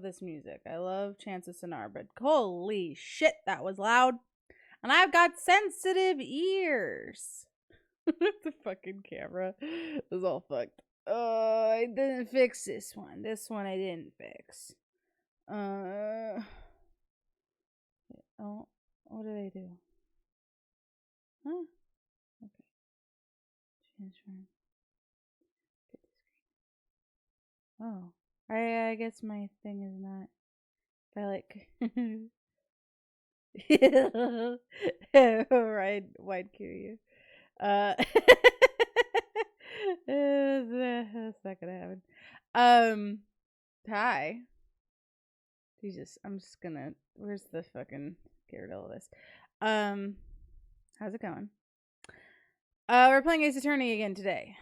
this music. I love Chance of Sonar, but holy shit, that was loud. And I've got sensitive ears. The fucking camera is all fucked. I didn't fix this one. This one I didn't fix. Oh, what did I do? Huh? Okay. Transform. Oh, I guess my thing is not. If I like. Right, wide cue. That's not gonna happen. Hi. Jesus, I'm just gonna. Where's the fucking get rid of all this? How's it going? We're playing Ace Attorney again today.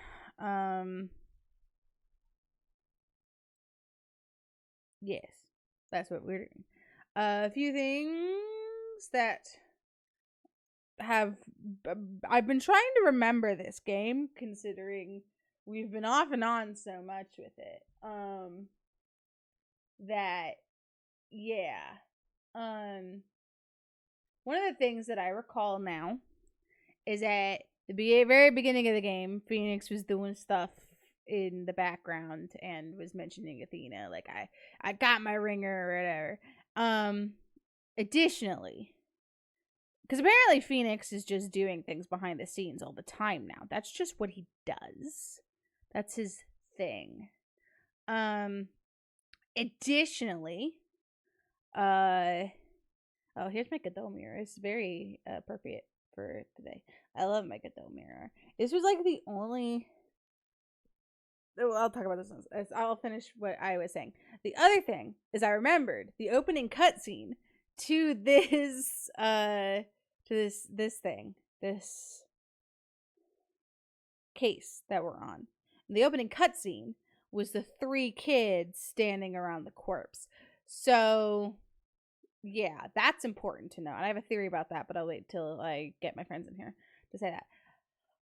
Yes, that's what we're doing. A few things that I've been trying to remember this game, considering we've been off and on so much with it. One of the things that I recall now is at the very beginning of the game, Phoenix was doing stuff in the background and was mentioning Athena, like I got my ringer or whatever. Additionally, because apparently Phoenix is just doing things behind the scenes all the time now. That's just what he does. That's his thing. Additionally, oh, here's my Godot mirror. It's very appropriate for today. I love my Godot mirror. This was like the only. Well, I'll talk about this. I'll finish what I was saying. The other thing is I remembered the opening cutscene to this this case that we're on. And the opening cutscene was the 3 kids standing around the corpse. So yeah, that's important to know. And I have a theory about that, but I'll wait till I get my friends in here to say that.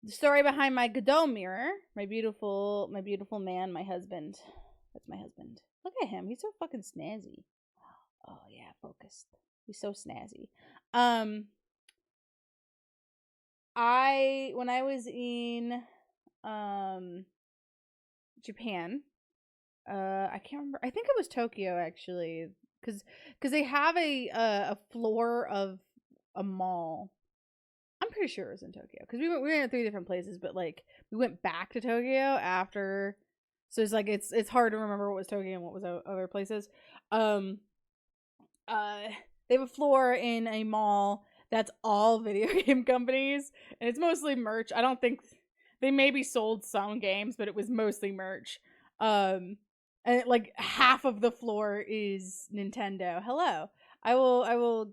The story behind my Godot mirror, my beautiful man, my husband. That's my husband. Look at him. He's so fucking snazzy. Oh yeah, focused. He's so snazzy. When I was in Japan, I can't remember. I think it was Tokyo actually, because they have a floor of a mall. I'm pretty sure it was in Tokyo because we were in 3 different places, but like we went back to Tokyo after, so it's like it's hard to remember what was Tokyo and what was other places. They have a floor in a mall that's all video game companies, and it's mostly merch. I don't think they maybe sold some games, but it was mostly merch. And like half of the floor is Nintendo. Hello, I will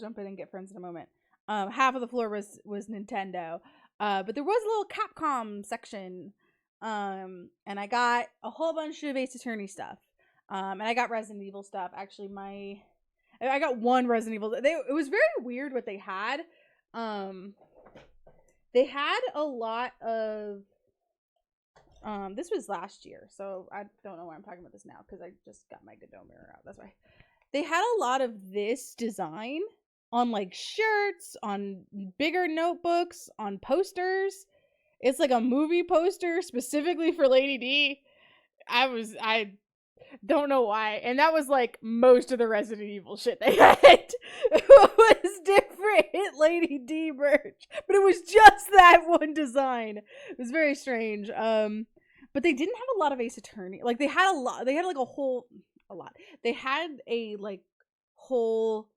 jump in and get friends in a moment. Half of the floor was Nintendo, but there was a little Capcom section, and I got a whole bunch of Ace Attorney stuff, and I got Resident Evil stuff. Actually, I got one Resident Evil. It was very weird what they had. They had a lot of. This was last year, so I don't know why I'm talking about this now because I just got my Godot mirror out. That's why. They had a lot of this design on like shirts, on bigger notebooks, on posters. It's like a movie poster specifically for Lady D. I don't know why. And that was like most of the Resident Evil shit they had. It was different Lady D merch. But it was just that one design. It was very strange. But they didn't have a lot of Ace Attorney. Like they had a lot. They had like a lot. They had a like whole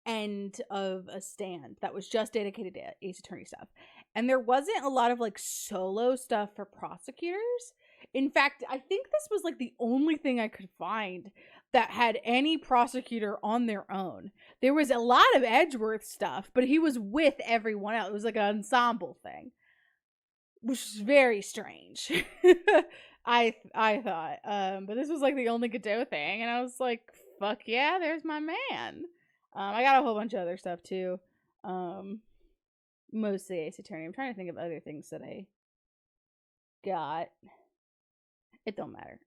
end of a stand that was just dedicated to Ace Attorney stuff. And there wasn't a lot of like solo stuff for prosecutors. In fact, I think this was like the only thing I could find that had any prosecutor on their own. There was a lot of Edgeworth stuff, but he was with everyone else. It was like an ensemble thing, which is very strange. I thought, but this was like the only Godot thing, and I was like, fuck yeah, there's my man. I got a whole bunch of other stuff too. Mostly Ace Attorney. I'm trying to think of other things that I got. It don't matter.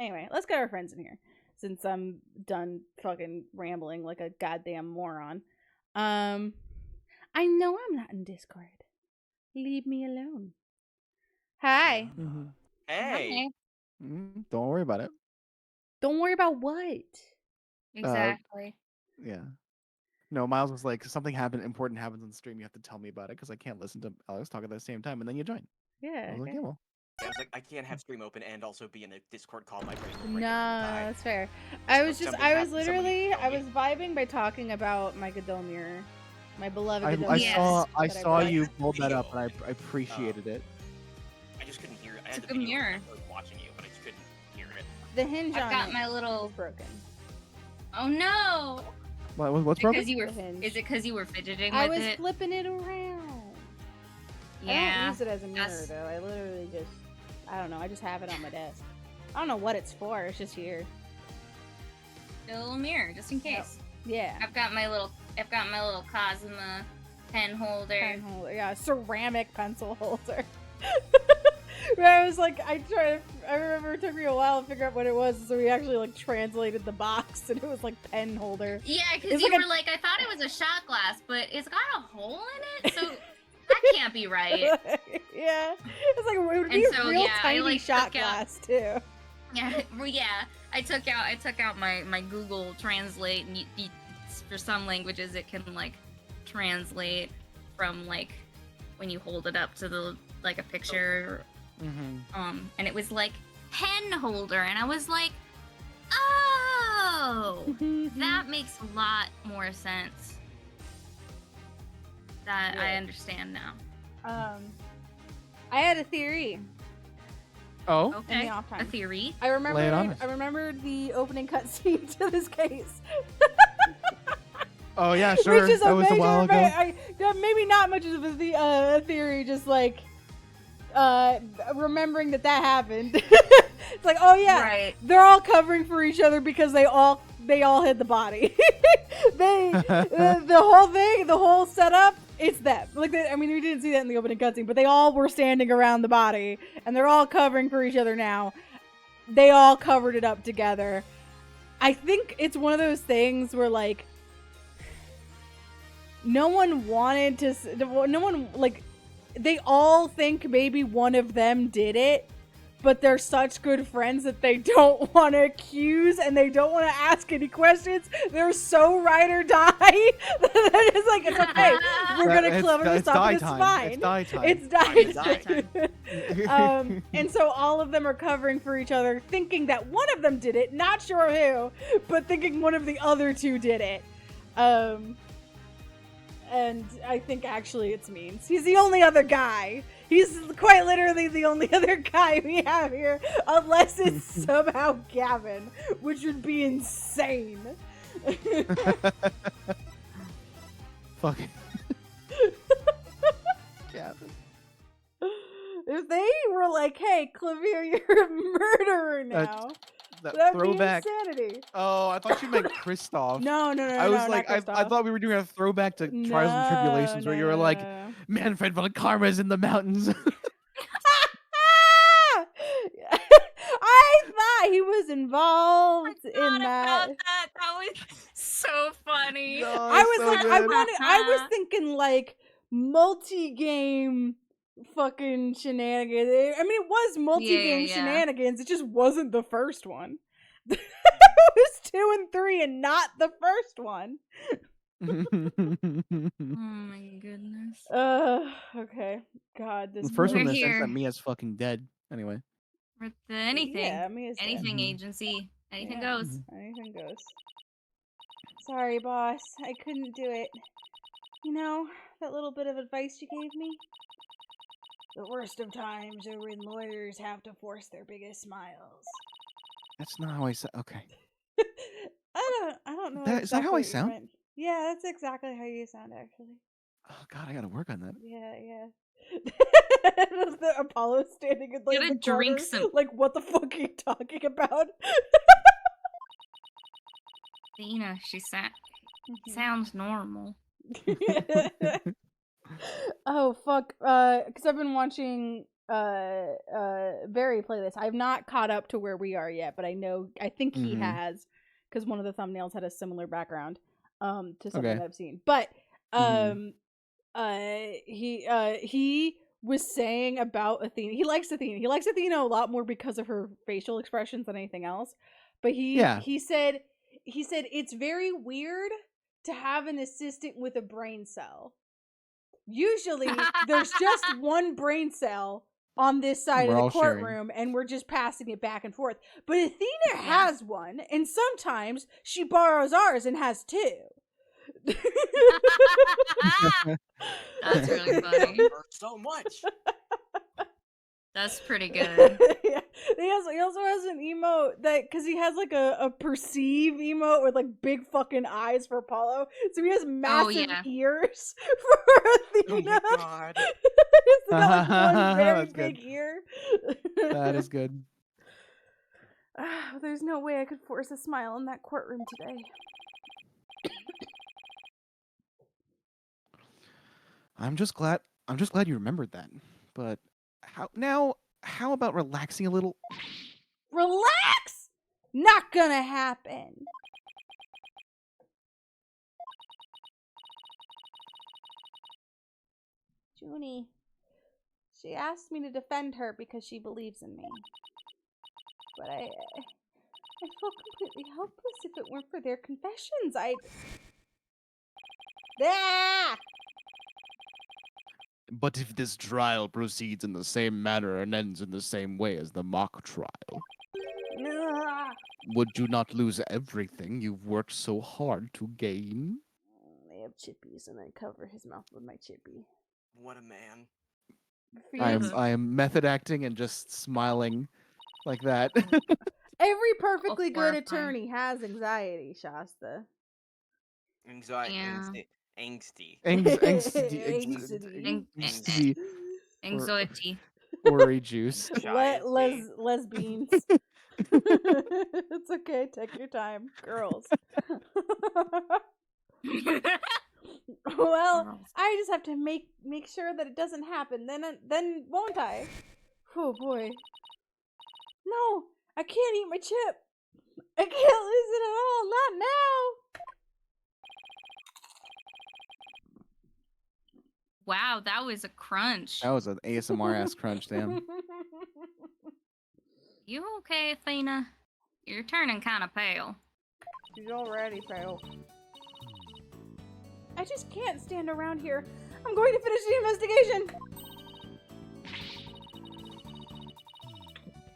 Anyway, let's get our friends in here. since I'm done fucking rambling like a goddamn moron. I know I'm not in Discord. Leave me alone. Hi. Hey. Don't worry about it. Don't worry about what? Exactly. Yeah. No, Miles was like, something important happens on the stream. You have to tell me about it because I can't listen to Alex talk at the same time, and then you join. Yeah. I was like, yeah, well. I was like, I can't have stream open and also be in a Discord call. My brain will No, break and I will die. that's fair. I was Something I was vibing by talking about my Gadomir, my beloved I Gadomir. I saw you brought. pull that up, and I appreciated it. I just couldn't hear it. I It's had a the good video mirror. on, I was watching you, but I just couldn't hear it. The hinge I've on got it my little. is broken. Oh no! What's broken? Because you were. The hinge. Is it because you were fidgeting I with was it? flipping it around. I don't Yeah. use it as a mirror though. I literally just, I don't know. I just have it on my desk. I don't know what it's for. It's just here. A little mirror, just in case. Yeah. I've got my little Cosma pen holder. Pen holder. Yeah, ceramic pencil holder. But I was like, I remember it took me a while to figure out what it was, so we actually like translated the box, and it was like pen holder. Yeah, because It's you like were like, I thought it was a shot glass, but it's got a hole in it, so that can't be right. Yeah, it's like it would be And so, a real yeah, I, tiny like, shot took out- glass too. Yeah, well, yeah. I took out my Google Translate, and for some languages it can like translate from like when you hold it up to the like a picture. And it was like pen holder, and I was like, oh, that makes a lot more sense. That I understand now. I had a theory. Oh. Okay, off time. a theory. I Lay it on us. remembered the opening cutscene to this case. Oh yeah, sure. Which is that was a while ago. Maybe not much of a theory, just like remembering that happened. It's like, oh yeah, Right. they're all covering for each other because they all hid the body. The whole setup, it's them. Like, I mean, we didn't see that in the opening cutscene, but they all were standing around the body, and they're all covering for each other now. They all covered it up together. I think it's one of those things where, like, no one, like, they all think maybe one of them did it, but they're such good friends that they don't want to accuse and they don't want to ask any questions. They're so ride or die. It's like, it's okay. We're going to cover this up and it's fine. It's die time. It's die time. And so all of them are covering for each other, thinking that one of them did it, not sure who, but thinking one of the other two did it. And I think actually it's Means. He's the only other guy. He's quite literally the only other guy we have here, unless it's somehow Gavin, which would be insane. Fucking Gavin. If they were like, "Hey, Clavier, you're a murderer now," that'd throwback. be insanity. Oh, I thought you meant Kristoff. No. I was like, I thought we were doing a throwback to Trials and Tribulations, where you were like, Manfred von Karma is in the mountains. I thought he was involved in that. That was so funny. No, I was so like, good. I was thinking like multi-game fucking shenanigans. I mean, it was multi-game shenanigans. It just wasn't the first one. It was 2 and 3 and not the first one. Oh my goodness. Okay. God, this The first one in the sense here. that Mia's fucking dead. Anyway. With anything. Yeah, Mia's dead. Anything Mhm. agency. Anything Yeah. goes. Anything goes. Sorry, boss. I couldn't do it. You know, that little bit of advice you gave me? The worst of times are when lawyers have to force their biggest smiles. That's not how I said. Okay. I don't know. Is that how I exactly what you sound? meant. Yeah, that's exactly how you sound, actually. Oh God, I gotta work on that. Yeah. The Apollo standing in like Gotta the corner, drink some- like, what the fuck are you talking about? She sounds normal. Oh fuck! Because I've been watching Barry play this. I've not caught up to where we are yet, but I think he Mhm. has, because one of the thumbnails had a similar background to something Okay. that I've seen. But Mhm. he was saying about Athena. He likes Athena. He likes Athena a lot more because of her facial expressions than anything else. But Yeah. he said it's very weird to have an assistant with a brain cell. Usually there's just one brain cell on this side We're of the all sharing. courtroom and we're just passing it back and forth. But Athena Yeah. has one, and sometimes she borrows ours and has two. That's really funny. Hurt so much. That's pretty good. Yeah. He also has an emote that, because he has like a perceive emote with like big fucking eyes for Apollo, so he has massive yeah. ears for Oh Athena. my god. He's got like one very That's good. big ear. That is good. There's no way I could force a smile in that courtroom today. I'm just glad you remembered that. But how about relaxing a little? Relax! Not gonna happen. Junie. She asked me to defend her because she believes in me. But I feel completely helpless if it weren't for their confessions. Ah! But if this trial proceeds in the same manner and ends in the same way as the mock trial, Ah! would you not lose everything you've worked so hard to gain? I have chippies, and I cover his mouth with my chippy. What a man. I am method acting and just smiling like that. Every perfectly good horrifying. attorney has anxiety, Shasta. Anxiety. Yeah. Angsty. Anxiety. Angsty Anxiety. worry juice. Lesbians. It's okay. Take your time, girls. Well, I just have to make sure that it doesn't happen. Then won't I? Oh boy. No, I can't eat my chip. I can't lose it at all. Not now. Wow, that was a crunch. That was an ASMR ass crunch, damn. You okay, Athena? You're turning kind of pale. She's already pale. I just can't stand around here. I'm going to finish the investigation.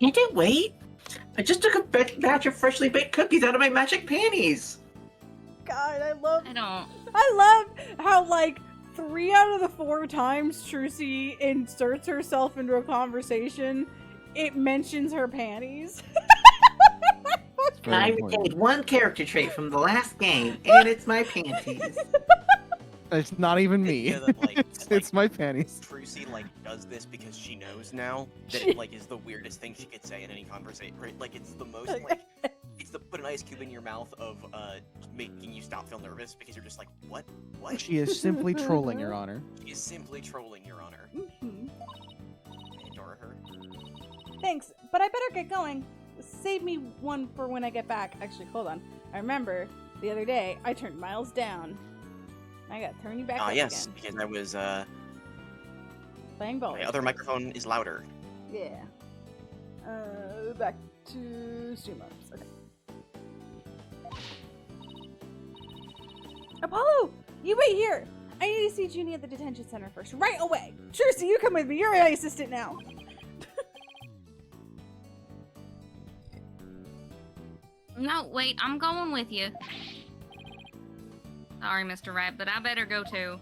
Can't you wait? I just took a batch of freshly baked cookies out of my magic panties. God, I love how like 3 out of the 4 times Trucy inserts herself into a conversation, it mentions her panties. I retained one character trait from the last game, and it's my panties. It's not even me. Yeah, that, like, it's my panties. Trucy does this because she knows now that it is the weirdest thing she could say in any conversation. Right? Like it's the most it's the put an ice cube in your mouth of making you stop feel nervous because you're just like, what? She is simply trolling, Your Honor. She is simply trolling, Your Honor. Mm-hmm. I adore her. Thanks, but I better get going. Save me one for when I get back. Actually, hold on. I remember the other day I turned Miles down. I gotta turn you back up yes, again. because I was Playing ball. my other microphone is louder. Yeah. Back to stream ups. Okay. Apollo! You wait here! I need to see Junie at the detention center first. Right away! Trucy, you come with me. You're my assistant now. No, wait, I'm going with you. Sorry, Mr. Rat, but I better go too.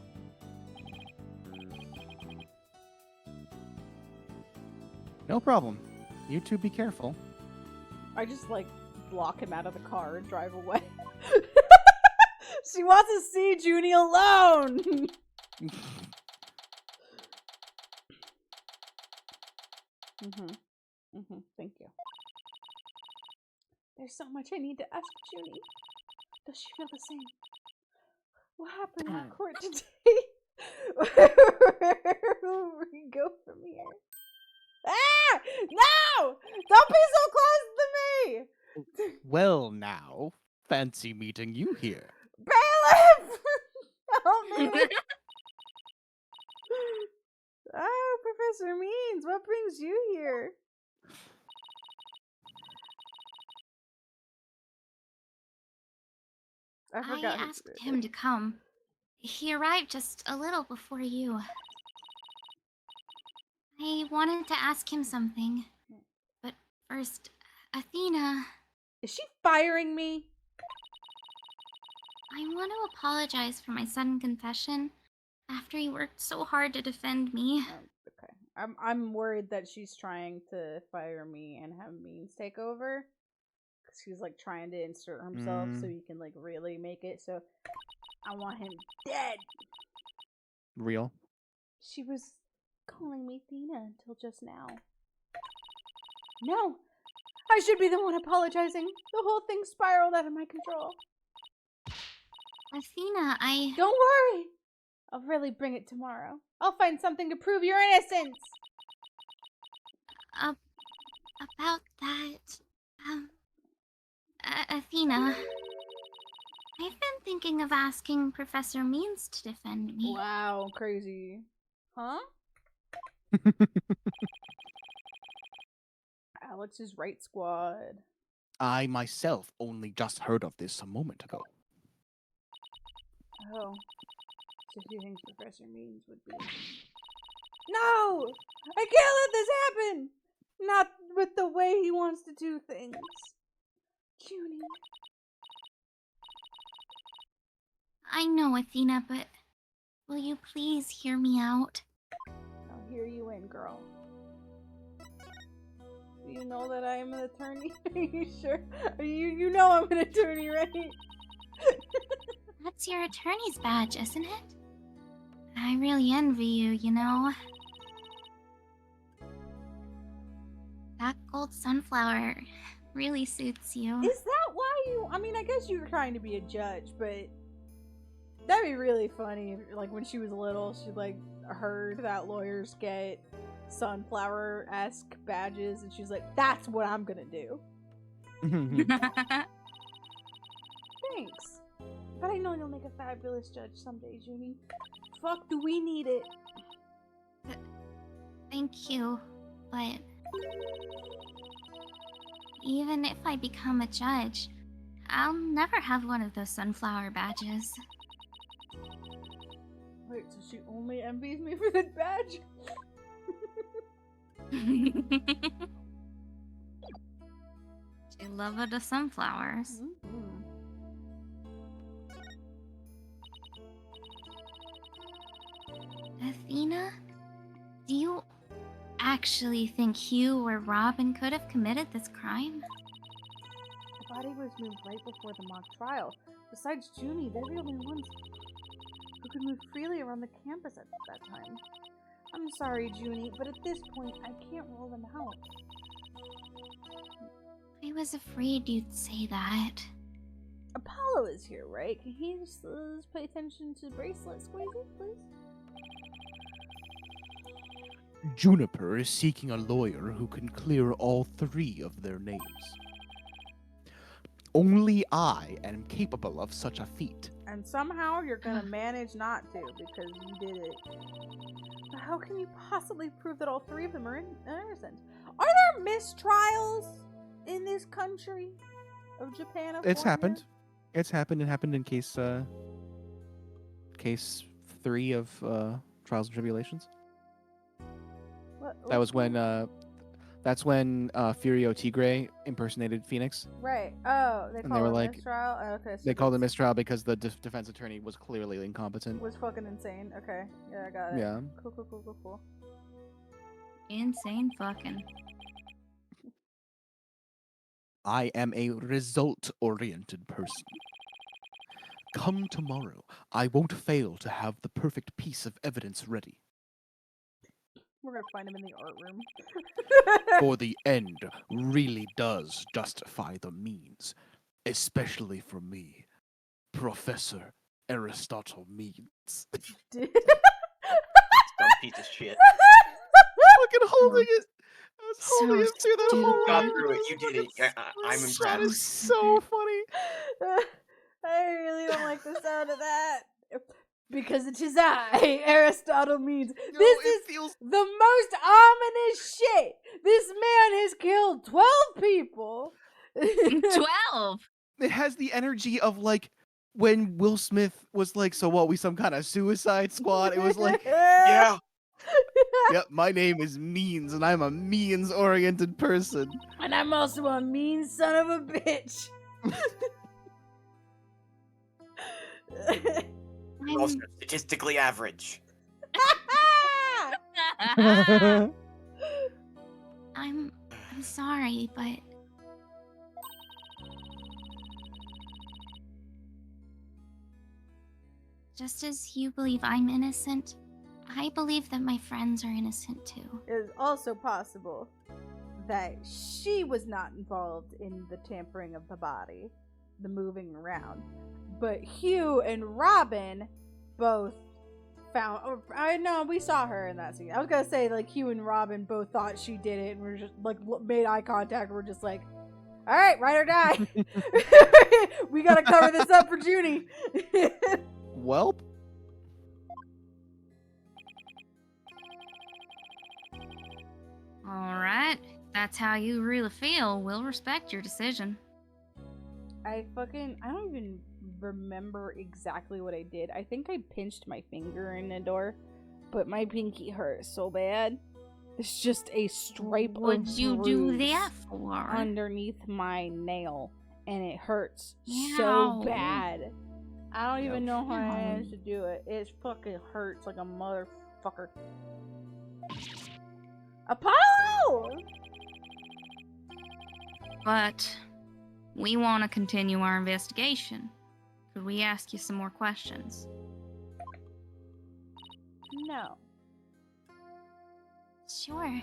No problem. You two be careful. I just block him out of the car and drive away. She wants to see Junie alone. Thank you. There's so much I need to ask Junie. Does she feel the same? What happened in court today? Where will we go from here? Ah! No! Don't be so close to me! Well, now, fancy meeting you here. Bailiff! Help me! Oh, Professor Means, what brings you here? I I forgot. who asked did it. him to come. He arrived just a little before you. I wanted to ask him something. But first, Athena, Is she firing me? I want to apologize for my sudden confession after he worked so hard to defend me. Okay. I'm worried that she's trying to fire me and have Means take over. Cause he's like trying to insert himself so he can like really make it. So I want him dead. Real. She was calling me Athena until just now. No! I should be the one apologizing. The whole thing spiraled out of my control. Athena, Don't worry! I'll really bring it tomorrow. I'll find something to prove your innocence! About that, Athena, I've been thinking of asking Professor Means to defend me. Wow, crazy. Huh? Alex's right squad. I myself only just heard of this a moment ago. Oh. So do you think Professor Means would be... No! I can't let this happen! Not with the way he wants to do things. Junie. I know, Athena, but will you please hear me out? I'll hear you in, girl. Do you know that I am an attorney? Are you sure? You know I'm an attorney, right? That's your attorney's badge, isn't it? I really envy you, you know. That gold sunflower really suits you. Is that why you... I mean, I guess you were trying to be a judge, but... That'd be really funny if, like, when she was little, she, like, heard that lawyers get sunflower-esque badges, and she's like, that's what I'm gonna do. Thanks. But I know you'll make a fabulous judge someday, Junie. Fuck, do we need it? Thank you, but even if I become a judge, I'll never have one of those sunflower badges. Wait, so she only envies me for that badge? She loved the sunflowers. Mm-hmm. Athena, do you actually think Hugh or Robin could have committed this crime? The body was moved right before the mock trial. Besides Junie, they're the only ones who could move freely around the campus at that time. I'm sorry, Junie, but at this point, I can't rule them out. I was afraid you'd say that. Apollo is here, right? Can he just pay attention to bracelet squeezing, please? Juniper is seeking a lawyer who can clear all three of their names. Only I am capable of such a feat. And somehow you're gonna manage not to, because you did it. But how can you possibly prove that all three of them are innocent? Are there mistrials in this country of Japan? It's happened. It's happened. It happened in case 3 of Trials and Tribulations. That was when that's when Furio Tigre impersonated Phoenix. Right. Oh, they And called were it like- mistrial? Oh, okay. So They called it that's- mistrial because the defense attorney was clearly incompetent. was fucking insane. Okay. Yeah, I got it. Yeah. Cool. Insane fucking. I am a result-oriented person. Come tomorrow, I won't fail to have the perfect piece of evidence ready. We're gonna find him in the art room. For the end really does justify the means, especially for me, Professor Aristotle Means. Dumb piece of shit. Fucking holding it. was holding him through that stupid. whole Got thing. through it. You did it. I'm That impressed. is so funny. I really don't like the sound of that. Because it is I, Aristotle means. Yo, This it is feels the most ominous shit. This man has killed 12 people. 12. it has the energy of like when Will Smith was like, so what, we some kind of suicide squad? It was like, Yeah. yep, my name is Means and I'm a means oriented person. And I'm also a mean son of a bitch. You're also statistically average. I'm sorry, but just as you believe I'm innocent, I believe that my friends are innocent too. It is also possible that she was not involved in the tampering of the body, the moving around. But Hugh and Robin both found. Oh, I know we saw her in that scene. I was gonna say like Hugh and Robin both thought she did it, and we're just like made eye contact. And we're just like, all right, ride or die. We gotta cover this up for Junie. Welp. Alright, that's how you really feel. We'll respect your decision. I don't even remember exactly what I did. I think I pinched my finger in the door, but my pinky hurt so bad. It's just a stripe What'd of you do bruise that for? underneath my nail, and it hurts Ow. so bad. I don't even Ouch. know how I Ow. managed to do it. It fucking hurts like a motherfucker. Apollo! But we want to continue our investigation. Could we ask you some more questions? No. Sure,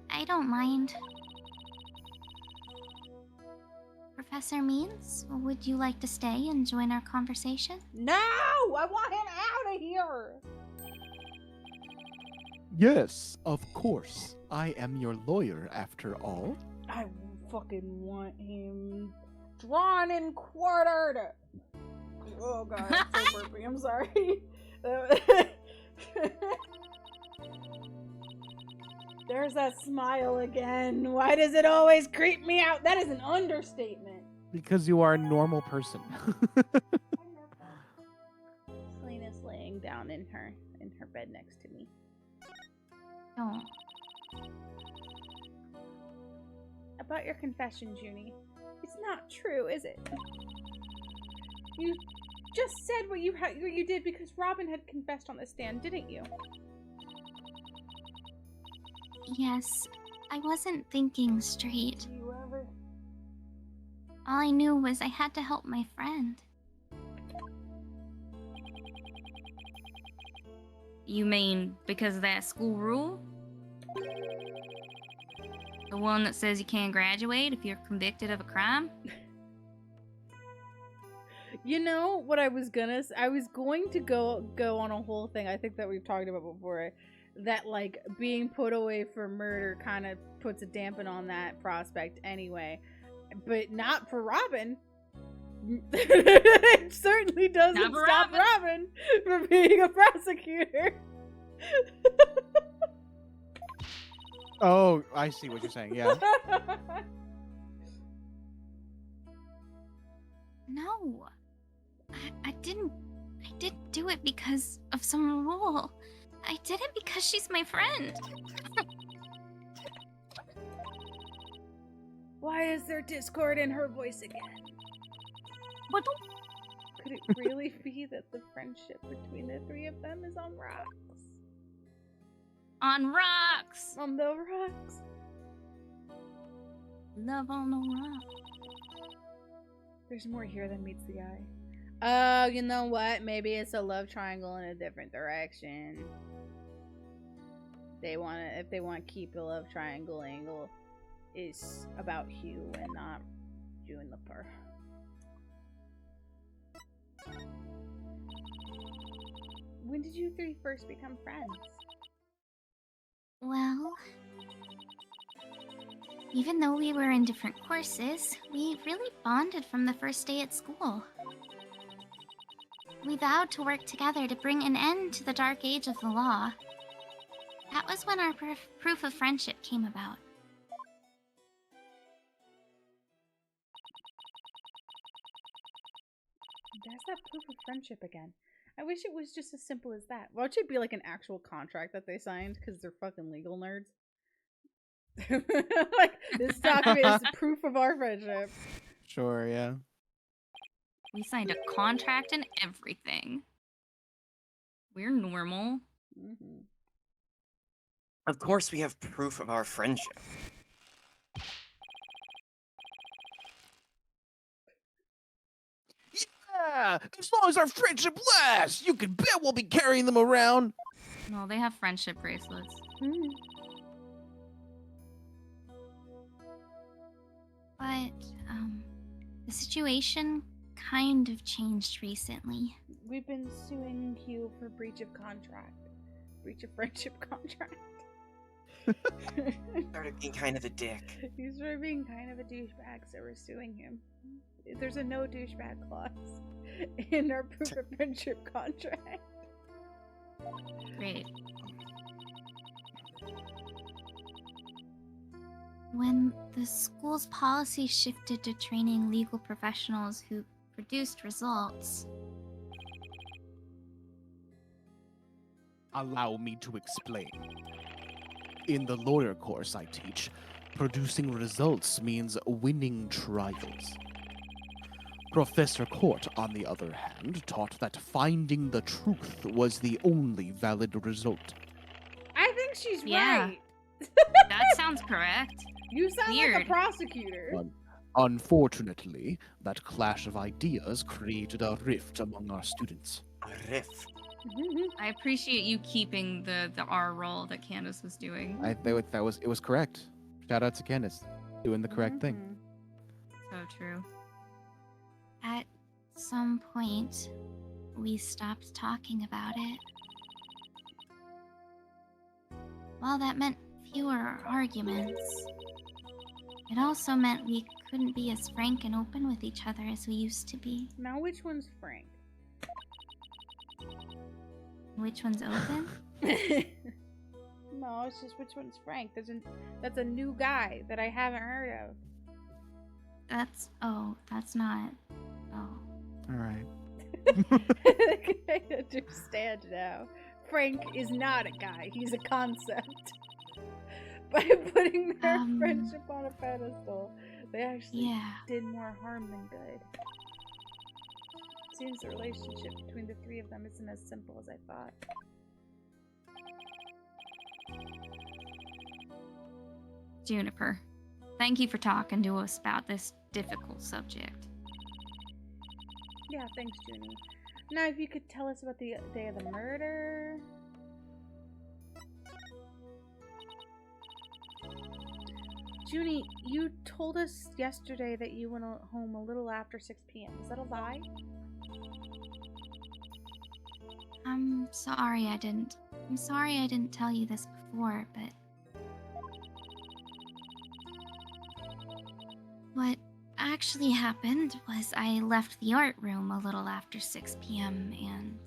I don't mind. Professor Means, would you like to stay and join our conversation? No! I want him out of here! Yes, of course. I am your lawyer after all. I fucking want him drawn and quartered. Oh god, I'm so burpy. I'm sorry. There's that smile again. Why does it always creep me out? That is an understatement. Because you are a normal person. Selena's laying down in her bed next to me. Don't. About your confession, Junie. It's not true, is it? You just said what you did because Robin had confessed on the stand, didn't you? Yes, I wasn't thinking straight. Do you ever? All I knew was I had to help my friend. You mean because of that school rule? The one that says you can't graduate if you're convicted of a crime? You know what I was going to go on a whole thing. I think that we've talked about before, that like being put away for murder kind of puts a dampen on that prospect anyway, but not for Robin. It certainly doesn't Not for stop Robin from being a prosecutor. Oh, I see what you're saying. Yeah. No. I didn't do it because of some rule. I did it because she's my friend. Why is there discord in her voice again? What? Could it really be that the friendship between the three of them is on rocks? On rocks. On the rocks? Love on the rocks. There's more here than meets the eye. Oh, you know what? Maybe it's a love triangle in a different direction. If they want to keep the love triangle angle, is about Hugh and not Juniper. When did you three first become friends? Well, Even though we were in different courses, we really bonded from the first day at school. We vowed to work together to bring an end to the dark age of the law. That was when our proof of friendship came about. There's that proof of friendship again. I wish it was just as simple as that. Why don't it be like an actual contract that they signed because they're fucking legal nerds? Like, this document is proof of our friendship. Sure, yeah. We signed a contract and everything. We're normal. Mm-hmm. Of course, we have proof of our friendship. Yeah, as long as our friendship lasts, you can bet we'll be carrying them around. No, they have friendship bracelets. Mm. But, the situation kind of changed recently. We've been suing Hugh for breach of contract. Breach of friendship contract. Started being kind of a dick. He's for being kind of a douchebag, so we're suing him. There's a no douchebag clause in our proof of friendship contract. Great. When the school's policy shifted to training legal professionals who produced results, Allow me to explain. In the lawyer course I teach, producing results means winning trials. Professor Court, on the other hand, taught that finding the truth was the only valid result. I think she's Yeah. right. That sounds correct. You sound like Weird. a prosecutor. Unfortunately, that clash of ideas created a rift among our students. A riff. I appreciate you keeping the R roll that Candace was doing. It was correct. Shout out to Candace, doing the correct thing. Mhm. So true. at some point, we stopped talking about it. While that meant fewer arguments, it also meant we couldn't be as frank and open with each other as we used to be. Now, which one's Frank? Which one's open? No, it's just which one's Frank. That's a new guy that I haven't heard of. That's not. Oh. All right. I understand now. Frank is not a guy, he's a concept. By putting their friendship on a pedestal, they actually Yeah. did more harm than good. Seems the relationship between the three of them isn't as simple as I thought. Juniper, thank you for talking to us about this difficult subject. Yeah, thanks, Junie. Now, if you could tell us about the day of the murder. Junie, you told us yesterday that you went home a little after 6 p.m. Is that a lie? I'm sorry I didn't tell you this before, but what actually happened was I left the art room a little after 6 p.m. and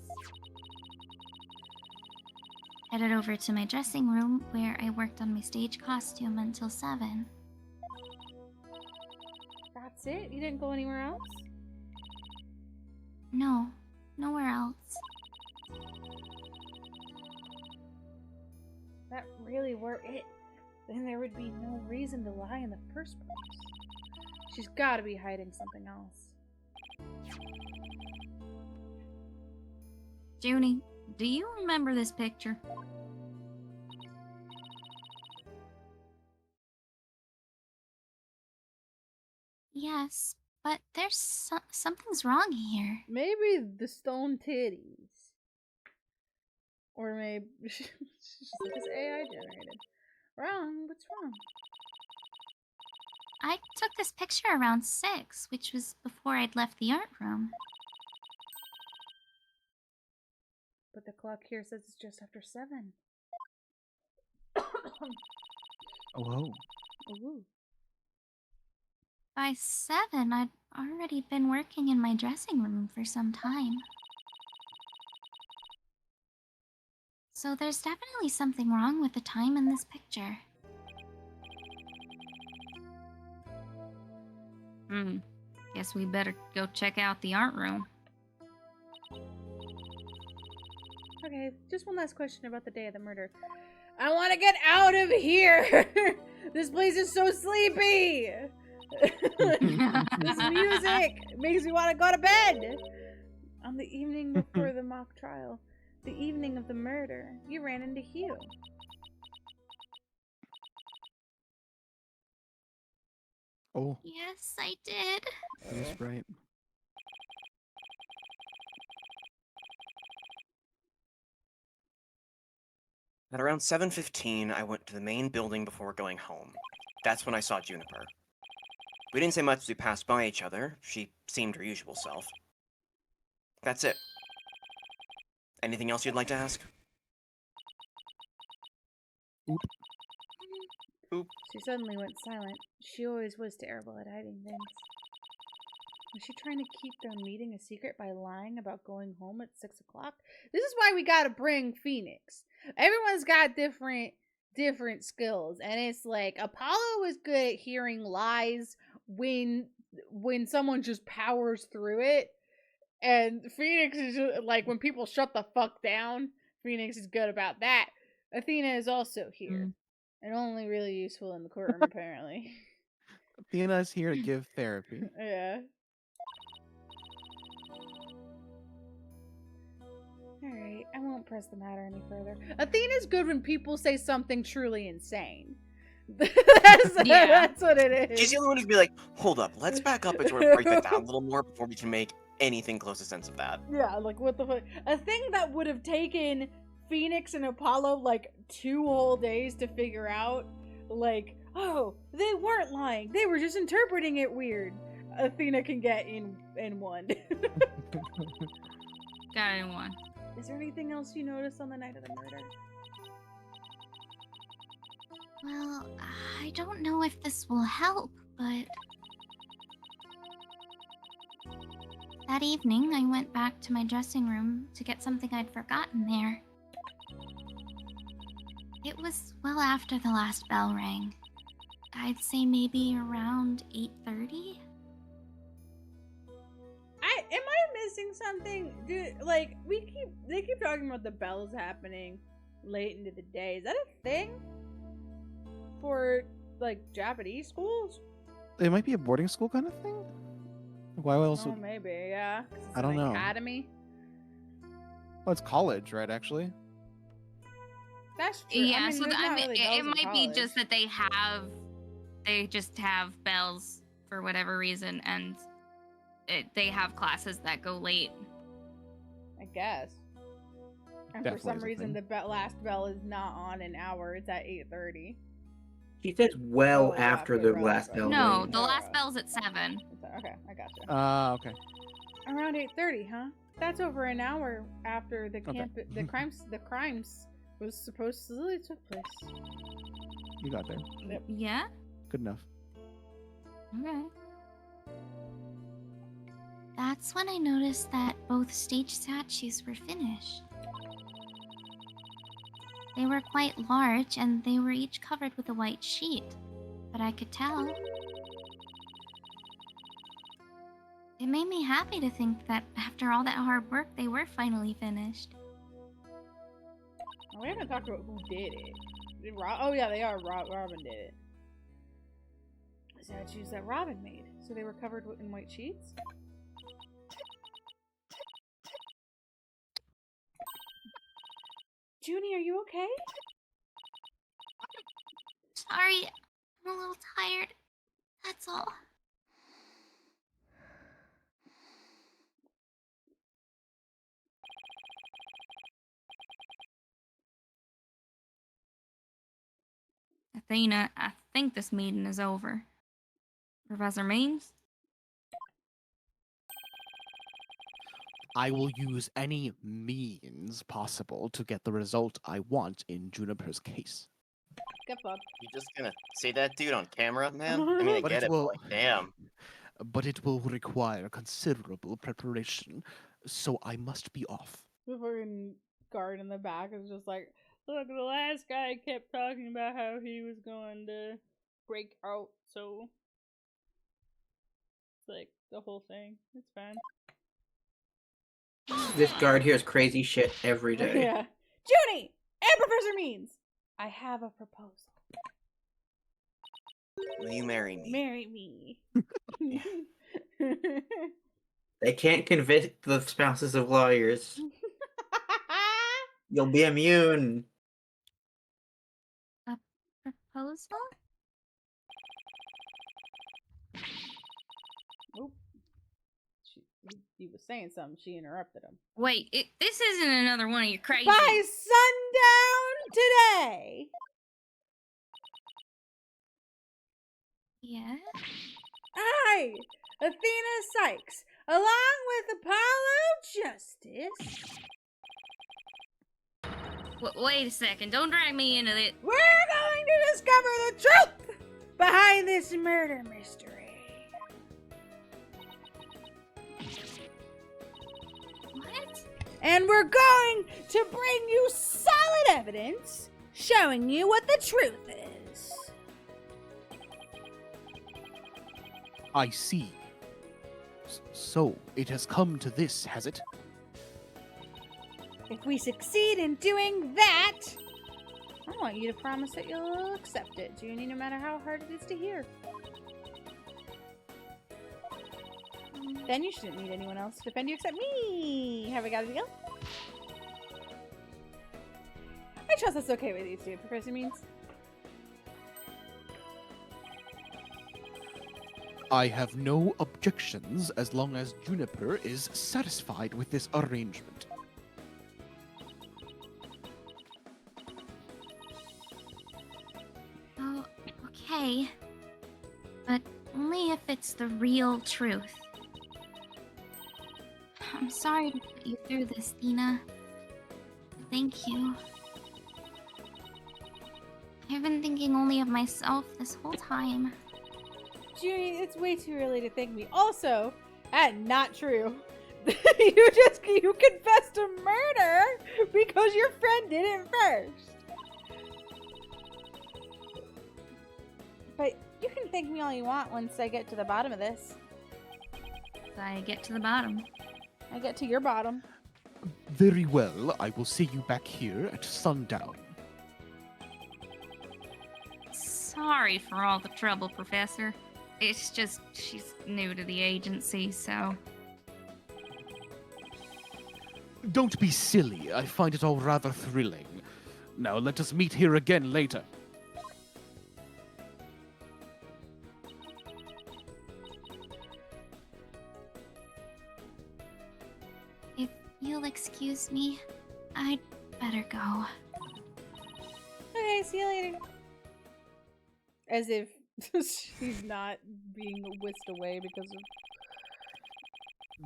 headed over to my dressing room where I worked on my stage costume until 7. That's it? You didn't go anywhere else? No, nowhere else. That really were it. Then there would be no reason to lie in the first place. She's gotta be hiding something else. Junie, do you remember this picture? Yes, but there's something's wrong here. Maybe the stone titties. Or maybe she's like, it's AI generated. Wrong? What's wrong? I took this picture around 6, which was before I'd left the art room. But the clock here says it's just after 7. Oh, Ooh. By 7, I'd already been working in my dressing room for some time. So there's definitely something wrong with the time in this picture. Guess we better go check out the art room. Okay, just one last question about the day of the murder. I want to get out of here! This place is so sleepy! This music makes me want to go to bed! On the evening before the mock trial, the evening of the murder, you ran into Hugh. Oh, Yes, I did. that's right. At around 7:15, I went to the main building before going home. That's when I saw Juniper. We didn't say much as we passed by each other. She seemed her usual self. That's it. Anything else you'd like to ask? Oop. She suddenly went silent. She always was terrible at hiding things. Was she trying to keep their meeting a secret by lying about going home at 6 o'clock? This is why we gotta bring Phoenix. Everyone's got different skills, and it's like Apollo is good at hearing lies when someone just powers through it, and Phoenix is just, like when people shut the fuck down. Phoenix is good about that. Athena is also here, and only really useful in the courtroom apparently. Athena's here to give therapy. Yeah. Alright, I won't press the matter any further. Athena's good when people say something truly insane. That's what it is. She's the only one who'd be like, hold up, let's back up and sort of break that down a little more before we can make anything close to sense of that. Yeah, like what the fuck? A thing that would have taken Phoenix and Apollo like 2 whole days to figure out, like, oh, they weren't lying. They were just interpreting it weird. Athena can get in one. Got it in one. Is there anything else you noticed on the night of the murder? Well, I don't know if this will help, but... That evening, I went back to my dressing room to get something I'd forgotten there. It was well after the last bell rang. I'd say maybe around 8:30. Am I missing something? Dude, like they keep talking about the bells happening late into the day. Is that a thing for like Japanese schools? It might be a boarding school kind of thing. Why else? Oh, maybe, yeah. 'Cause it's I don't an know. Academy. Well, it's college, right? Actually. That's true. Yeah, I mean, so there's not really it bells in might be college. just that they just have bells for whatever reason, and they have classes that go late. I guess. And Definitely for some is a reason, thing. the last bell is not on an hour. It's at 8:30. She says well Oh, yeah, after for the real, last right. bell. No, rang. the last bell's at 7. Okay, I gotcha. Okay. Around 8:30, huh? That's over an hour after the Okay. the crimes was supposedly took place. You got there. Yep. Yeah? Good enough. Okay. That's when I noticed that both stage statues were finished. They were quite large, and they were each covered with a white sheet, but I could tell. It made me happy to think that after all that hard work, they were finally finished. We haven't talked about who did it. Oh yeah, they are. Robin did it. Statues that Robin made. So they were covered in white sheets? Junie, are you okay? Sorry, I'm a little tired. That's all. Athena, I think this meeting is over. Professor Means? I will use any means possible to get the result I want in Juniper's case. Get fucked. You just gonna say that dude on camera, man? I mean, I But get it it, but will- like, damn. But it will require considerable preparation, so I must be off. The fucking guard in the back is just like, look, the last guy kept talking about how he was going to break out, so it's like the whole thing. It's fine. This guard hears crazy shit every day. Yeah. Junie and Professor Means, I have a proposal. Will you marry me? Marry me. They can't convict the spouses of lawyers. You'll be immune. Proposal? Oop. He was saying something. She interrupted him. Wait, this isn't another one of your crazy. By sundown today. Yeah? I, Athena Sykes, along with Apollo Justice, Wait a second, don't drag me into it. we're going to discover the truth behind this murder mystery. What? And we're going to bring you solid evidence showing you what the truth is. I see. So, it has come to this, has it? If we succeed in doing that, I want you to promise that you'll accept it, Junie, no matter how hard it is to hear. Then you shouldn't need anyone else to defend you except me. Have I got a deal? I trust that's okay with you two, Professor Means. I have no objections as long as Juniper is satisfied with this arrangement. Oh, okay. But only if it's the real truth. I'm sorry to put you through this, Dina. Thank you. I've been thinking only of myself this whole time. Junie, it's way too early to thank me. Also, and not true. You confessed to murder because your friend did it first. But you can thank me all you want once I get to the bottom of this. I get to the bottom. I get to your bottom. Very well, I will see you back here at sundown. Sorry for all the trouble, Professor. It's just she's new to the agency, so. Don't be silly, I find it all rather thrilling. Now let us meet here again later. If you'll excuse me, I'd better go. Okay, see you later. As if she's not being whisked away because of...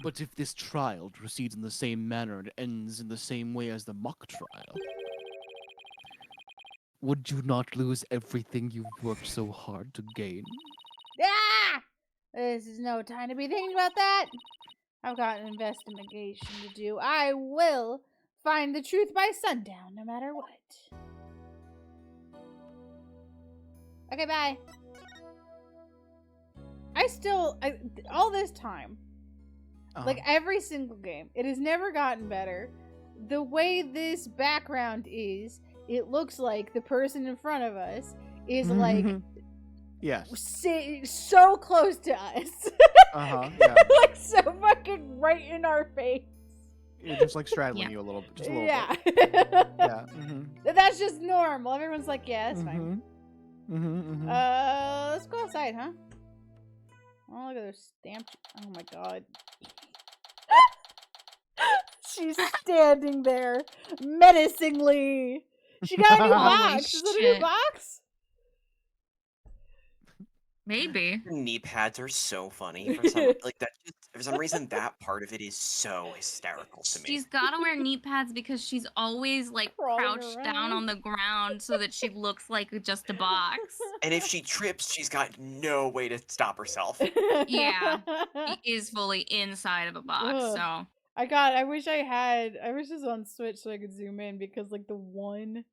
But if this trial proceeds in the same manner and ends in the same way as the mock trial, would you not lose everything you've worked so hard to gain? Ah! This is no time to be thinking about that. I've got an investigation to do. I will find the truth by sundown, no matter what. Okay, bye. All this time, like every single game, it has never gotten better. The way this background is, it looks like the person in front of us is like Yes. so close to us. Yeah. Like so fucking right in our face. You're just like straddling Yeah. you a little just a little Yeah. bit. Yeah. That's just normal. Everyone's like, yeah, it's fine. Mm-hmm. Let's go outside, huh? Oh, look at those stamp. Oh my god. She's standing there menacingly. She got a new Holy box. Is it a new shit. box? Maybe. Her knee pads are so funny for some like that. Just For some reason, that part of it is so hysterical to me. She's gotta wear knee pads because she's always like Crawling crouched down around. on the ground so that she looks like just a box. And if she trips, she's got no way to stop herself. Yeah. She is fully inside of a box, Ugh. so I wish this was on Switch so I could zoom in because like the one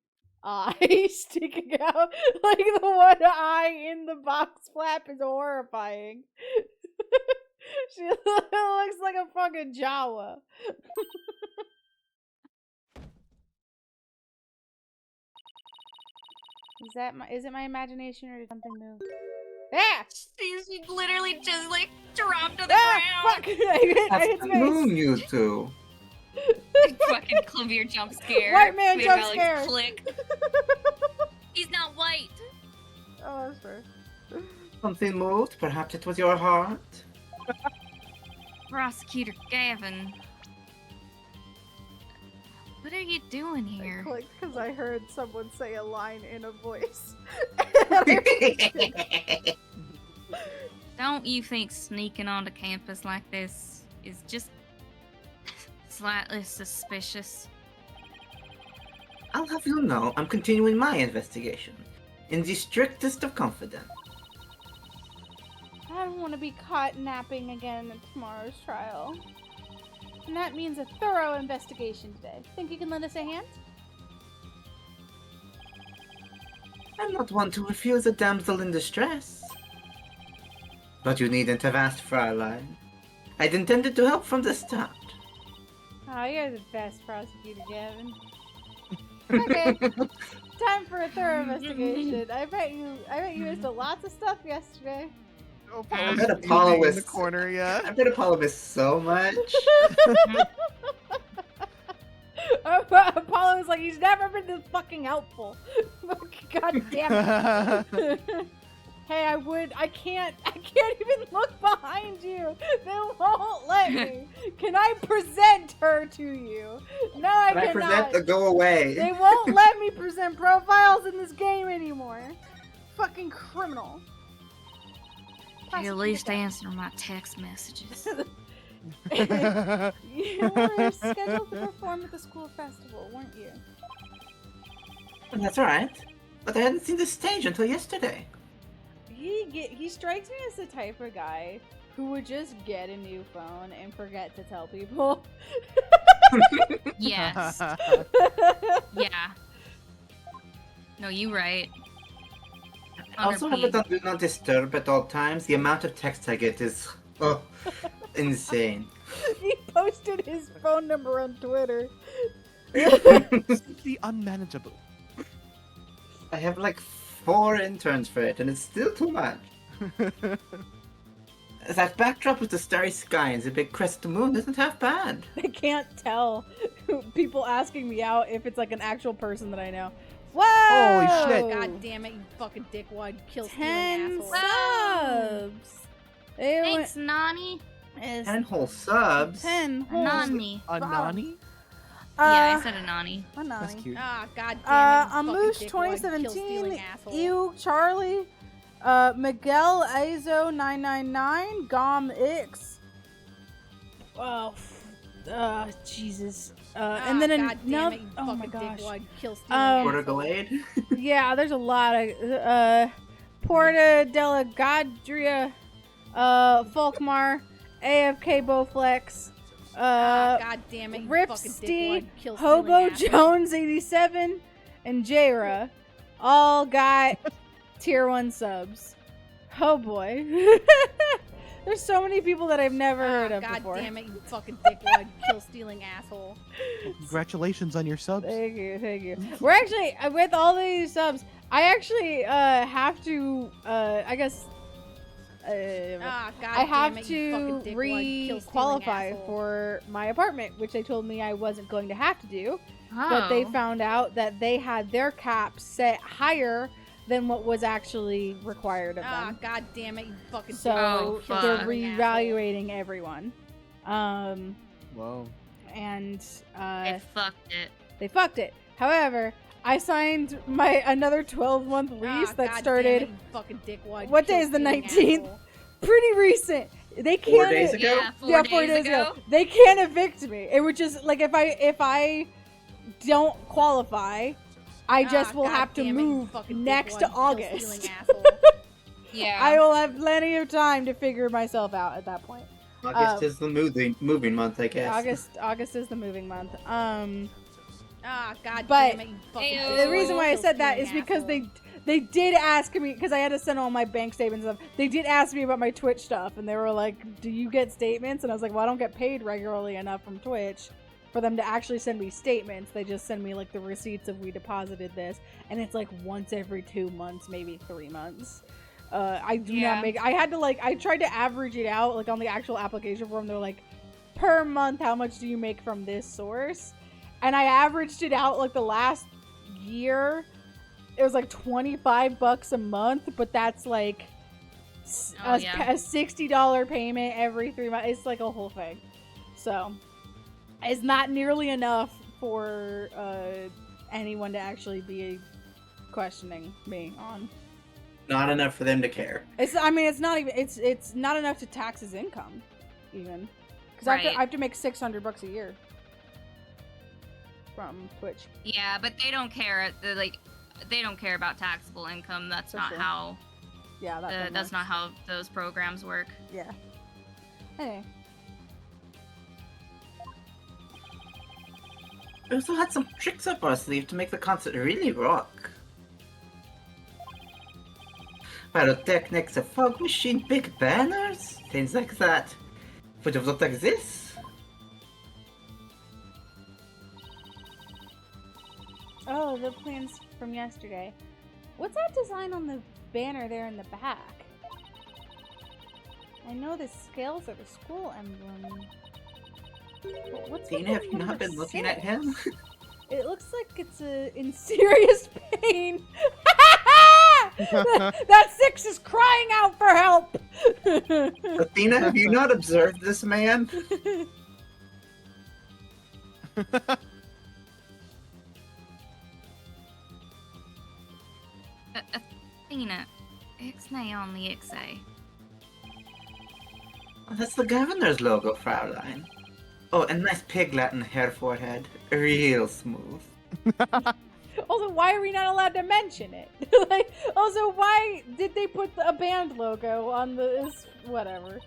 eye sticking out, like the one eye in the box flap is horrifying. She looks like a fucking Jawa. Is it my imagination or did something move? Ah! she literally just like dropped to the Ah! ground. Fuck! I That's hit the space. moon, you two. Fucking Clavier jump scare. White man Made jump Alex scare. Click. He's not white. Oh, that's fair. Something moved. Perhaps it was your heart. Prosecutor Gavin. What are you doing I here? clicked because I heard someone say a line in a voice. Don't you think sneaking onto campus like this is just slightly suspicious? I'll have you know, I'm continuing my investigation in the strictest of confidence. I don't want to be caught napping again at tomorrow's trial. And that means a thorough investigation today. Think you can lend us a hand? I'm not one to refuse a damsel in distress. But you needn't have asked, Fraulein. I'd intended to help from the start. Oh, you're the best prosecutor, Gavin. Okay, time for a thorough investigation. I bet you missed a lots of stuff yesterday. Oh, I Paul's bet beaming Apollo in was the corner, yeah. I bet Apollo missed so much. Apollo was like, he's never been this fucking helpful. God damn it. Hey, I can't even look behind you. They won't let me. Can I present her to you? No, I Can I cannot. present the go away? They won't let me present profiles in this game anymore. Fucking criminal. You at least answer my text messages. You were scheduled to perform at the school festival, weren't you? That's alright. But I hadn't seen the stage until yesterday. He strikes me as the type of guy who would just get a new phone and forget to tell people. Yes. Yeah. No, you right. I also have it on Do Not Disturb at all times. The amount of text I get is insane. He posted his phone number on Twitter. Simply unmanageable. I have like 4 interns for it, and it's still too much. That backdrop with the starry sky and the big crescent moon isn't half bad. I can't tell people asking me out if it's like an actual person that I know. Whoa! Holy shit. God damn it, you fucking dickwad, kill 10 asshole. subs. They Thanks, Nani. went- 10 whole subs. 10 whole Nani. A Nani? Yeah, I said Anani. That's cute. Ah, god damn it. On you Moosh fucking dickwad, 2017, kill-stealing asshole. Ew, Charlie, Miguel Azo 999, Gom X. Oh, Jesus. And then god damn another. it, you Oh my fucking gosh. dickwad, kill-stealing Porter asshole. Glade. Yeah, there's a lot of Porta della Gadria, Folkmar, AFK Bowflex, God damn it, you Rip fucking Steve, dickwad, kill-stealing Hobo asshole. Jones 87, and Jaira all got tier 1 subs. Oh boy. There's so many people that I've never heard of God before. damn it, you fucking dickwad, kill-stealing asshole. Well, congratulations on your subs. Thank you. We're actually, with all these subs, I actually have to, I guess, God I have damn it, you to fucking dickwad, kill-stealing re-qualify asshole. for my apartment, which they told me I wasn't going to have to do. But they Oh. found out that they had their cap set higher than what was actually required of them. God damn it, you fucking So Oh, dickwad, they're fuck. kill-stealing reevaluating everyone. Whoa. And They fucked it. they fucked it. However, I signed my another 12-month lease asshole. that God started damn it, you fucking dickwad, What day is the kill-stealing 19th? asshole. pretty recent. They 4 can't. days ago? Yeah, 4 days ago. They can't evict me. It would just like if I don't qualify, I just will have to move next August. Yeah. I will have plenty of time to figure myself out at that point. August is the moving month, I guess. August is the moving month. God But damn it, you fucking the reason why I said that is stealing because asshole. they did ask me, because I had to send all my bank statements and stuff. They did ask me about my Twitch stuff, and they were like, "Do you get statements?" And I was like, "Well, I don't get paid regularly enough from Twitch for them to actually send me statements. They just send me like the receipts of we deposited this, and it's like once every 2 months, maybe 3 months." I do not make. I had to I tried to average it out like on the actual application form. They're like, per month, how much do you make from this source? And I averaged it out like the last year. It was like $25 a month, but that's like a $60 payment every 3 months. It's like a whole thing. So it's not nearly enough for anyone to actually be questioning me on. Not enough for them to care. It's not even. It's not enough to tax his income, even. Because I have to make $600 a year from Twitch. Yeah, but they don't care. They don't care about taxable income. That's For not sure. how. Yeah, That's not how those programs work. Yeah. Hey. We also had some tricks up our sleeve to make the concert really rock. Pyrotechnics, a fog machine, big banners, things like that. Would have looked like this. Oh, the plans from yesterday. What's that design on the banner there in the back? I know the scales are the school emblem. What's Tina, have you not been looking at him? It looks like it's in serious pain. That 6 is crying out for help. Athena, have you not observed this man? Athena, ixnay on the ixay. That's the governor's logo, Fraulein. Oh, and nice pig Latin hair forehead. Real smooth. Also, why are we not allowed to mention it? Also, why did they put a band logo on this? Whatever.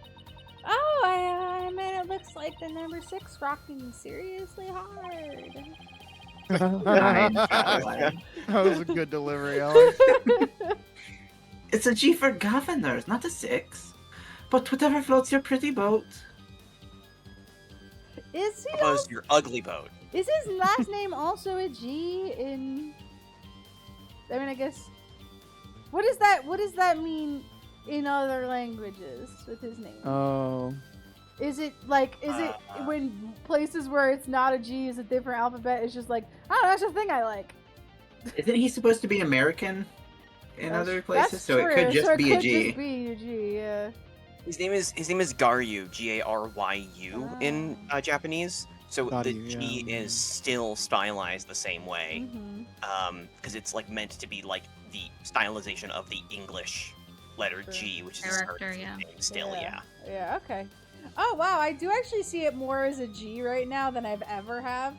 Oh, I mean, it looks like the number 6 rocking seriously hard. Fine, Fraulein. That was a good delivery, Alex. It's a G for governors, not a 6. But whatever floats your pretty boat. Is he? Propose your ugly boat. Is his last name also a G in? I mean, I guess. What does that mean in other languages with his name? Oh. Is it when places where it's not a G is a different alphabet? It's just like, oh, that's the thing I like. Isn't he supposed to be American in other places? That's So true. it could just So it be a could G. just be a G, yeah. His name is Garyu, Garyu in Japanese. So the Garyu, G yeah. is still stylized the same way, Mm-hmm. because it's like meant to be like the stylization of the English letter Sure. G, which is Character, his yeah. name still, yeah. Yeah, okay. Oh, wow, I do actually see it more as a G right now than I've ever have.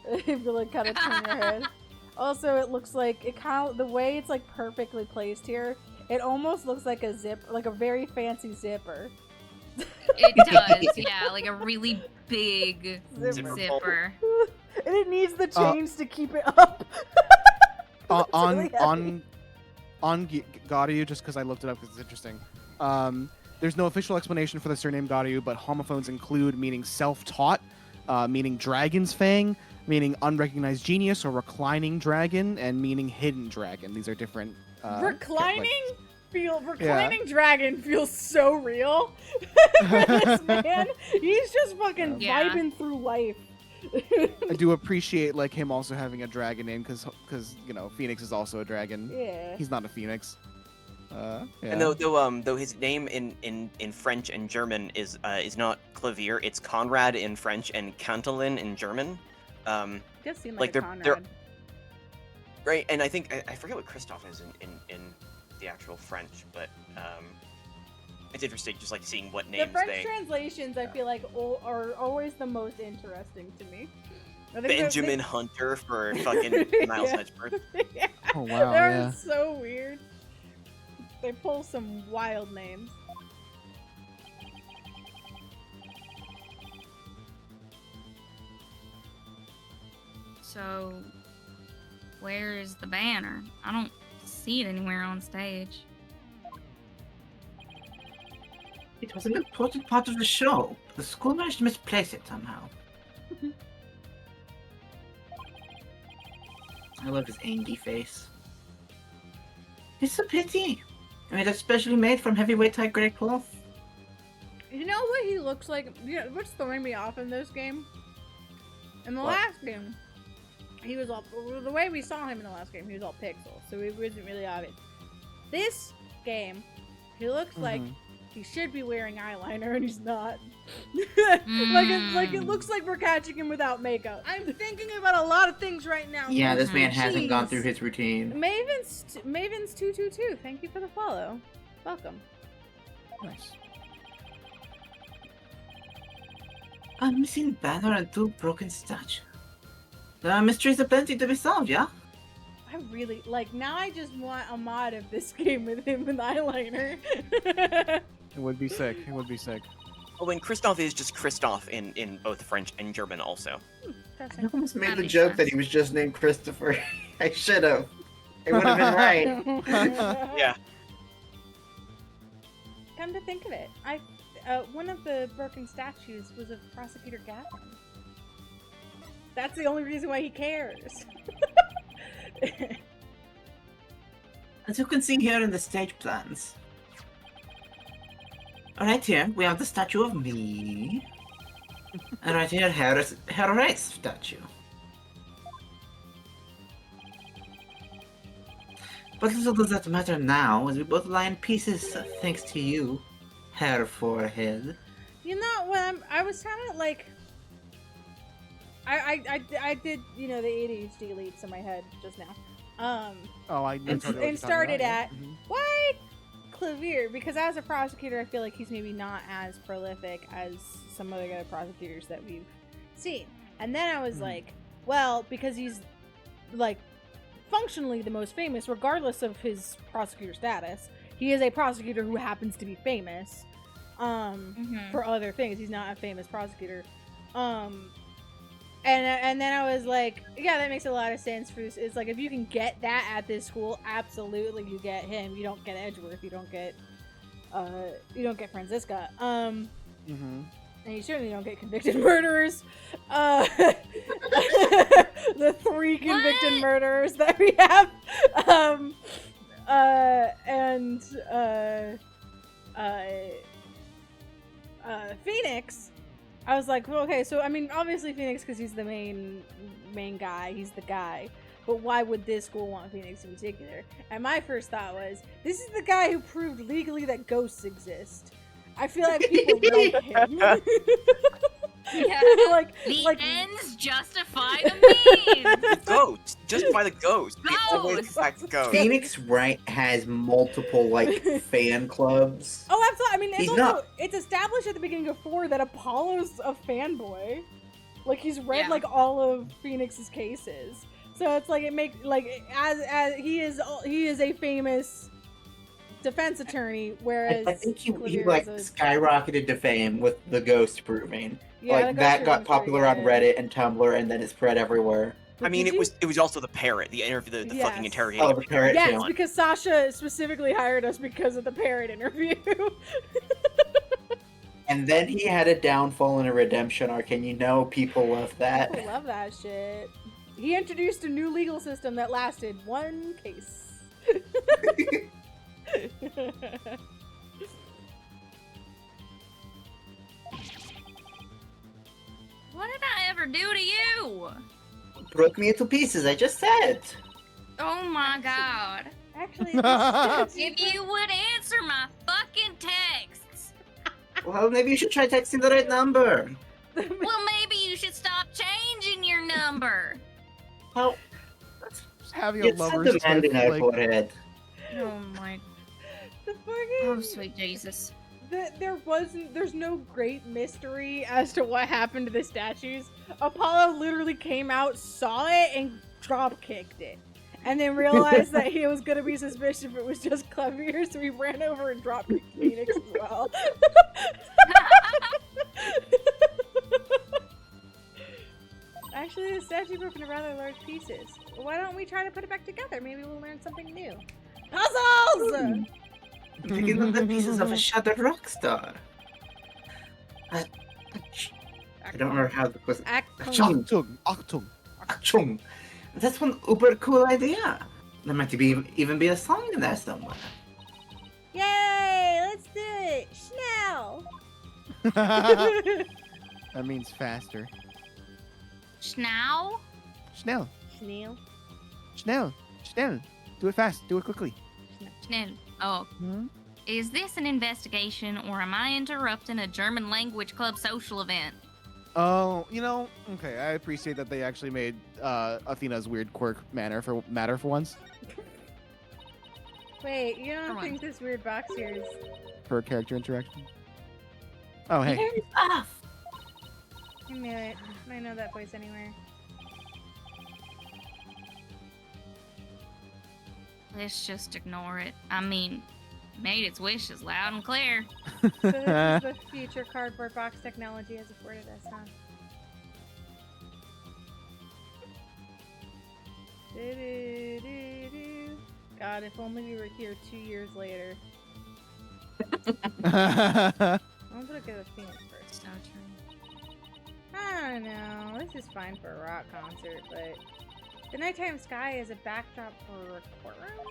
If you like kind of turn your head. Also, it looks like the way it's like perfectly placed here, it almost looks like a zip, like a very fancy zipper. It does, yeah, like a really big Zipper. zipper. And it needs the chains to keep it up. on really Garyu, just because I looked it up because it's interesting. There's no official explanation for the surname Garyu, but homophones include meaning self-taught, meaning dragon's fang, meaning unrecognized genius or reclining dragon, and meaning hidden dragon. These are different. Reclining dragon feels so real for this man. He's just fucking Yeah. vibing through life. I do appreciate like him also having a dragon name because you know Phoenix is also a dragon. Yeah. He's not a phoenix. Yeah. And though his name in French and German is not Clavier, it's Conrad in French and Cantolin in German. Does seem like like a they're- Conrad. Right, and I think I forget what Christoph is in the actual French, but it's interesting just like seeing what The names French they. translations, I feel like, are always the most interesting to me. I think Benjamin Hunter for fucking Miles Yeah. Hedgeworth. Yeah. Oh wow, They're yeah. so weird. They pull some wild names. So, where is the banner? I don't see it anywhere on stage. It was an important part of the show. The school managed to misplace it somehow. I love his angry face. It's a pity. I mean, it's specially made from heavyweight type grey cloth. You know what he looks like? You know, what's throwing me off in this game? In the What? last game, he was all the way we saw him in the last game. He was all pixels, so it wasn't really obvious. This game, he looks like he should be wearing eyeliner, and he's not. Like it looks like we're catching him without makeup. I'm thinking about a lot of things right now. Yeah, this man hasn't gone Jeez. through his routine. Maven's 222. Thank you for the follow. Welcome. Nice. A missing banner and 2 broken statues. There are mysteries aplenty to be solved, yeah? I really like now. I just want a mod of this game with him with eyeliner. It would be sick. It would be sick. Oh, and Christoph is just Christoph in both French and German also. I almost made That the makes joke sense. that he was just named Christopher. I should have. It would have been right. Yeah. Come to think of it, one of the broken statues was of Prosecutor Gavin. That's the only reason why he cares. As you can see here in the stage plans. Right here, we have the statue of me. And right here, her race statue. But little does that matter now, as we both lie in pieces thanks to you, Hair Forehead. You know what? I was kind of like, I did the ADHD leaps in my head just now. Oh, I know. And started at why Clavier, because as a prosecutor, I feel like he's maybe not as prolific as some of the other prosecutors that we've seen. And then I was like, well, because he's like functionally the most famous, regardless of his prosecutor status. He is a prosecutor who happens to be famous for other things. He's not a famous prosecutor. And then I was like, yeah, that makes a lot of sense for this. It's like, if you can get that at this school, absolutely you get him. You don't get Edgeworth. You don't get Franziska. And you certainly don't get convicted murderers. The 3 convicted murderers that we have. Phoenix. I was like, well, okay, so I mean, obviously Phoenix, because he's the main guy, he's the guy. But why would this school want Phoenix in particular? And my first thought was, this is the guy who proved legally that ghosts exist. I feel like people like him. Yeah. The ends justify the means. Ghost. Justify the ghost. It always Ghost. affects ghost. Phoenix Wright has multiple, fan clubs. Oh, absolutely. I mean, He's it's not- it's established at the beginning of 4 that Apollo's a fanboy. Like, he's read, Yeah. all of Phoenix's cases. So it's like, it makes, as he is a famous defense attorney, whereas I think he Clavier is a- skyrocketed to fame with the ghost proving. Yeah, the That ghost got proof's popular on pretty Reddit and Tumblr, and then it spread everywhere. good. I mean, Did it was also the parrot, the interview, the Yes. fucking interrogating. Oh, the parrot Yes, too. because Sasha specifically hired us because of the parrot interview. And then he had a downfall and a redemption arc, and people love that. People love that shit. He introduced a new legal system that lasted 1 case. What did I ever do to you? Broke me into pieces, I just said. Oh my god. Actually, If you would answer my fucking texts. Well, maybe you should try texting the right number. Well, maybe you should stop changing your number. Well, Just have your it's lovers demanding like, our forehead. Oh my. the fucking Oh, sweet Jesus. there's no great mystery as to what happened to the statues. Apollo literally came out, saw it, and drop kicked it. And then realized that he was gonna be suspicious if it was just Clevier, so he ran over and drop kicked Phoenix as well. Actually, the statue broke into rather large pieces. Why don't we try to put it back together? Maybe we'll learn something new. Puzzles! Picking up the pieces of a shattered rock star. I don't remember how it was. Achtung. Achtung, Achtung. Achtung. That's one uber cool idea. There might even be a song in there somewhere. Yay! Let's do it! Schnell! That means faster. Schnow? Schnell, Schnell. Schnell, Schnell. Do it fast. Do it quickly. Schnell. Oh. Hmm? Is this an investigation or am I interrupting a German language club social event? Oh, okay. I appreciate that they actually made Athena's weird quirk matter for once. Wait, you don't Come on. think this weird box here is... For character interaction. Oh, hey. Hands off! I knew it. I know that voice anywhere. Let's just ignore it. I mean, made its wishes loud and clear. So this is the future cardboard box technology has afforded us, huh? Do-do-do-do. God, if only we were here 2 years later. I want to look at the Phoenix first. So true. I don't know. This is fine for a rock concert, but the nighttime sky is a backdrop for a courtroom?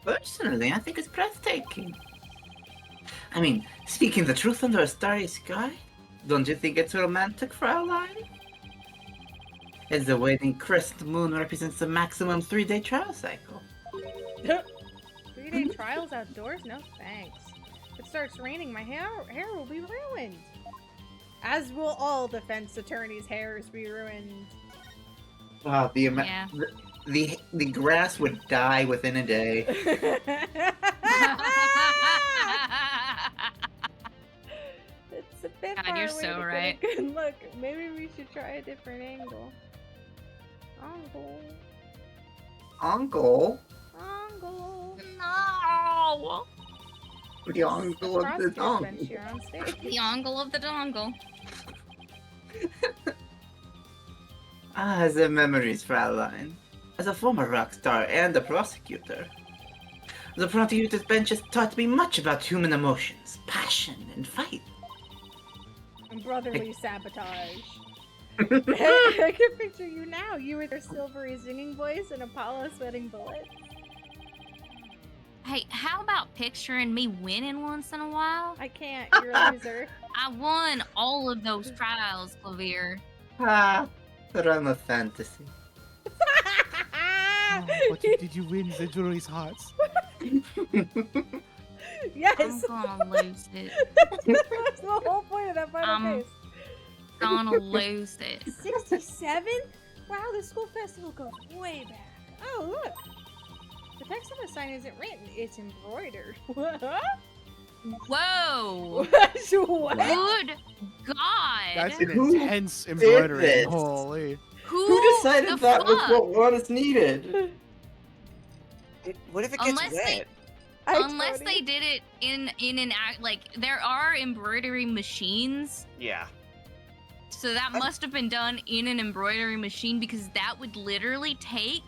Personally, I think it's breathtaking. I mean, speaking the truth under a starry sky, don't you think it's romantic, Fraulein? As the waning crescent moon represents the maximum 3-day trial cycle. 3-day trials outdoors? No thanks. If it starts raining, my hair will be ruined. As will all defense attorneys' hairs be ruined. Wow, Yeah. the grass would die within a day. It's a bit God, far you're away so to right. get a good look. Maybe we should try a different angle. Angle. Uncle? Angle. No! The uncle of the Prosecutor's dongle. bench here on stage. The angle of the dongle. Ah, the memories, Fraulein. As a former rock star and a prosecutor, the prosecutor's bench has taught me much about human emotions, passion, and fight. And brotherly sabotage. I can picture you now. You with your silvery singing voice and Apollo sweating bullets. Hey, how about picturing me winning once in a while? I can't. You're a loser. I won all of those trials, Clavier. Ah, the realm of fantasy. Oh, but did you win the jury's hearts? Yes. I'm gonna lose it. That's the whole point of that final case. Gonna lose it. 67? Wow, the school festival goes way back. Oh, look. The text on the sign isn't written, it's embroidered. What? Whoa! What? Good God! That's an Who intense embroidery. this? Holy. Who decided the that was fuck? what was needed? What if it gets Unless they- wet? Unless they did it in an act, like there are embroidery machines, Yeah. so that must have been done in an embroidery machine because that would literally take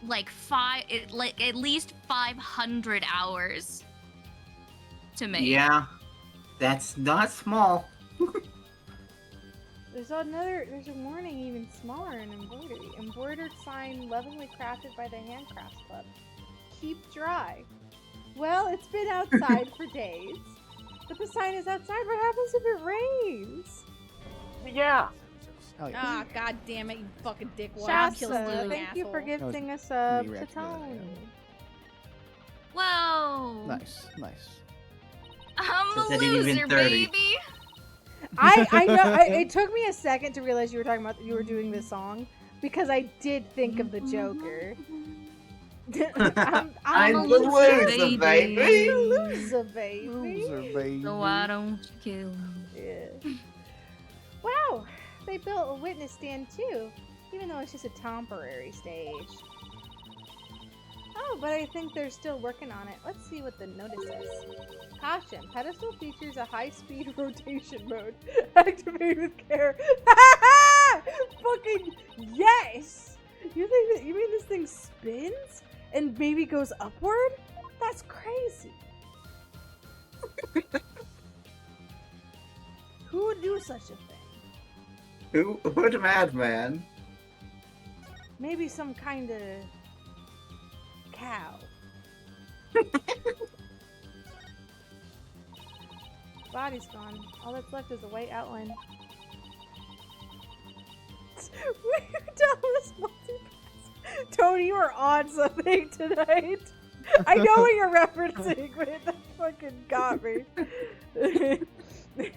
like at least 500 hours to make. Yeah, that's not small. There's a warning even smaller in embroidery. Embroidered sign lovingly crafted by the Handcrafts Club. Keep dry. Well, it's been outside for days. But the sign is outside. What happens if it rains? Yeah. Hell yeah. Ah, god damn it, you fucking dickwad. Shasta, Shasta, thank you for asshole. gifting a sub me to reacting to that, Tony. Whoa! Nice, nice. I'm So a that ain't even loser, 30. baby. I know. It took me a second to realize you were doing this song because I did think of the Joker. I'm a the loser, loser, baby. baby. loser, baby. Loser, baby. So why don't you kill him? Yeah. Wow, they built a witness stand too, even though it's just a temporary stage. Oh, but I think they're still working on it. Let's see what the notice says. Caution, pedestal features a high-speed rotation mode. Activate with care. Fucking yes! You mean this thing spins and maybe goes upward? That's crazy. Who would do such a thing? What a madman. Maybe some kind of cow. Body's gone. All that's left is a white outline. Dallas multipass. Tony, you are on something tonight. I know what you're referencing, but that fucking got me.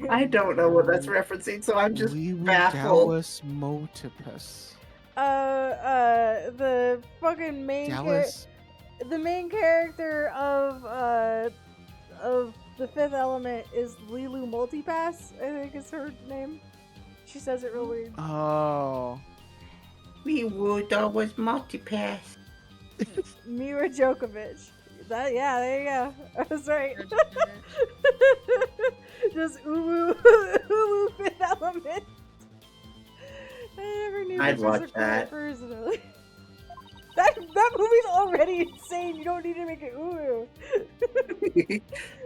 I don't know what that's referencing, so I'm just baffled. Dallas Motipus. The fucking Dallas. the main character of the Fifth Element is Lilu Multipass, I think is her name. She says it real weird. Oh. We would always multipass. Mira Djokovic. Yeah, there you go. I was right. Just Uwu Fifth Element. I never knew I'd this was watch a that. personally. That movie's already insane. You don't need to make it Uwu.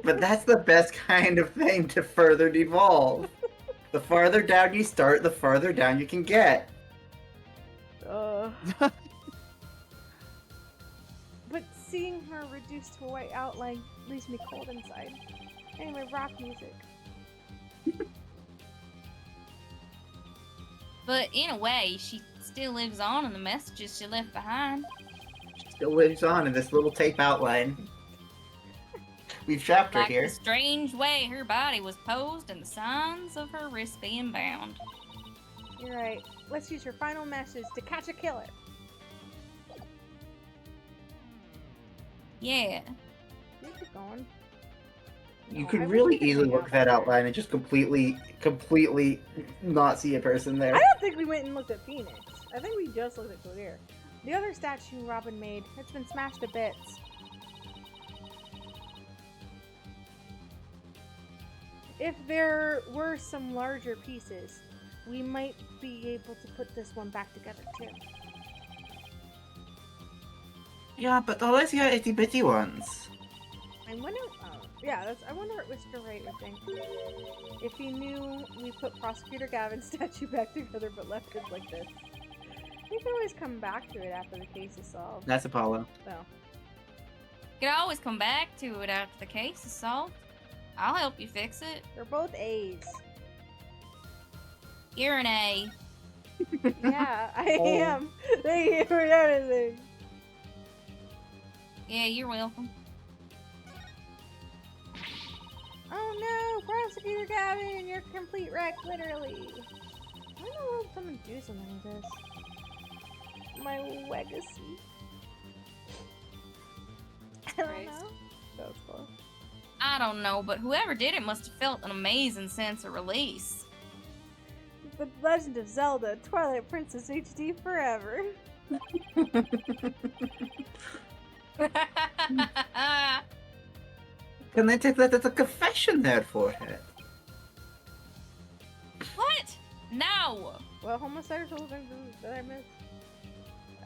But that's the best kind of thing to further devolve. The farther down you start, the farther down you can get. But seeing her reduced to a white outline leaves me cold inside. Anyway, rock music. But in a way, she still lives on in the messages she left behind. Still lives on in this little tape outline. We've trapped her Like here. the strange way her body was posed and the signs of her wrist being bound. You're right. Let's use your final message to catch a killer. Yeah. Keep going. You No, I could wish really we could easily hang look out that there. outline and just completely not see a person there. I don't think we went and looked at Phoenix. I think we just looked at Clear. The other statue Robin made, it's been smashed to bits. If there were some larger pieces, we might be able to put this one back together too. Yeah, but unless you got itty bitty ones. I wonder. Yeah, I wonder what Mr. Wright would think if he knew we put Prosecutor Gavin's statue back together, but left it like this. We can always come back to it after the case is solved. That's Apollo. So. You can always come back to it after the case is solved. I'll help you fix it. They're both A's. You're an A. Yeah, I Oh. am. Thank you for everything. Yeah, you're welcome. Oh no, Prosecutor Gavin, you're a complete wreck, literally. I don't know if someone do something with this. My legacy. I don't Christ. know. That was close. I don't know, but whoever did it must have felt an amazing sense of release. The Legend of Zelda, Twilight Princess HD forever. Can they take that as a confession there for her? What? No! What homosexual thing did I miss?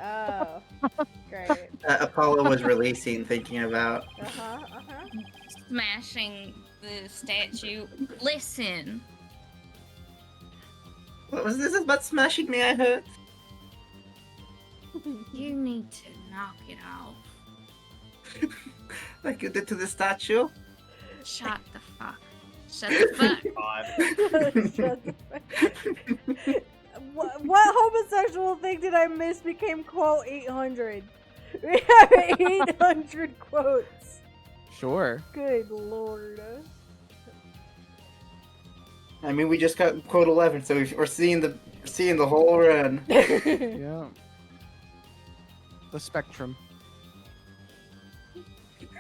Oh, great. Apollo was releasing, thinking about. Smashing the statue. Listen. What was this about smashing me? I heard. You need to knock it off. Like you did to the statue. Shut the fuck. Shut the fuck. God. Shut the fuck. What homosexual thing did I miss became quote 800? We have 800 quotes. Sure. Good lord. I mean, we just got quote 11, so we're seeing the whole run. Yeah. The spectrum.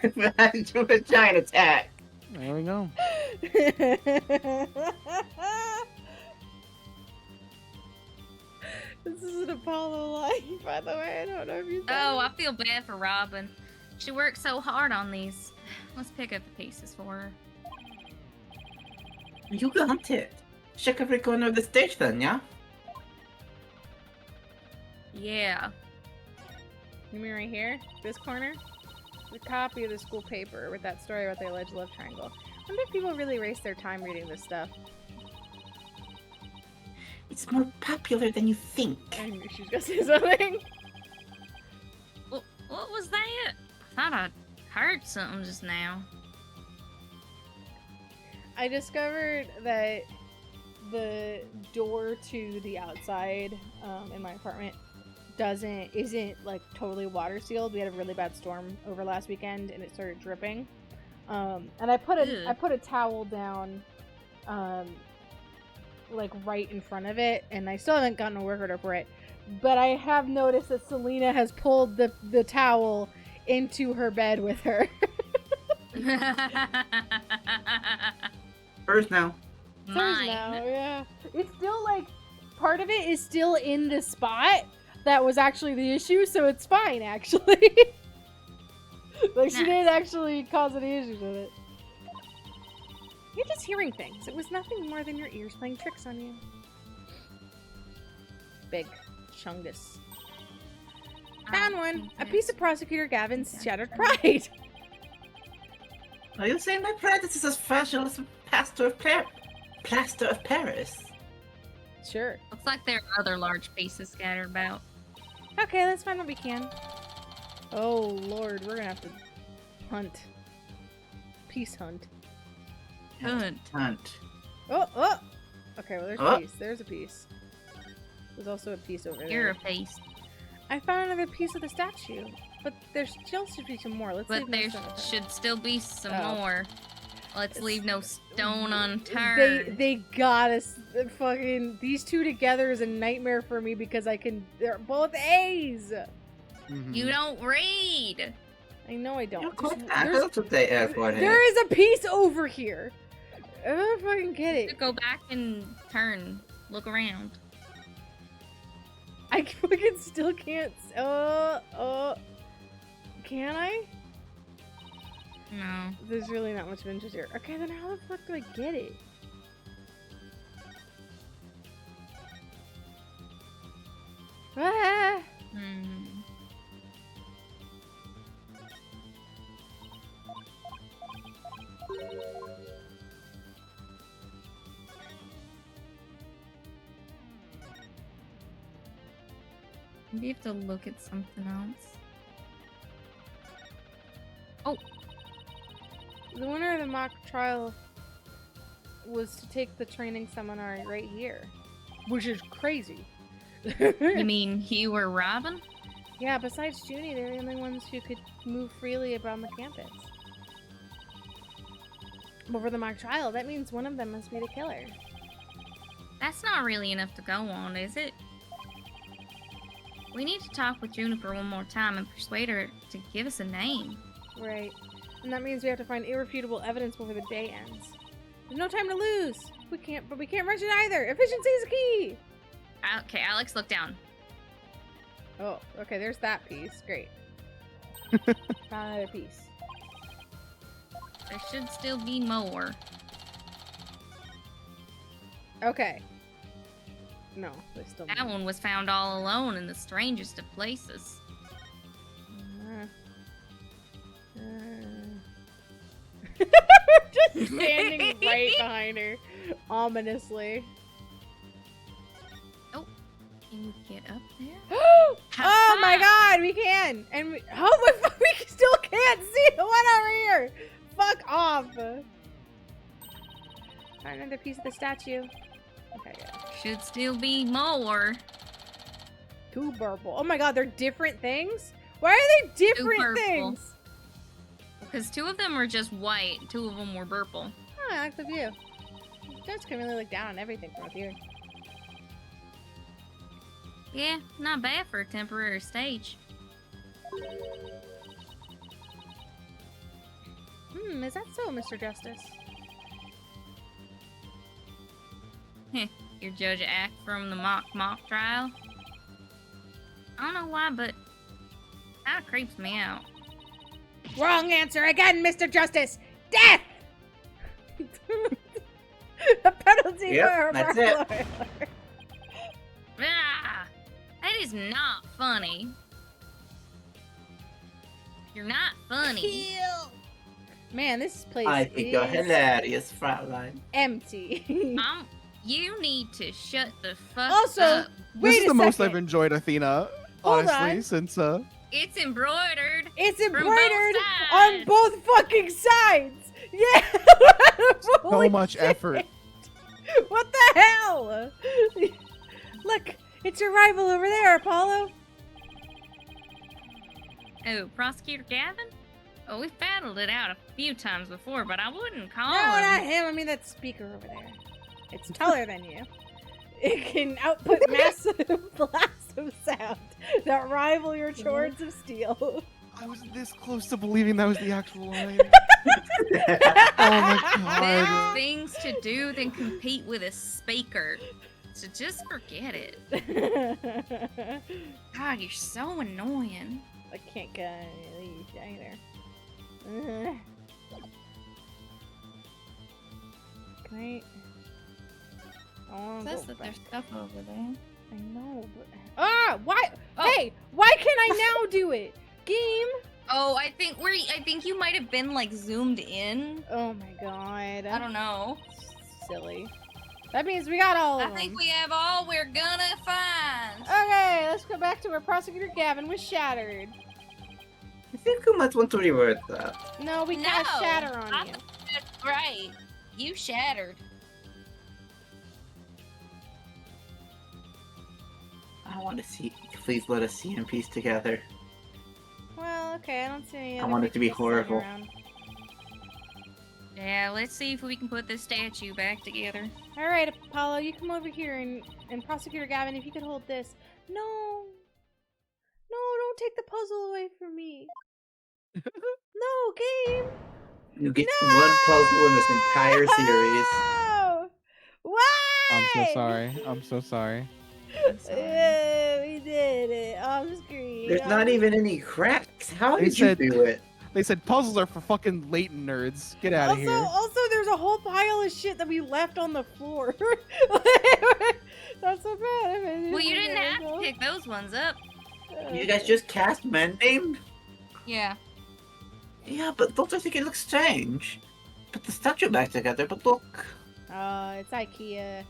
Behind you, a giant attack. There we go. This is an Apollo line, by the way. I don't know if you Oh, I feel bad for Robin. She worked so hard on these. Let's pick up the pieces for her. You got it. Check every corner of the stage then, yeah? Yeah. You mean right here? This corner? The copy of the school paper with that story about the alleged love triangle. I wonder if people really waste their time reading this stuff. It's more popular than you think. I knew she was gonna say something. What was that? I thought I heard something just now. I discovered that the door to the outside in my apartment isn't like totally water sealed. We had a really bad storm over last weekend and it started dripping. And I put a towel down like right in front of it, and I still haven't gotten a work order for it. But I have noticed that Selena has pulled the towel into her bed with her. Hers now. Hers Mine. now, yeah. It's still like part of it is still in the spot that was actually the issue, so it's fine actually. Like she didn't actually cause any issues with it. You're just hearing things. It was nothing more than your ears playing tricks on you. Big chungus. Found one. A piece of Prosecutor Gavin's shattered pride. Are you saying my pride is as fragile as a plaster of Paris? Sure. Looks like there are other large pieces scattered about. Okay, let's find what we can. Oh lord, we're gonna have to hunt. Peace hunt. Good. Hunt. Oh! Okay, well there's Oh. a piece. There's a piece. There's also a piece over You're there. a piece. I found another piece of the statue. But there still should be some more. Let's But leave there no stone unturned. should still be some Oh. more. Let's leave no stone unturned. They got us. These two together is a nightmare for me because they're both A's. Mhm. You don't read. I know I don't. You could There's- tackle today, for him. there is a piece over here. I don't fucking get You it. go back and turn. Look around. I fucking still can't. Can I? No. There's really not much of interest here. Okay, then how the fuck do I get it? Ah! Hmm. Maybe you have to look at something else. The winner of the mock trial was to take the training seminar right here, which is crazy. You mean Hugh or Robin? Yeah, besides Junie, they're the only ones who could move freely around the campus. But for the mock trial, that means one of them must be the killer. That's not really enough to go on, is it? We need to talk with Juniper one more time and persuade her to give us a name. Right. And that means we have to find irrefutable evidence before the day ends. There's no time to lose. We can't rush it either. Efficiency is key. Okay, Alex, look down. Oh, okay, there's that piece. Great. Found another piece. There should still be more. Okay. No, there's still That one was found all alone in the strangest of places. Just standing right behind her, ominously. Can we get up there? Oh my god, we can! And we still can't see the one over here! Fuck off! Found another piece of the statue. Okay, yeah. Should still be more. Two purple. Oh my god, they're different things? Why are they different purple. things? Because two of them were just white, two of them were purple. Oh, I like the view. You guys can really look down on everything from up here. Yeah, not bad for a temporary stage. Is that so, Mr. Justice? Your Judge Act from the mock trial? I don't know why, but that creeps me out. Wrong answer again, Mr. Justice! Death! The penalty Yep, for that's a it. burglar. Ah, that is not funny. You're not funny. Man, this place I think you're is hilarious, Fraulein. empty. You need to shut the fuck Also, up. wait This is a the most second. I've enjoyed Athena, Hold honestly, on. since It's embroidered. It's both embroidered on sides. both fucking sides. Yeah. so Holy much shit. effort. What the hell? Look, it's your rival over there, Apollo. Oh, Prosecutor Gavin? Oh, we've battled it out a few times before, but I wouldn't call No, him. not him. I mean that speaker over there. It's taller than you. It can output massive blasts of sound that rival your swords of steel. I was this close to believing that was the actual line. Oh my There god. are things to do than compete with a speaker. So just forget it. God, you're so annoying. I can't get any of these either. Can I? I wanna Says go that back. there's stuff over there. I know, but why? Oh. Hey, why can I now do it? Game. Oh, I think you might have been like zoomed in. Oh my god. I don't know. Silly. That means we got all of I them. think we have all we're gonna find. Okay, let's go back to where Prosecutor Gavin was shattered. I think we might want to reword that. No, we No, cast shatter on I you. thought that's right. You shattered. I want to see. Please let us see in peace together. Well, okay, I don't see any I other want it to be people sitting horrible. around. Yeah, let's see if we can put this statue back together. All right, Apollo, you come over here and Prosecutor Gavin, if you could hold this. No, don't take the puzzle away from me. No, game. You get No! one puzzle in this entire series. Why? I'm so sorry. I'm so sorry. We did it off screen. There's not even any cracks. How They did you said- do it? They said puzzles are for fucking latent nerds. Get out of here. Also, there's a whole pile of shit that we left on the floor. Not so bad. I mean, Well, you didn't have to pick those ones up. You guys just cast Mending? Yeah. Yeah, but don't I think it looks strange? Put the statue back together, but look. It's IKEA.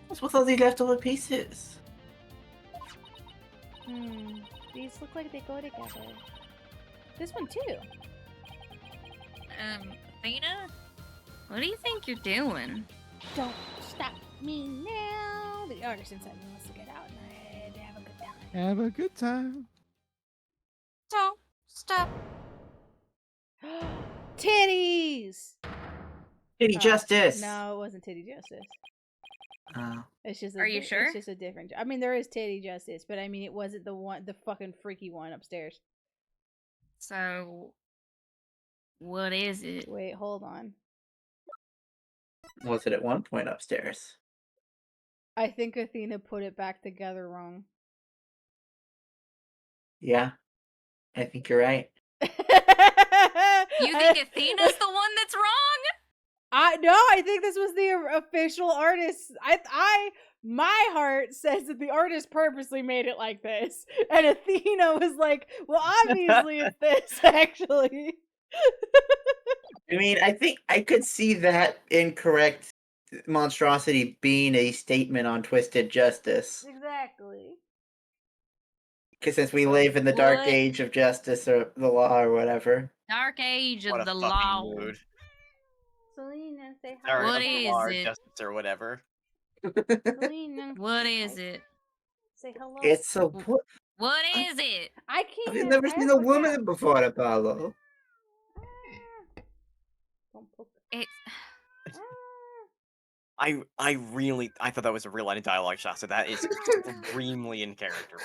What's with all these leftover pieces? These look like they go together. This one too. Athena? What do you think you're doing? Don't stop me now. The artist inside me wants to get out and have a good time. Have a good time. Don't stop. Titties! Titty Justice! No, it wasn't Titty Justice. It's just. Are you sure? It's just a different. I mean, there is Titty Justice, but I mean, it wasn't the fucking freaky one upstairs. So, what is it? Wait, hold on. Was it at one point upstairs? I think Athena put it back together wrong. Yeah. I think you're right. You think Athena's the one that's wrong? I think this was the official artist. My heart says that the artist purposely made it like this, and Athena was like, "Well, obviously it's this, actually." I mean, I think I could see that incorrect monstrosity being a statement on twisted justice. Exactly. Because since we live in the dark What? age of justice or the law or whatever. Dark age What of a the fucking law. mood. Selena, say Or hi. What of is law or it? Justice or whatever. Selena, What is it? say hello. It's a. What is it? I can't. I've never I seen have a to woman count. before, Apollo. Don't poke. It's I thought that was a real line of dialogue, Shasta. That is extremely in character.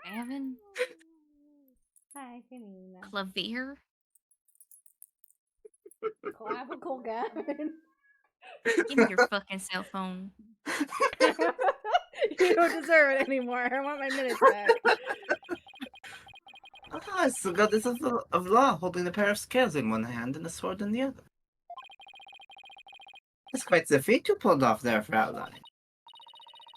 Gavin. Hi, good evening. Clavier? Clavicle Gavin. Give me your fucking cell phone. You don't deserve it anymore. I want my minutes back. Ah, I still got this of law, holding a pair of scales in one hand and a sword in the other. That's quite the feat you pulled off there, Fraulein.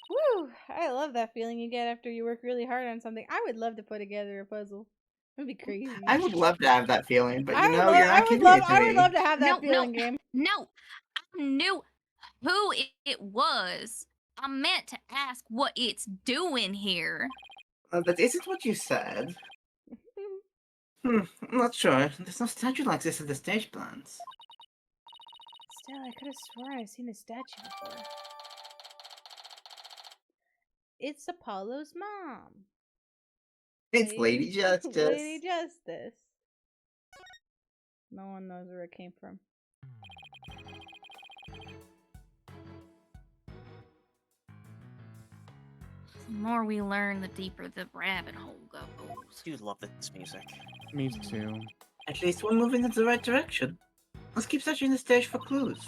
Woo! I love that feeling you get after you work really hard on something. I would love to put together a puzzle. That'd be crazy. I would love to have that feeling, but I would you're not giving it to I would me. love to have that No, feeling game. No, I knew who it was. I meant to ask what it's doing here. That isn't what you said. I'm not sure. There's no statue like this in the stage plans. Still, I could have sworn I've seen a statue before. It's Apollo's mom. It's Lady Justice. Lady Justice. No one knows where it came from. The more we learn, the deeper the rabbit hole goes. Dude, love this music. Me too. At least we're moving in the right direction. Let's keep searching the stage for clues.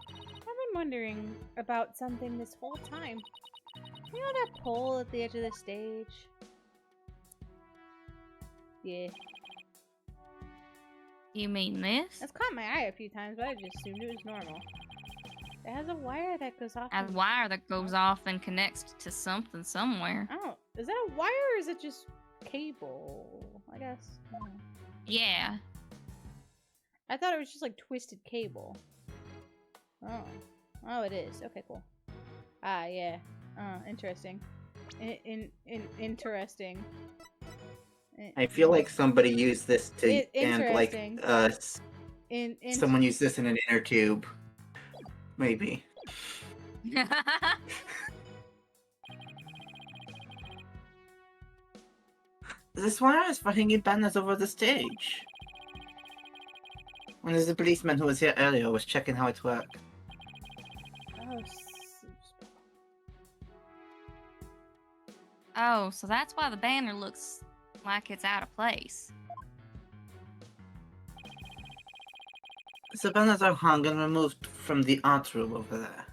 I've been wondering about something this whole time. You know that pole at the edge of the stage? Yeah. You mean this? It's caught my eye a few times, but I just assumed it was normal. It has a wire that goes off. A wire that goes off and connects to something somewhere. Oh, is that a wire or is it just cable? I guess. I don't know. Yeah. I thought it was just like twisted cable. Oh. Oh, it is. Okay, cool. Ah, yeah. Interesting. Interesting. I feel like somebody used this to and like interesting. someone used this in an inner tube. Maybe. This wire is for hanging banners over the stage. One of the policemen who was here earlier was checking how it worked. Oh, Oh, so that's why the banner looks like it's out of place. The banners are hung and removed from the art room over there.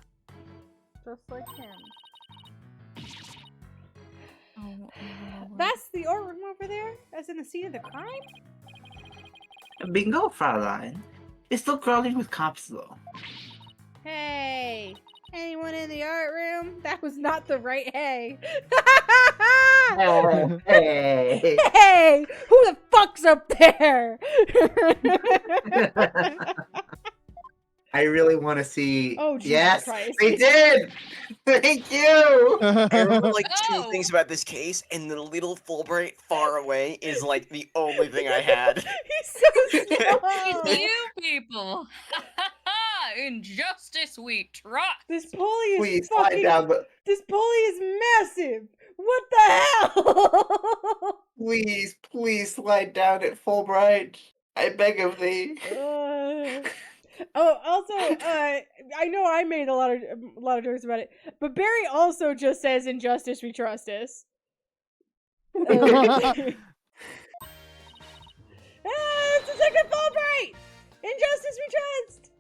just like him. Oh, That's the art room over there? As in the scene of the crime? Bingo, Fraulein. It's still crawling with cops, though. Hey! Anyone in the art room? That was not the right hey. Oh, hey! Hey! Who the fuck's up there? I really want to see. Oh, Jesus yes, Christ. they did! Thank you! I remember like two Oh! things about this case, and the little Fulbright far away is like the only thing I had. He's so slow. It's you people! Injustice we trust! This pulley is Please slide fucking. down, but This pulley is massive. What the hell? please slide down at Fulbright. I beg of thee. Oh, also, I know I made a lot of jokes about it, but Barry also just says "Injustice we trust us." It's Detective Fulbright! Injustice we trust!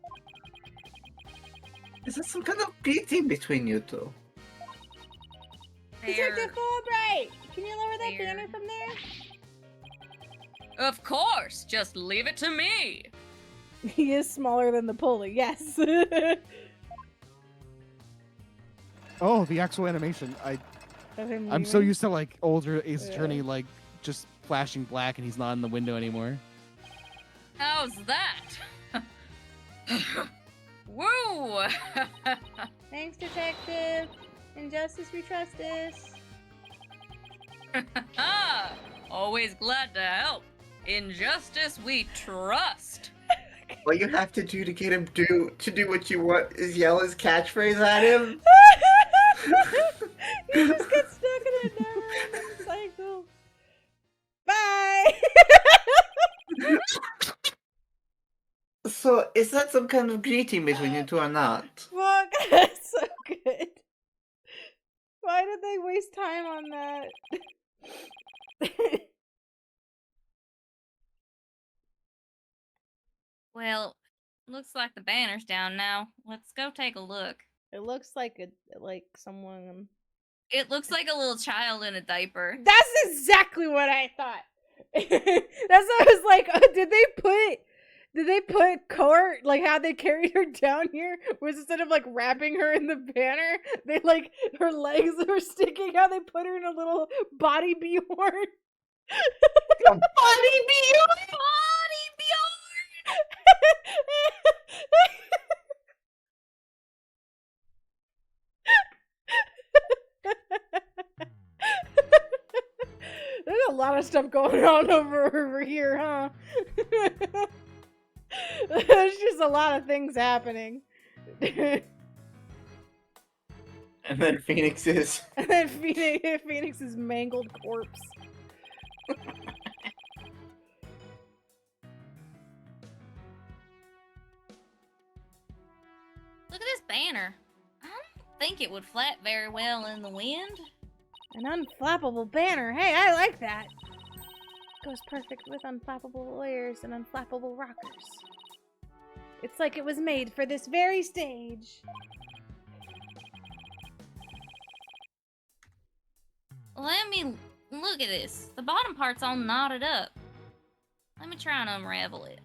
Is there some kind of greeting between you two? Detective Fulbright! Can you lower that There. banner from there? Of course! Just leave it to me! He is smaller than the pulley, yes. Oh, the actual animation. I'm so used to like older Ace Attorney, like just flashing black and he's not in the window anymore. How's that? Woo! Thanks, Detective. Injustice we trust us. Always glad to help. Injustice we trust. All you have to do to get him to do what you want is yell his catchphrase at him. You just get stuck in a never-ending cycle. Bye! So, is that some kind of greeting between you two or not? Fuck, that's so good. Why did they waste time on that? Well, looks like the banner's down now. Let's go take a look. It looks like someone. It looks like a little child in a diaper. That's exactly what I thought. That's what I was like. Did they put Court, like how they carried her down here, was instead of like wrapping her in the banner, they like her legs were sticking out. They put her in a little body Bjorn. A body Bjorn? Body Bjorn! There's a lot of stuff going on over here, huh? There's just a lot of things happening. And then Phoenix's. And then Phoenix's mangled corpse. Look at this banner. I don't think it would flap very well in the wind. An unflappable banner. Hey, I like that. Goes perfect with unflappable lawyers and unflappable rockers. It's like it was made for this very stage. Let me look at this. The bottom part's all knotted up. Let me try and unravel it.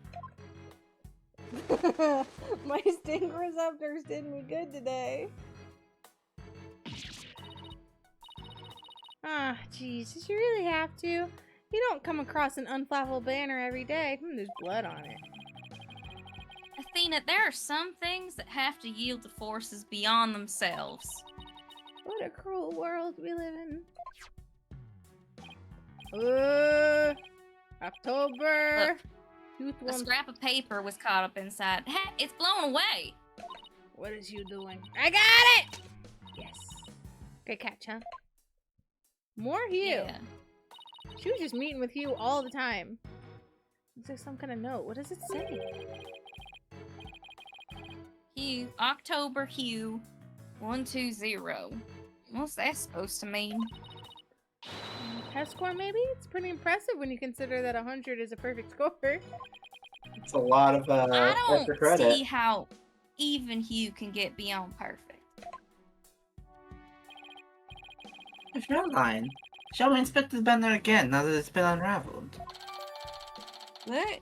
My sting receptors did me good today. Ah, jeez, did you really have to? You don't come across an unflappable banner every day. There's blood on it. Athena, there are some things that have to yield to forces beyond themselves. What a cruel world we live in. October. Look, a scrap of paper was caught up inside. Hey, it's blown away. What is you doing? I got it! Yes. Great catch, huh? More Hugh. Yeah. She was just meeting with Hugh all the time. Is there some kind of note? What does it say? Hugh, October Hugh, 120. What's that supposed to mean? Test score, maybe? It's pretty impressive when you consider that 100 is a perfect score. It's a lot of I extra don't credit. see how even Hugh can get beyond perfect. If you're lying, shall we inspect the banner again now that it's been unraveled? What?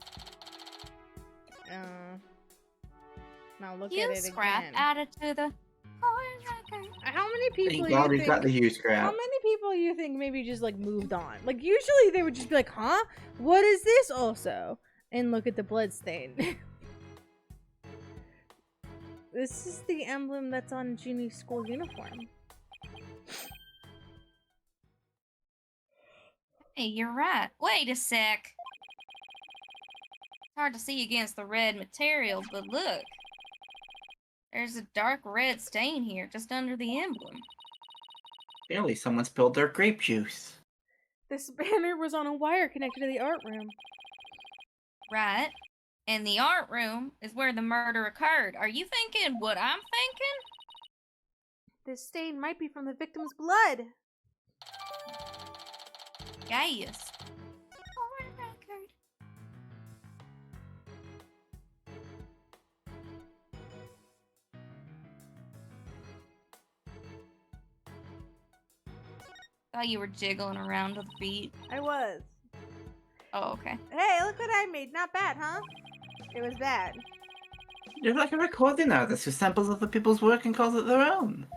Now look Hugh at it scrap again. added to the... How many people Thank God you we think... got the Hugh How scrap. many people you think maybe just like moved on? Like usually they would just be like, huh? What is this also? And look at the blood stain. This is the emblem that's on Jeannie's school uniform. Hey, you're right. Wait a sec. It's hard to see against the red material, but look. There's a dark red stain here, just under the emblem. Clearly someone spilled their grape juice. This banner was on a wire connected to the art room. Right. And the art room is where the murder occurred. Are you thinking what I'm thinking? This stain might be from the victim's blood. Yes. Thought you were jiggling around to the beat. I was. Oh, okay. Hey, look what I made. Not bad, huh? It was bad. You're like a recording artist who samples other people's work and calls it their own.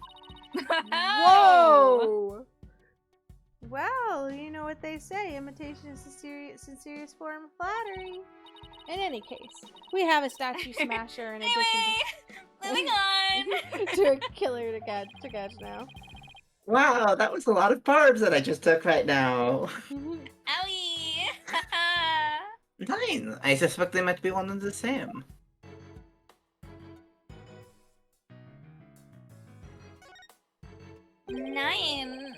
Whoa! Well, you know what they say. Imitation is the sincerest form of flattery. In any case, we have a statue smasher in addition Anyway, moving on. to a killer to catch now. Wow, that was a lot of barbs that I just took right now. Owie. 9. I suspect they might be one and the same. Nine.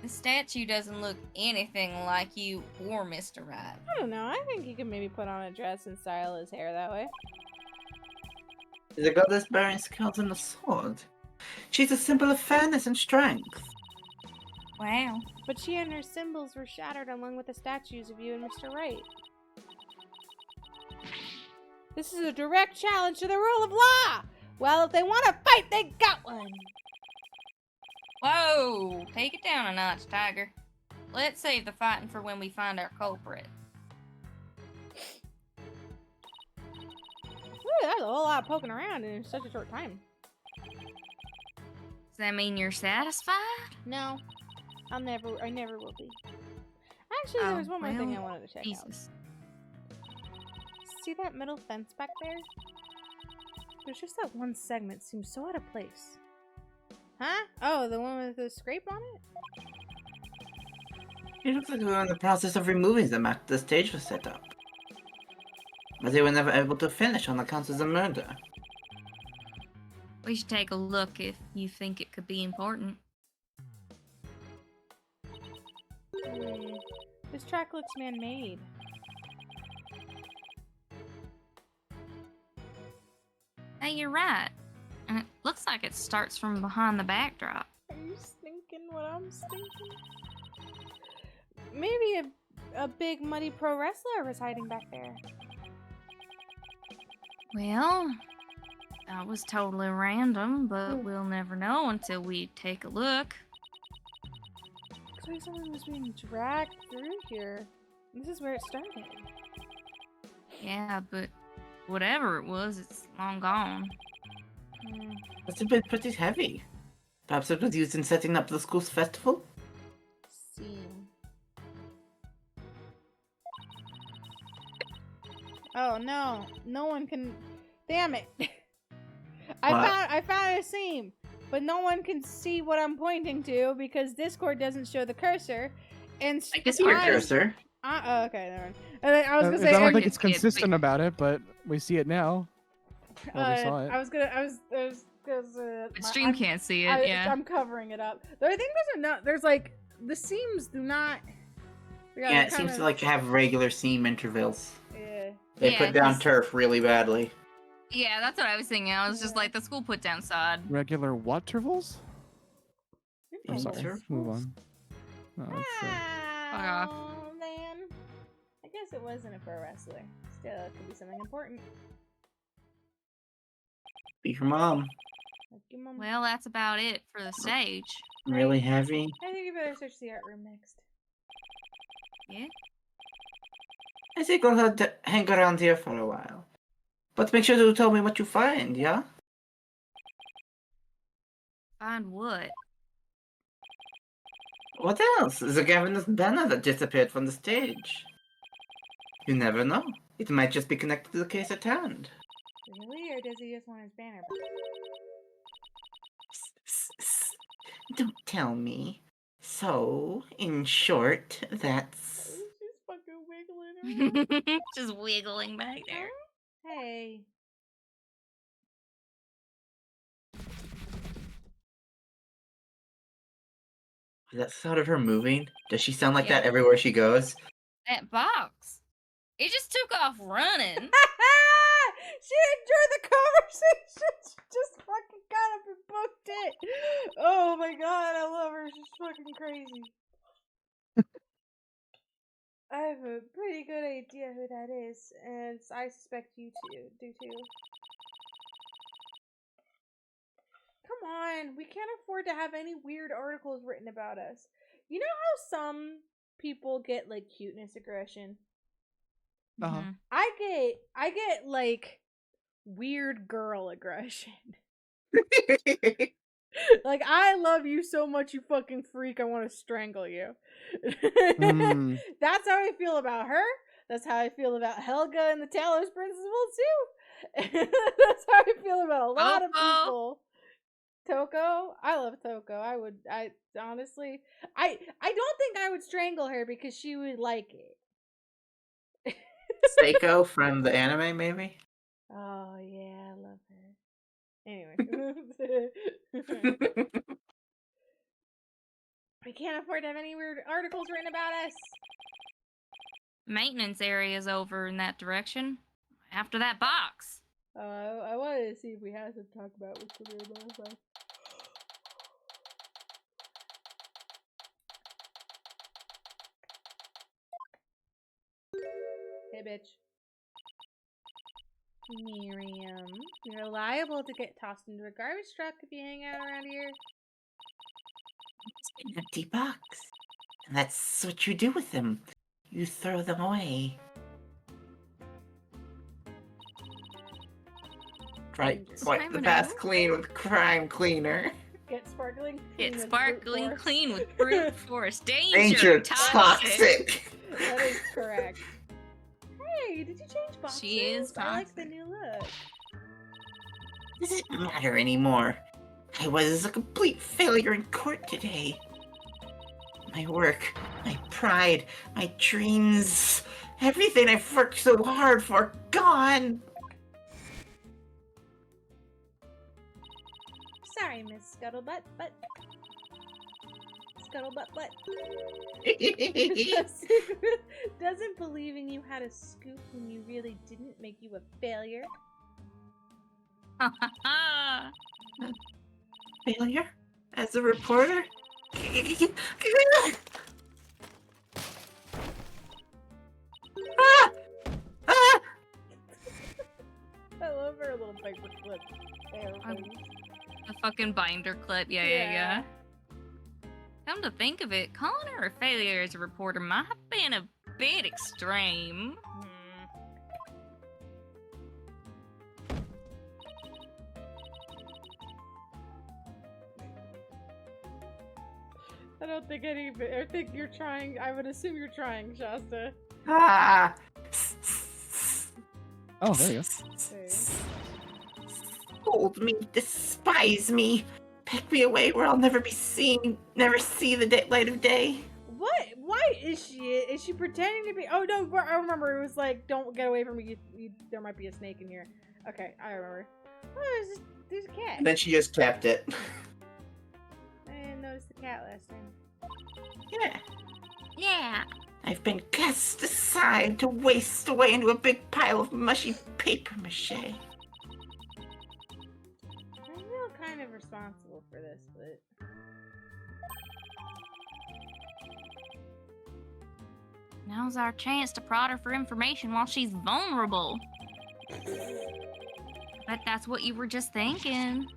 The statue doesn't look anything like you or Mr. Right. I don't know. I think he could maybe put on a dress and style his hair that way. The goddess bearing scales and a sword. She's a symbol of fairness and strength. Wow. But she and her symbols were shattered along with the statues of you and Mr. Wright. This is a direct challenge to the rule of law. Well, if they want to fight, they got one. Whoa! Take it down a notch, Tiger. Let's save the fighting for when we find our culprit. Ooh, that was a whole lot of poking around in such a short time. Does that mean you're satisfied? No, I never will be. Actually, there was one more thing I wanted to check out. Jesus. See that middle fence back there? There's just that one segment seems so out of place. Huh? Oh, the one with the scrape on it? It looks like we were in the process of removing them after the stage was set up. But they were never able to finish on account of the murder. We should take a look if you think it could be important. This track looks man-made. Hey, you're right. And it looks like it starts from behind the backdrop. Are you thinking what I'm thinking? Maybe a big muddy pro wrestler was hiding back there. Well, that was totally random, but we'll never know until we take a look. Looks like someone was being dragged through here. This is where it started. Yeah, but whatever it was, it's long gone. Must have been pretty heavy. Perhaps it was used in setting up the school's festival? See. Oh no, no one can. Damn it! I found a seam, but no one can see what I'm pointing to because Discord doesn't show the cursor. And Your cursor. Oh, okay, never mind. And I was gonna say I don't I'm- think it's consistent about it, but we see it now. Well, we saw it. I was because But stream can't see it, yeah. I'm covering it up. Though I think there's like the seams do not. Yeah, it seems to like have regular seam intervals. Yeah. They Yeah, put down this- turf really badly. Yeah, that's what I was thinking. I was just like, the school put down sod. Regular what intervals? I'm sorry. Intervals? Move on. No, it's, Fuck off. Oh man. I guess it wasn't a pro wrestler. Still, it could be something important. Be your mom. Like, your mom- Well, that's about it for the stage. Really heavy. I think you better search the art room next. Yeah? I think I'll have to hang around here for a while. But make sure to tell me what you find, yeah? Find what? What else? The Gavin's banner that disappeared from the stage. You never know. It might just be connected to the case at hand. Really? Or does he just want his banner back? Don't tell me. So, in short, that's... She's fucking wiggling around. Just wiggling back there. Hey. Is that the sound of her moving? Does she sound like Yeah. that everywhere she goes? That box. It just took off running. She enjoyed the conversation. She just fucking got up and booked it. Oh my god, I love her. She's fucking crazy. I have a pretty good idea who that is, and I suspect you do too. Come on, we can't afford to have any weird articles written about us. You know how some people get like cuteness aggression? Uh-huh. Mhm. I get like weird girl aggression. Like, I love you so much, you fucking freak, I want to strangle you. Mm. That's how I feel about her. That's how I feel about Helga and the Talos Principle, too. That's how I feel about a lot of Toko. people. Toko? I love Toko. I honestly, I don't think I would strangle her because she would like it. Seiko from the anime, maybe? Oh, yeah, I love her. Anyway. We can't afford to have any weird articles written about us. Maintenance area's over in that direction. After that box. I wanted to see if we had some talk about what's the weird about. Hey, bitch. Miriam, you're liable to get tossed into a garbage truck if you hang out around here. It's an empty box. And that's what you do with them. You throw them away. Right, Dangerous. wipe the bath clean with crime cleaner. Get sparkling clean Get with sparkling brute force. clean with brute force. Danger, Danger, toxic. toxic. That is correct. Hey, did you change boxes? She is I like the toxic. new look. Doesn't matter anymore. I was a complete failure in court today. My work, my pride, my dreams, everything I've worked so hard for, gone. Sorry, Miss Scuttlebutt, but Scuttlebutt, but doesn't believing you had a scoop when you really didn't make you a failure. Failure? As a reporter? Ah! Ah! I love her little paper clip. The fucking binder clip. Yeah. Come to think of it, calling her a failure as a reporter might have been a bit extreme. I don't think any of it. I think you're trying. I would assume you're trying, Shasta. Ah! Oh, there you go. Okay. Hold me, despise me, pack me away where I'll never be seen, never see the light of day. What? Why is she? Is she pretending to be? Oh no! I remember. It was like, "Don't get away from me. There might be a snake in here." Okay, I remember. Oh, there's a cat. And then she just kept it. I didn't notice the cat last time. Yeah. Yeah. I've been cast aside to waste away into a big pile of mushy paper mache. I feel kind of responsible for this, but Now's our chance to prod her for information while she's vulnerable. Bet that's what you were just thinking.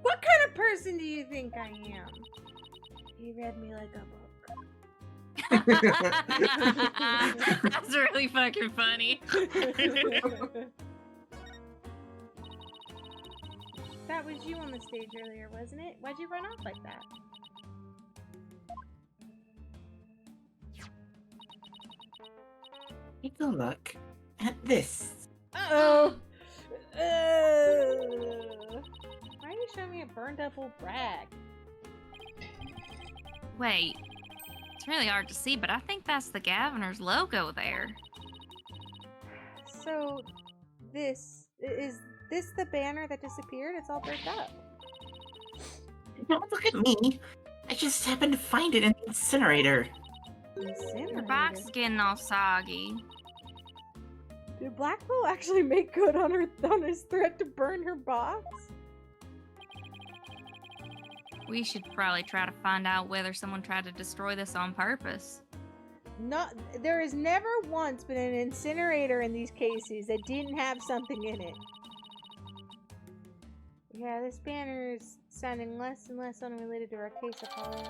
what kind of person do you think I am? You read me like a book. That's really fucking funny. That was you on the stage earlier, wasn't it? Why'd you run off like that? Take a look at this. Uh-oh! Why are you showing me a burned up old rag? Wait. It's really hard to see, but I think that's the Governor's logo there. So, is this the banner that disappeared? It's all burnt up. Don't look at me. I just happened to find it in the incinerator. Your box is getting all soggy. Did Blackwell actually make good on his threat to burn her box? We should probably try to find out whether someone tried to destroy this on purpose. There has never once been an incinerator in these cases that didn't have something in it. Yeah, this banner is sounding less and less unrelated to our case, Apollo.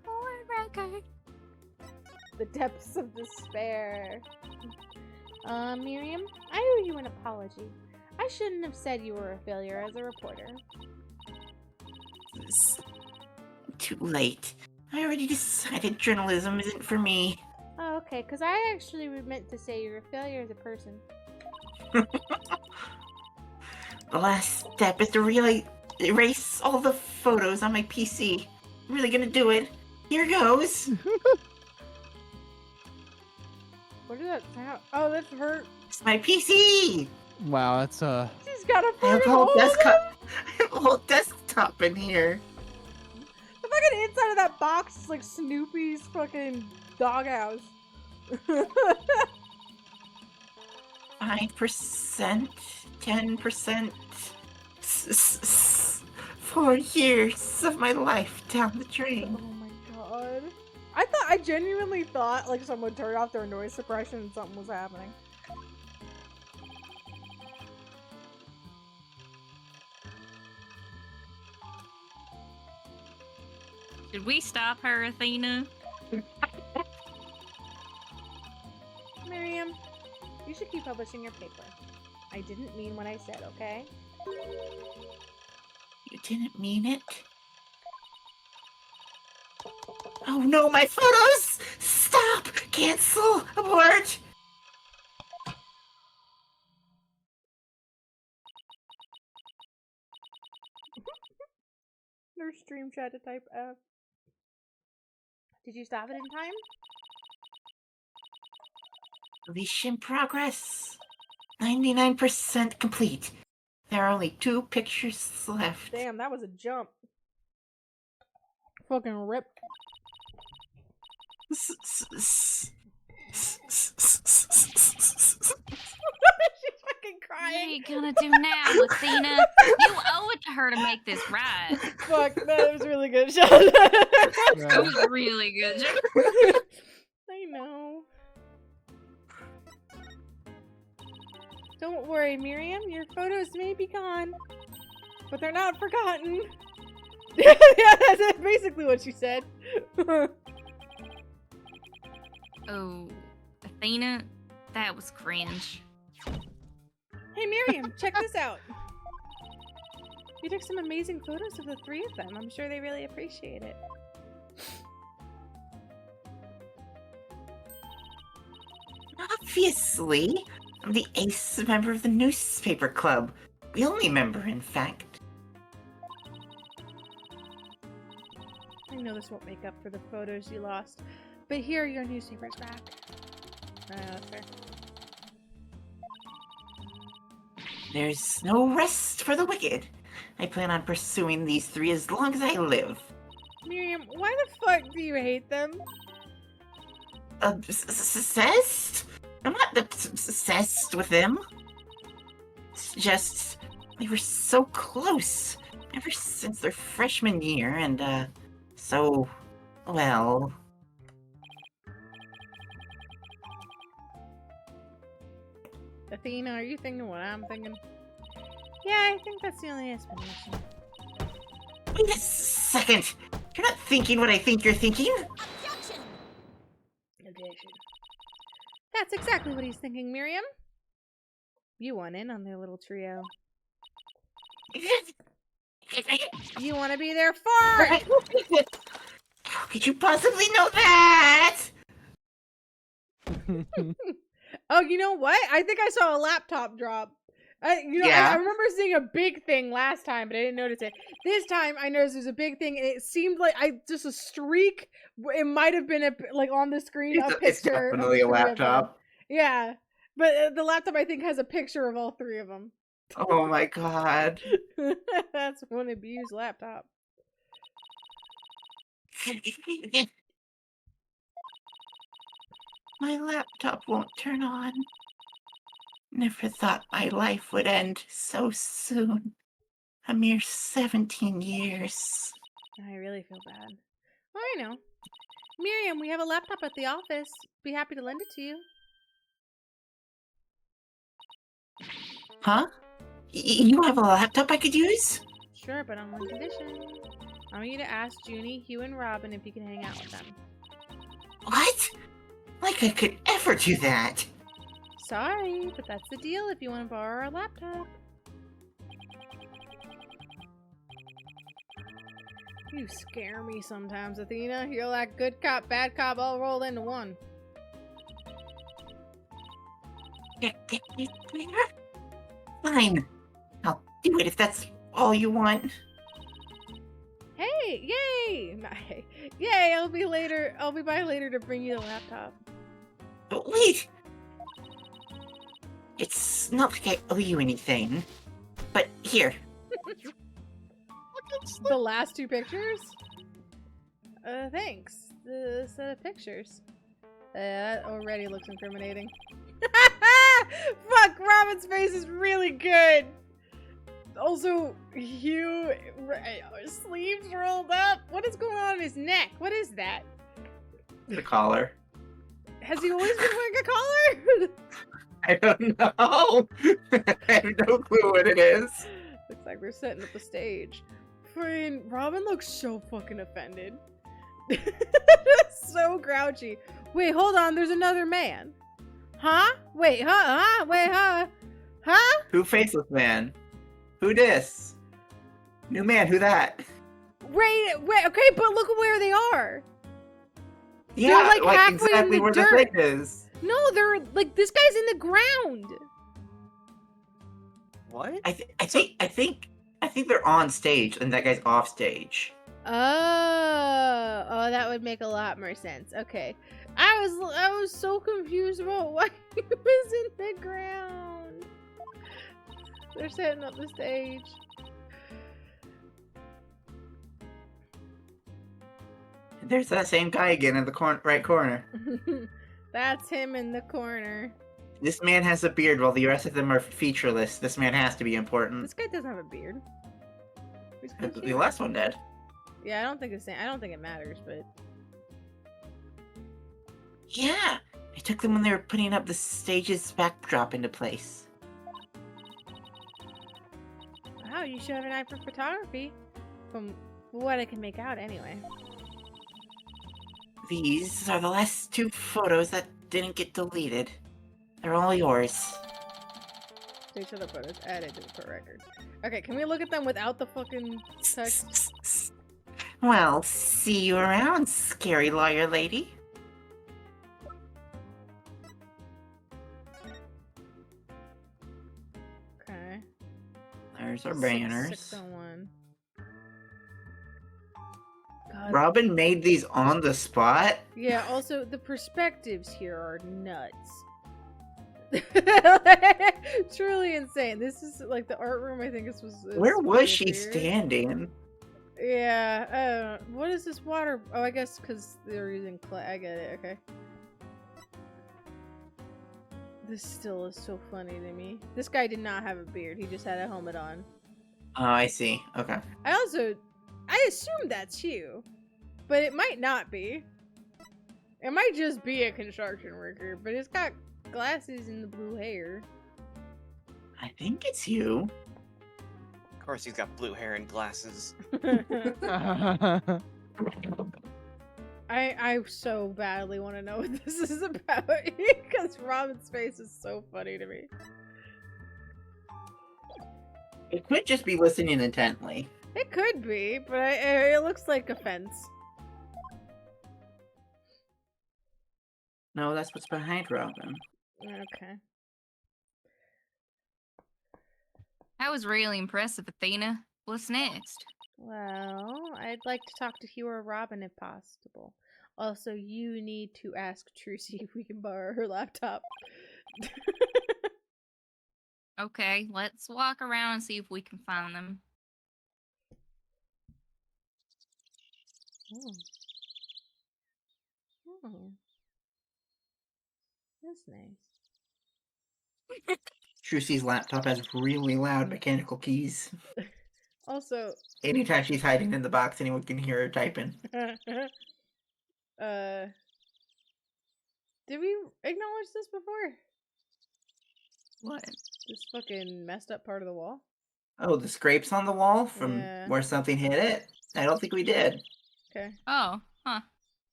For record. The depths of despair. Miriam, I owe you an apology. I shouldn't have said you were a failure as a reporter. It's too late. I already decided journalism isn't for me. Oh, okay, because I actually meant to say you're a failure as a person. The last step is to really erase all the photos on my PC. I'm really gonna do it. Here goes. What did that sound? Oh, that's her. It's my PC. Wow, that's She's got a I have fucking a whole hole in it. desktop. I have a whole desktop in here. The fucking inside of that box is like Snoopy's fucking doghouse. 5%, 10%, 4 years of my life down the Oh drain. my god. I genuinely thought like someone turned off their noise suppression and something was happening. Should we stop her, Athena? Miriam, you should keep publishing your paper. I didn't mean what I said, okay? You didn't mean it? Oh no, my photos! Stop! Cancel! Abort! There's stream chat to type F. Did you stop it in time? Deletion progress. 99% complete. There are only 2 pictures left. Damn, that was a jump. Fucking rip. She's fucking What are crying. you gonna do now, Athena? You owe it to her to make this right. Fuck, that was really good shot. That was really good. I know. Don't worry, Miriam. Your photos may be gone, but they're not forgotten. Yeah, that's basically what she said. Oh, Athena, that was cringe. Hey, Miriam, check this out. You took some amazing photos of the 3 of them. I'm sure they really appreciate it. Obviously. I'm the ace member of the newspaper club. The only member, in fact. I know this won't make up for the photos you lost, but here are your newspapers back. That's fair. There's no rest for the wicked. I plan on pursuing these 3 as long as I live. Miriam, why the fuck do you hate them? Obsessed? I'm not obsessed with them. It's just, they were so close ever since their freshman year, and, so, well... Athena, are you thinking what I'm thinking? Yeah, I think that's the only explanation. Wait a second! You're not thinking what I think you're thinking? Objection! That's exactly what he's thinking, Miriam. You want in on their little trio. You want to be there for it! How could you possibly know that? Oh, you know what? I think I saw a laptop drop. I remember seeing a big thing last time, but I didn't notice it. This time, I noticed there's a big thing, and it seemed like just a streak. It might have been on the screen a picture. It's definitely a laptop. Yeah, but the laptop I think has a picture of all 3 of them. Oh my god. That's one abused laptop. My laptop won't turn on. Never thought my life would end so soon. A mere 17 years. I really feel bad. Oh, I know. Miriam, we have a laptop at the office. Be happy to lend it to you. Huh? You have a laptop I could use? Sure, but on one condition. I want you to ask Junie, Hugh, and Robin if you can hang out with them. What? Like I could ever do that. Sorry, but that's the deal if you want to borrow our laptop. You scare me sometimes, Athena. You're like good cop, bad cop all rolled into one. Fine. I'll do it if that's all you want. Hey, yay! Yay, I'll be by later to bring you the laptop. But wait! It's not like I owe you anything. But here. The last 2 pictures? Thanks. The set of pictures. That already looks incriminating. Fuck, Robin's face is really good! Also, Hugh, sleeves rolled up. What is going on in his neck? What is that? The collar. Has he always been wearing a collar? I don't know. I have no clue what it is. Looks like they're setting up the stage. Freaking Robin looks so fucking offended. So grouchy. Wait, hold on. There's another man. Huh? Wait, huh? Wait, huh? Huh? Who faceless man? Who this? New man, who that? Wait, okay, but look at where they are. Yeah, like, halfway in exactly the where dirt. the thing is. No, they're like, this guy's in the ground. What? I think they're on stage and that guy's off stage. Oh, that would make a lot more sense. Okay. I was so confused about why he was in the ground. They're setting up the stage. There's that same guy again in the right corner. That's him in the corner. This man has a beard while the rest of them are featureless. This man has to be important. This guy doesn't have a beard. He's kinda The cute. last one did. Yeah, I don't think it matters, but Yeah, I took them when they were putting up the stage's backdrop into place. wow, you should have an eye for photography. From what I can make out, anyway. These are the last 2 photos that didn't get deleted. They're all yours. Each other photos added to the court record. Okay, can we look at them without the fucking text? Well, see you around, scary lawyer lady. Okay. There's our banners. 601. God. Robin made these on the spot. Yeah, also, the perspectives here are nuts. Truly insane. This is like the art room, I think this was. Where was she weird. standing? Yeah, what is this water? Oh, I guess because they're using clay. I get it, okay. This still is so funny to me. This guy did not have a beard, he just had a helmet on. Oh, I see. Okay. I assume that's Hugh, but it might not be. It might just be a construction worker, but it's got glasses and the blue hair. I think it's you. Of course, he's got blue hair and glasses. I so badly want to know what this is about because Robin's face is so funny to me. It could just be listening intently. It could be, but it looks like offense. No, that's what's behind Robin. Okay. That was really impressive, Athena. What's next? Well, I'd like to talk to Hugh or Robin if possible. Also, you need to ask Trucy if we can borrow her laptop. Okay, let's walk around and see if we can find them. Oh. Oh. That's nice. Trucy's laptop has really loud mechanical keys. Also, Anytime she's hiding in the box, anyone can hear her typing. did we acknowledge this before? What? This fucking messed up part of the wall? Oh, the scrapes on the wall from Yeah. where something hit it? I don't think we did. Okay. Oh, huh.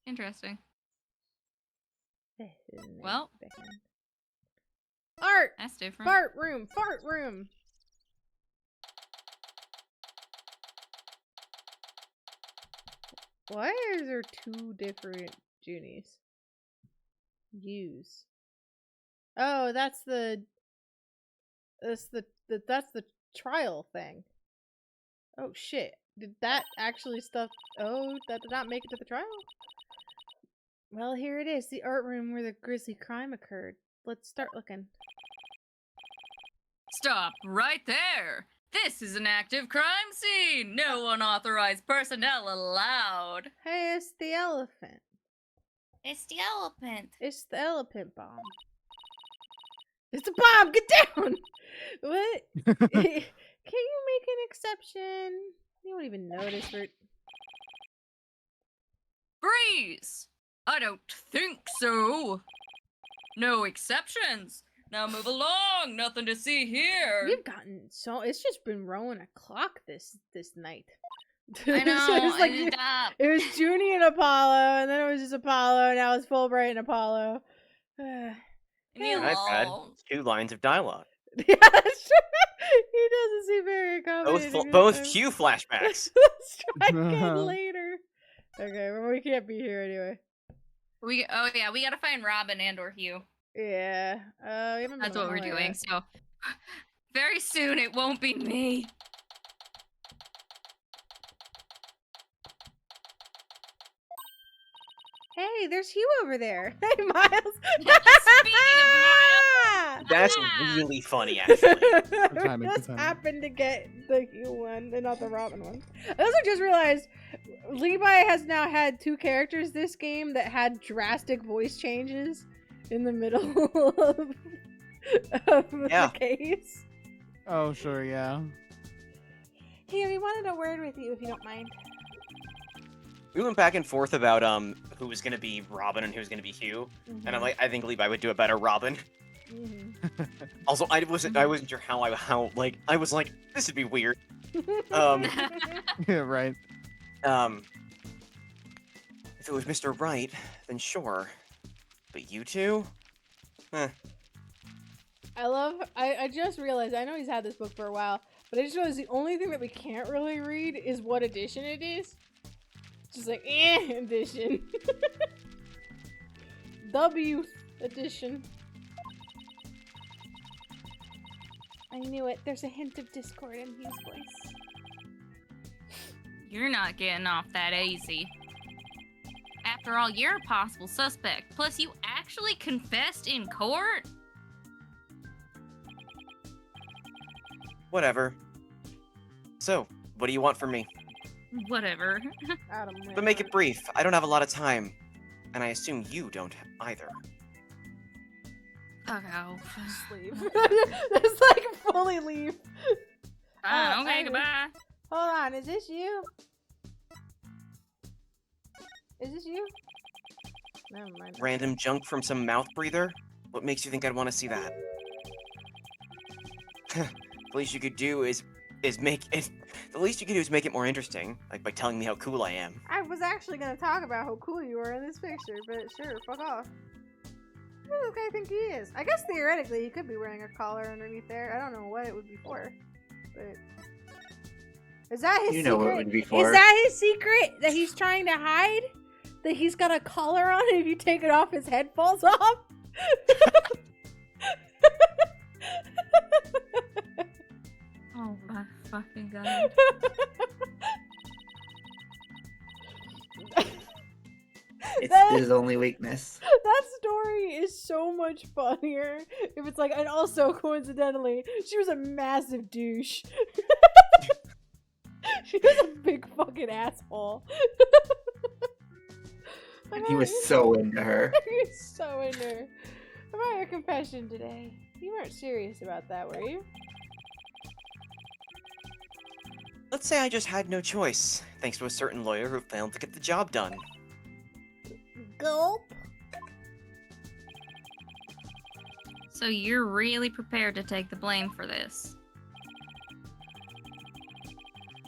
Interesting. Well. Art! That's different. Fart room! Fart room! Why is there 2 different Junies? Use. Oh, that's the trial thing. Oh shit. Did that actually stuff that did not make it to the trial? Well, here it is, the art room where the grisly crime occurred. Let's start looking. Stop right there! This is an active crime scene! No unauthorized personnel allowed! Hey, it's the elephant. It's the elephant. It's the elephant bomb. It's a bomb! Get down! What? Can you make an exception? You won't even notice for... Freeze! I don't think so! No exceptions! Now move along. Nothing to see here. We've gotten so it's just been rowing a clock this night. I know. So it's like Stop. it was Junie and Apollo, and then it was just Apollo, and now it's Fulbright and Apollo. Leave me Yeah, I've had alone. 2 lines of dialogue. Yeah, that's true. He doesn't seem very accommodating. Both this time. Hugh flashbacks. Let's try again later. Okay, well, we can't be here anyway. We gotta find Robin and/or Hugh. Yeah. We haven't That's been what we're on the doing. way. So very soon it won't be me. Hey, there's Hugh over there. Hey, Miles. Speaking of Miles, That's Yeah. really funny, actually. timing, good Just timing. happened to get the Hugh one and not the Robin one. I also just realized Levi has now had 2 characters this game that had drastic voice changes in the middle of Yeah. the case. Oh, sure, yeah. Hey, we wanted a word with you if you don't mind. We went back and forth about who was gonna be Robin and who was gonna be Hugh, and I'm like, I think Levi would do a better Robin. Mhm. Also, I wasn't sure how I was like, this would be weird. Yeah, right. If it was Mr. Right, then sure. But you two? I just realized, I know he's had this book for a while, but I just realized the only thing that we can't really read is what edition it is. Just like, edition. W edition. I knew it. There's a hint of discord in Hugh's voice. you're not getting off that easy. After all, you're a possible suspect. Plus, you actually confessed in court? Whatever. So, what do you want from me? Whatever. Adam, But make it brief. I don't have a lot of time. And I assume you don't either. Fuck off. Just leave. Just like fully leave. Ah, okay, I- goodbye. Hold on, is this you? Is this you? Never mind. Random junk from some mouth breather? What makes you think I'd want to see that? The least you could do is make it. The least you could do is make it more interesting, like by telling me how cool I am. I was actually gonna talk about how cool you were in this picture, but sure, fuck off. Who does this guy think he is? I guess theoretically he could be wearing a collar underneath there. I don't know what it would be for, but is that his You secret? know what it would be for. Is that his secret that he's trying to hide? That he's got a collar on, and if you take it off, his head falls off. Oh my fucking god. It's That- his only weakness. That story is so much funnier if it's like, and also coincidentally, she was a massive douche. She was a big fucking asshole. And he was so into her. He was so into her. About your confession today, you weren't serious about that, were you? Let's say I just had no choice, thanks to a certain lawyer who failed to get the job done. Gulp. So you're really prepared to take the blame for this?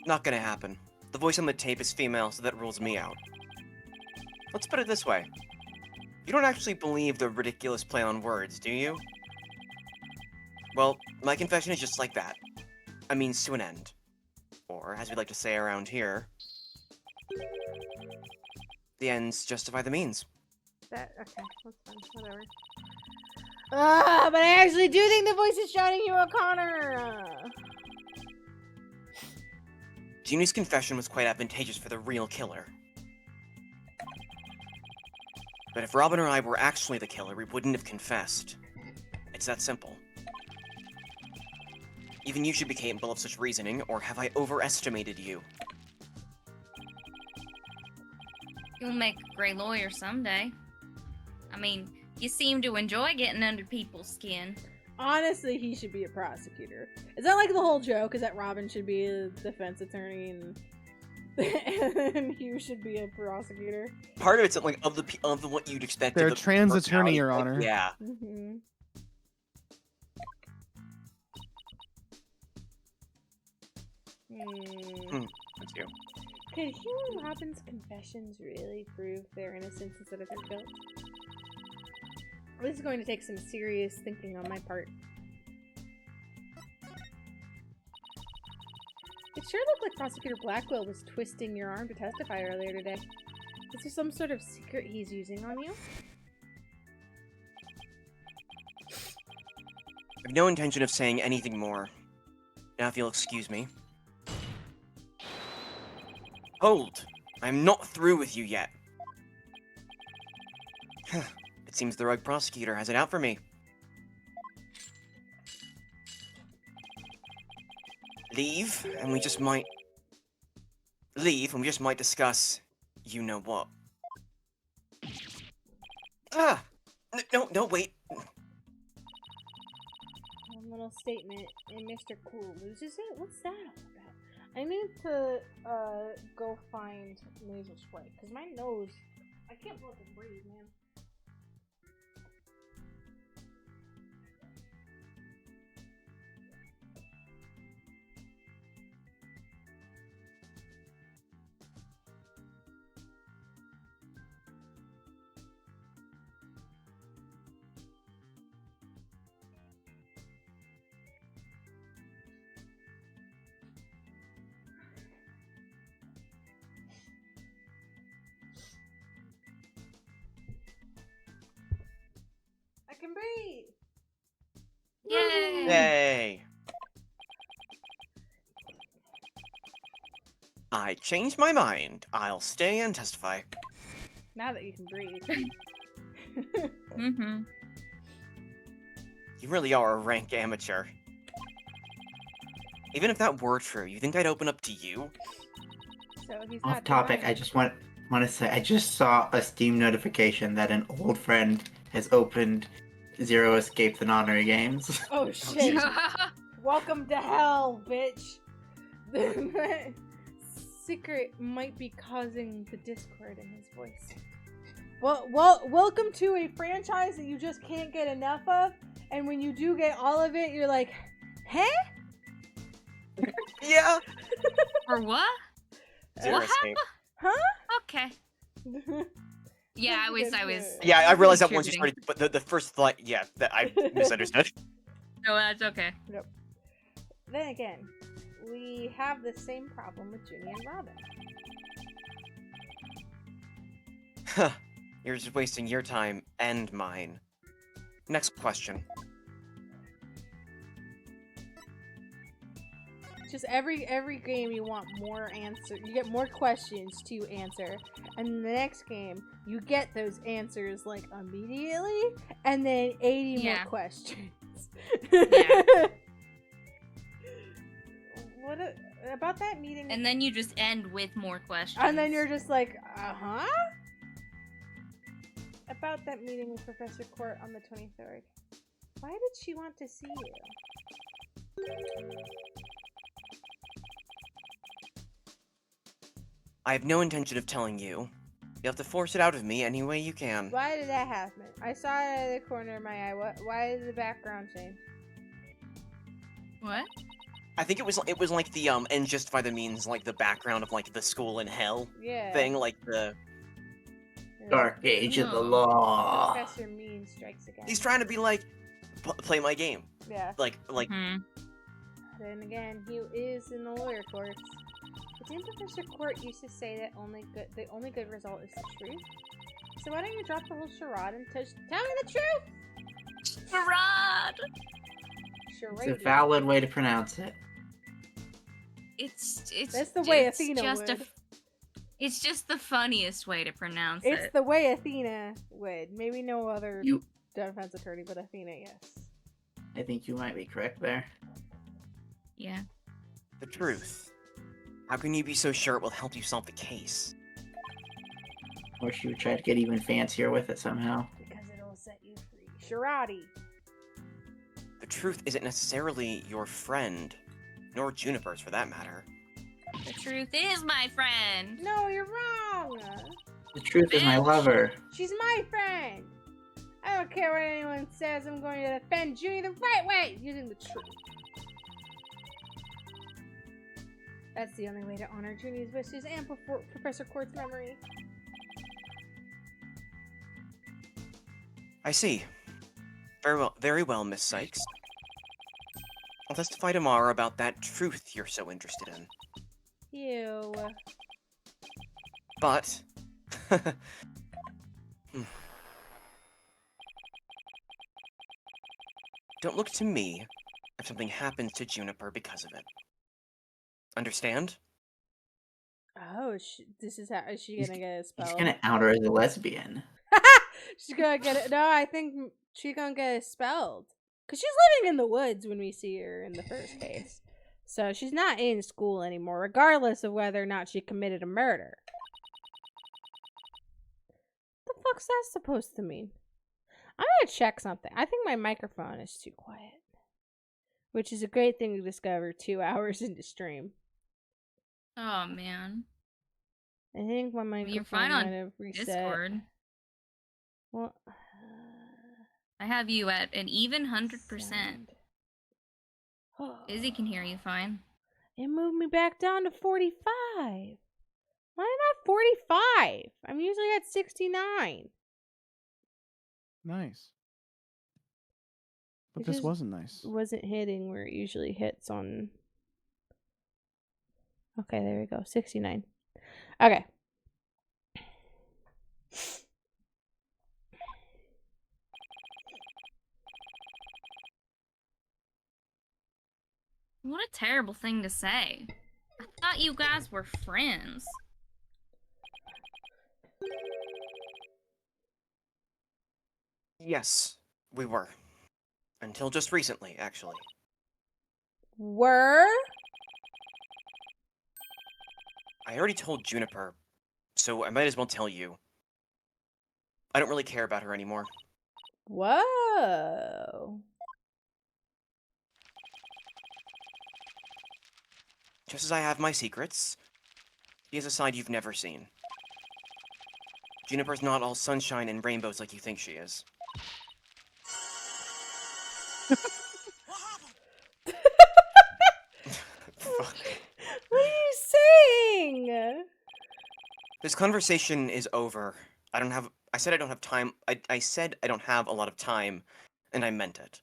Not gonna happen. The voice on the tape is female, so that rules me out. Let's put it this way. You don't actually believe the ridiculous play on words, do you? Well, my confession is just like that. A means to an end. Or, as we like to say around here, the ends justify the means. That okay, that's fine, whatever. Ah, but I actually do think the voice is shouting you O'Connor. Junie's confession was quite advantageous for the real killer. But if Robin or I were actually the killer, we wouldn't have confessed. It's that simple. Even you should be capable of such reasoning, or have I overestimated you? You'll make a great lawyer someday. I mean, you seem to enjoy getting under people's skin. Honestly, he should be a prosecutor. Is that like the whole joke? Is that Robin should be a defense attorney and Hugh should be a prosecutor? Part of it's like of the what you'd expect. They're of a the trans personality, attorney, Your like, Honor. Yeah. Mm-hmm. That's you. Could Hugh and Robin's confessions really prove their innocence instead of their guilt? This is going to take some serious thinking on my part. It sure looked like Prosecutor Blackwell was twisting your arm to testify earlier today. Is there some sort of secret he's using on you? I have no intention of saying anything more. Now if you'll excuse me. Hold! I'm not through with you yet. It seems the rogue prosecutor has it out for me. Leave, and we just might discuss you know what. Ah! No, wait. One little statement and Mr. Cool loses it? What's that all about? I need to go find nasal spray because my nose, I can't fucking breathe, man. I can breathe. Yay! Yay! I changed my mind. I'll stay and testify. Now that you can breathe. Mm-hmm. You really are a rank amateur. Even if that were true, you think I'd open up to you? So he's Off not topic, lying. I just want to say I just saw a Steam notification that an old friend has opened Zero Escape the Non-Honor Games. Oh shit! Welcome to hell, bitch. The secret might be causing the discord in his voice. Well, welcome to a franchise that you just can't get enough of, and when you do get all of it, you're like, huh? Yeah! For what? Zero What Escape. Okay. Yeah, I was. Yeah, I realized that once you contributing. started, but the first thought, yeah, that I misunderstood. No, that's okay. Then again, we have the same problem with Ginny and Robin. Huh. You're just wasting your time and mine. Next question. Just every game you want more answer. You get more questions to answer, and in the next game you get those answers like immediately, and then 80 more Yeah. questions. Yeah. What about that meeting? And then you just end with more questions. And then you're just like, about that meeting with Professor Court on the 23rd. Why did she want to see you? I have no intention of telling you. You have to force it out of me any way you can. Why did that happen? I saw it out of the corner of my eye. Why is the background change? What? I think it was like the and justify the means, like the background of like the school in hell Yeah. thing, like the Dark Age of the No. Law. Professor Mean strikes again. he's trying to be like play my game. Yeah. Like Hmm. Then again, he is in the lawyer course. But didn't Professor Court used to say that the only good result is the truth? So why don't you drop the whole charade and tell me the truth? Farad! It's a Charade. valid way to pronounce it. It's That's the way it's Athena just would. It's just the funniest way to pronounce It's it. the way Athena would. Maybe no other You, defense attorney, but Athena, yes. I think you might be correct there. Yeah. the truth. How can you be so sure it will help you solve the case? Or she would try to get even fancier with it somehow. Because it'll set you free. Charade. The truth isn't necessarily your friend, nor Juniper's for that matter. The truth is my friend. No, you're wrong. The truth is my Bitch. lover. She's my friend. I don't care what anyone says. I'm going to defend Junie the right way, using the truth. That's the only way to honor Junie's wishes and Professor Quart's memory. I see. Very well, Miss Sykes. I'll testify tomorrow about that truth you're so interested in. Ew. But... Don't look to me if something happens to Juniper because of it. Understand? Oh, this is how is she gonna get He's expelled? gonna out her as a lesbian. She's gonna get it. No, I think she's gonna get expelled because she's living in the woods when we see her in the first case. So she's not in school anymore, regardless of whether or not she committed a murder. What the fuck's that supposed to mean? I'm gonna check something. I think my microphone is too quiet, which is a great thing to discover 2 hours into stream. Oh man. I think my microphone You're fine might on have reset. Discord. Well, I have you at an even 100%. sound. Izzy can hear you fine. It moved me back down to 45. Why am I at 45? I'm usually at 69. Nice. But It this just wasn't nice. wasn't hitting where it usually hits on. Okay, there we go. 69. Okay. What a terrible thing to say. I thought you guys were friends. Yes, we were. Until just recently, actually. Were? I already told Juniper, so I might as well tell you. I don't really care about her anymore. Whoa. Just as I have my secrets, he has a side you've never seen. Juniper's not all sunshine and rainbows like you think she is. Fuck. What are you saying? This conversation is over. I said I don't have time. I said I don't have a lot of time, and I meant it.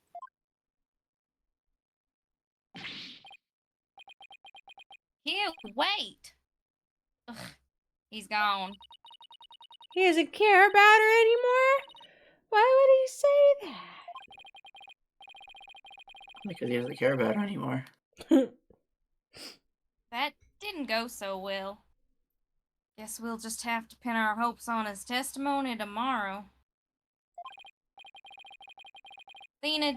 Hugh, wait! Ugh, he's gone. He doesn't care about her anymore? Why would he say that? Because he doesn't care about her anymore. That didn't go so well. Guess we'll just have to pin our hopes on his testimony tomorrow. Enid,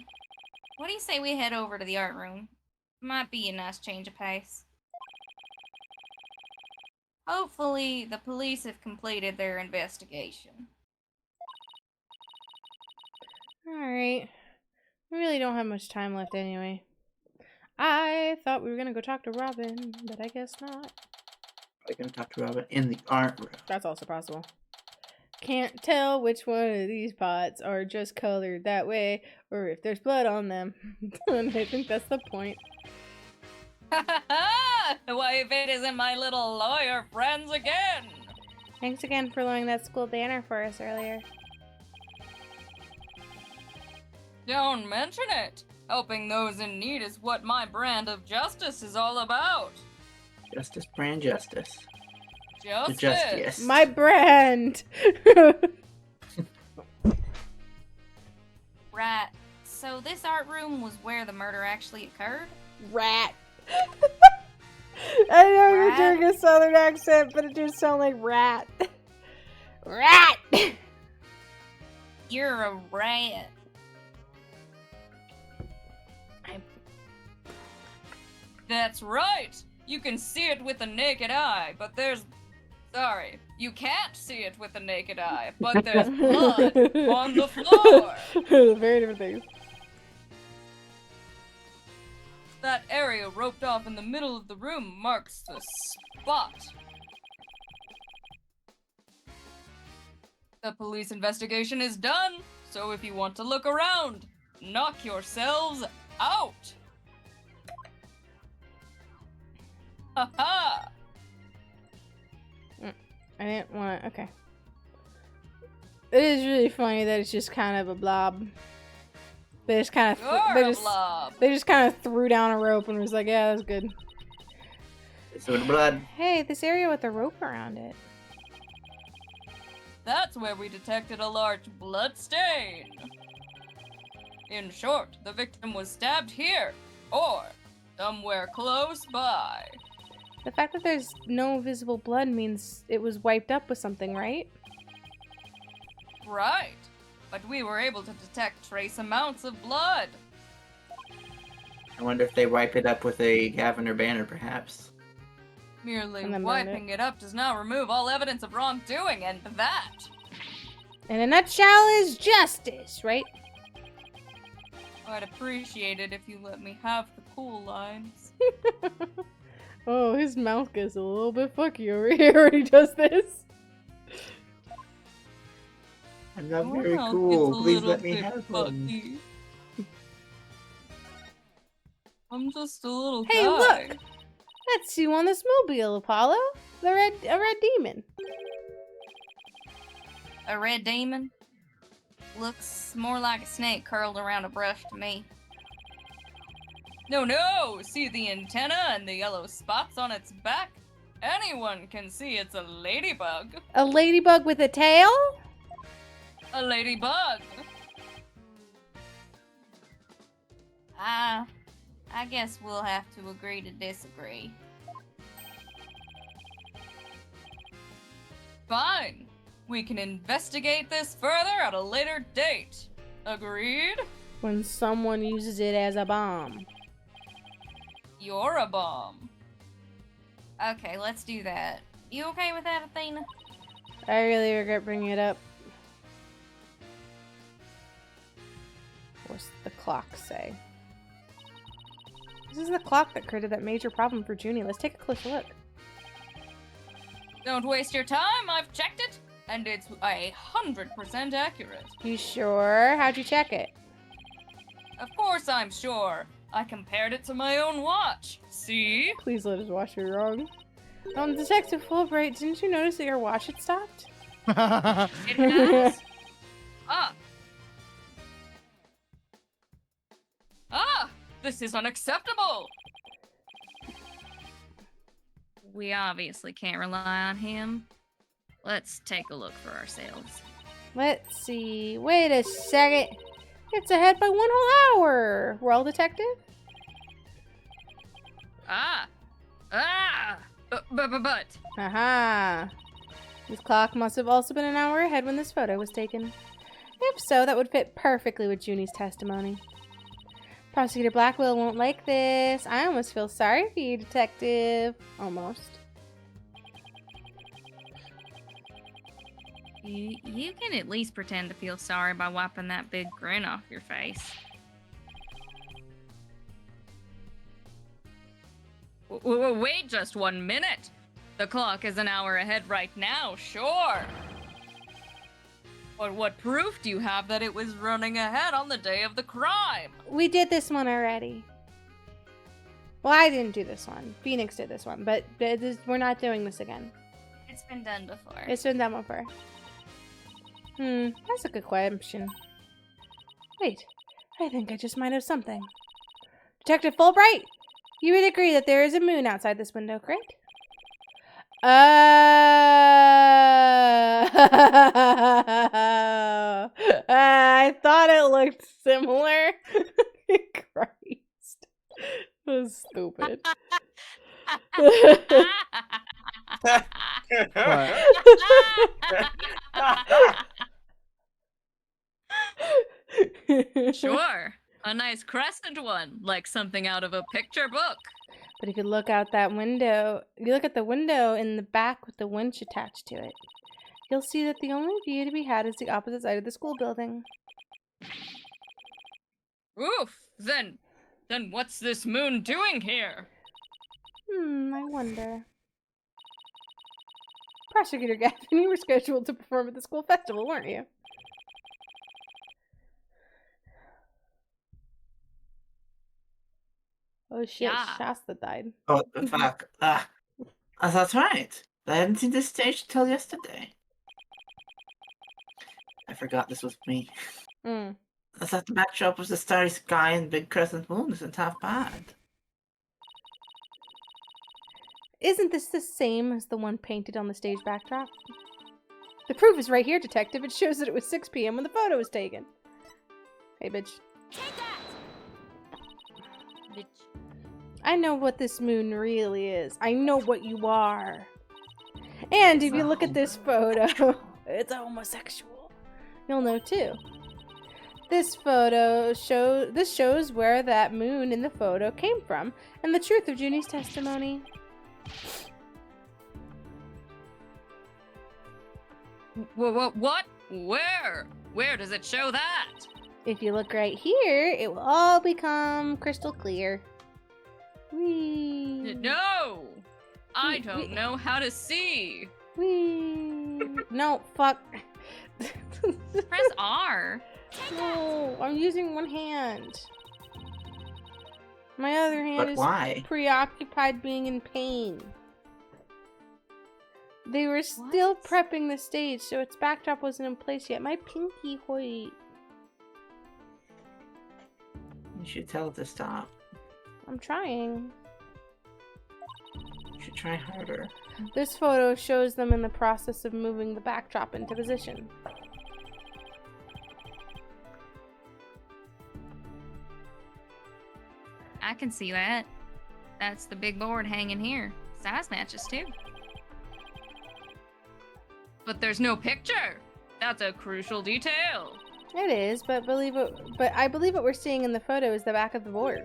what do you say we head over to the art room? Might be a nice change of pace. Hopefully, the police have completed their investigation. Alright. We really don't have much time left anyway. I thought we were gonna go talk to Robin, but I guess not. We're gonna talk to Robin in the art room. That's also possible. Can't tell which one of these pots are just colored that way, or if there's blood on them. And I think that's the point. Why, if it isn't my little lawyer friends again! Thanks again for loaning that school banner for us earlier. Don't mention it! Helping those in need is what my brand of justice is all about. Justice, brand justice. The Justice! justice. My brand! Right. So this art room was where the murder actually occurred? Rat. I know you're Rat? doing a southern accent, but it just sounds like rat. Rat! You're a rat. That's right! You can see it with the naked eye, but there's... Sorry, you can't see it with the naked eye, but there's blood on the floor! Very different things. That area roped off in the middle of the room marks the spot. The police investigation is done, so if you want to look around, knock yourselves out! Ha ha! I didn't want to. Okay. It is really funny that it's just kind of a blob. They just kind of. You're a blob. They just kind of threw down a rope and was like, "Yeah, that's good." It's with blood. Hey, this area with the rope around it. That's where we detected a large blood stain. In short, the victim was stabbed here, or somewhere close by. The fact that there's no visible blood means it was wiped up with something, right? Right. But we were able to detect trace amounts of blood. I wonder if they wipe it up with a Gavin or Banner, perhaps. Merely And then burn wiping it up does not remove all evidence of wrongdoing, and that. In a nutshell, is justice, right? I'd appreciate it if you let me have the cool lines. Oh, his mouth gets a little bit fucky over here when he does this. I'm not Your very mouth cool. gets a Please little let me bit have one. fucky. I'm just a little Hey, guy. look! That's you on this mobile, Apollo. A red demon. A red demon? Looks more like a snake curled around a brush to me. No! See the antenna and the yellow spots on its back? Anyone can see it's a ladybug. A ladybug with a tail? A ladybug. I guess we'll have to agree to disagree. Fine. We can investigate this further at a later date. Agreed? When someone uses it as a bomb. You're a bomb. Okay, let's do that. You okay with that, Athena? I really regret bringing it up. What's the clock say? This is the clock that created that major problem for Junie. Let's take a closer look. Don't waste your time, I've checked it, and it's 100% accurate. You sure? How'd you check it? Of course I'm sure. I compared it to my own watch. See? Please let us watch you wrong. Detective Fulbright, didn't you notice that your watch had stopped? It has. This is unacceptable! We obviously can't rely on him. Let's take a look for ourselves. Let's see. Wait a second. It's ahead by 1 whole hour. Well, detective? But. Aha. This clock must have also been an hour ahead when this photo was taken. If so, that would fit perfectly with Junie's testimony. Prosecutor Blackwell won't like this. I almost feel sorry for you, detective. Almost. You can at least pretend to feel sorry by wiping that big grin off your face. Wait just 1 minute. The clock is an hour ahead right now, sure. But what proof do you have that it was running ahead on the day of the crime? We did this one already. Well, I didn't do this one. Phoenix did this one, but we're not doing this again. It's been done before. It's been done before. That's a good question. Wait, I think I just might have something. Detective Fulbright, you would agree that there is a moon outside this window, correct? I thought it looked similar. Christ. That was stupid. Sure. A nice crescent one, like something out of a picture book. But if you look out that window, you look at the window in the back with the winch attached to it, you'll see that the only view to be had is the opposite side of the school building. Oof! Then what's this moon doing here? I wonder. Prosecutor Gavin, you were scheduled to perform at the school festival, weren't you? Oh shit, Yeah. Shasta died. Oh, fuck. That's right. I hadn't seen this stage till yesterday. I forgot this was me. Mm. I thought the backdrop was the starry sky and big crescent moon isn't half bad. Isn't this the same as the one painted on the stage backdrop? The proof is right here, detective. It shows that it was 6 p.m. when the photo was taken. Hey, bitch. Bitch. I know what this moon really is. I know what you are. And if you look at this photo, it's a homosexual. You'll know too. This photo shows where that moon in the photo came from and the truth of Junie's testimony. What? Where? Where does it show that? If you look right here, it will all become crystal clear. Whee! No! I don't know how to see. Whee! No, fuck. Press R. No, I'm using one hand. My other hand But is why? preoccupied being in pain. They were still What? prepping the stage, so its backdrop wasn't in place yet. My pinky hoit. You should tell it to stop. I'm trying. You should try harder. This photo shows them in the process of moving the backdrop into position. I can see that. That's the big board hanging here. Size matches too. But there's no picture. That's a crucial detail. It is, but I believe what we're seeing in the photo is the back of the board.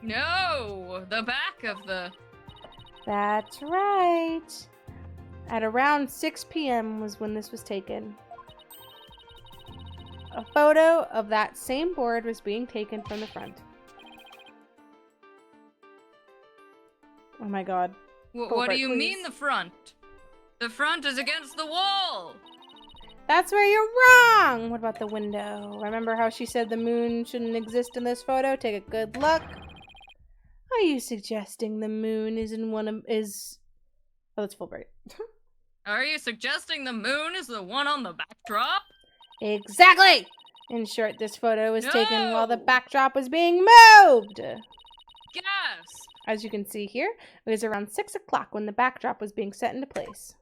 No, the back of the... That's right. At around 6 p.m. was when this was taken. A photo of that same board was being taken from the front. Oh my god. What do you please. mean the front? The front is against the wall. That's where you're wrong! What about the window? Remember how she said the moon shouldn't exist in this photo? Take a good look. Are you suggesting the moon is Oh, that's Fulbright. Are you suggesting the moon is the one on the backdrop? Exactly! In short, this photo was taken while the No! backdrop was being moved! Yes. As you can see here, it was around 6 o'clock when the backdrop was being set into place.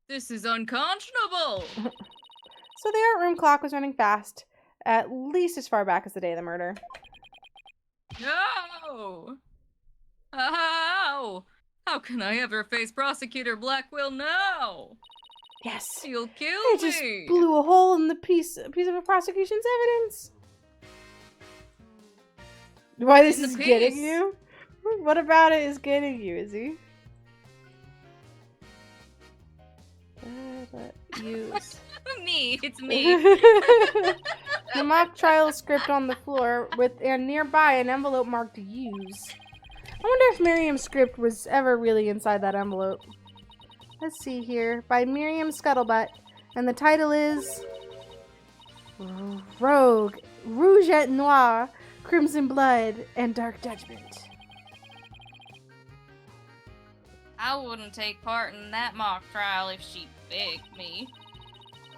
This is unconscionable. So the art room clock was running fast, at least as far back as the day of the murder. No. How can I ever face Prosecutor Blackwell now? Yes! He'll kill I just me. blew a hole in the piece of a prosecution's evidence. Why this In the is getting piece. you? What about it is getting you, Izzy? Use. Me, it's me. The mock trial script on the floor with and nearby an envelope marked use. I wonder if Miriam's script was ever really inside that envelope. Let's see here. By Miriam Scuttlebutt. And the title is Rogue, Rouge et Noir, Crimson Blood, and Dark Judgment. I wouldn't take part in that mock trial if she begged me.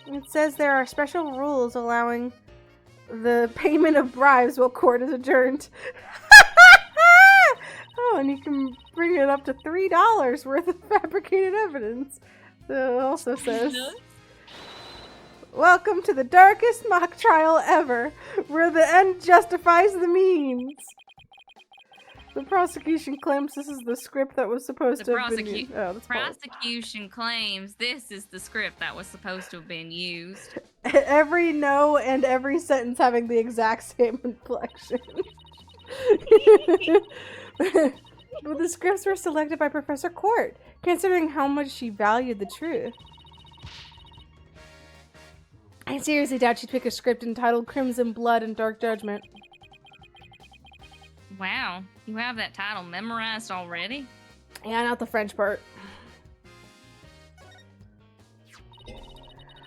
It says there are special rules allowing the payment of bribes while court is adjourned. Oh, and you can bring it up to $3 worth of fabricated evidence. So it also says, welcome to the darkest mock trial ever, where the end justifies the means. The prosecution claims this is the script that was supposed to have been used. Oh, that's Prosecution claims this is the script that was supposed to have been used. Every no and every sentence having the exact same inflection. But the scripts were selected by Professor Court, considering how much she valued the truth. I seriously doubt she'd pick a script entitled Crimson Blood and Dark Judgment. Wow, you have that title memorized already? Yeah, not the French part.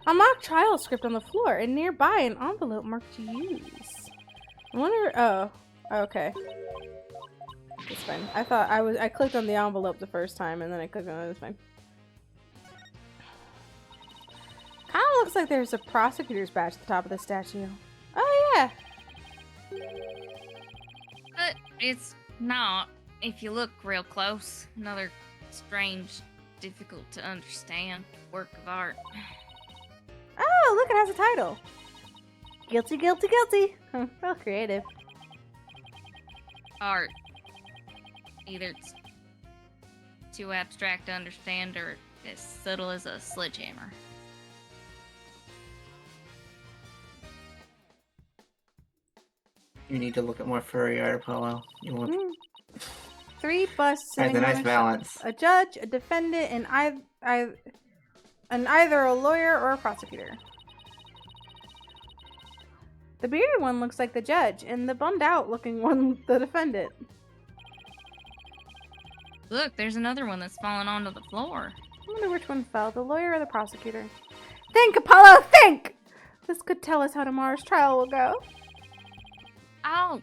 A mock trial script on the floor, and nearby an envelope marked use. I wonder. Oh, okay. It's fine. I clicked on the envelope the first time and then I clicked on it. It's fine. Kind of looks like there's a prosecutor's badge at the top of the statue. Oh yeah. But it's not. If you look real close, another strange, difficult to understand work of art. Oh, look, it has a title. Guilty, guilty, guilty. Real creative. Art. Either it's too abstract to understand or as subtle as a sledgehammer. You need to look at more furry art, Apollo. You look. 3 busts Has sitting a on nice a balance. a judge, a defendant, and either a lawyer or a prosecutor. The bearded one looks like the judge, and the bummed out looking one the defendant. Look, there's another one that's fallen onto the floor. I wonder which one fell, the lawyer or the prosecutor. Think, Apollo, think! This could tell us how tomorrow's trial will go. I'll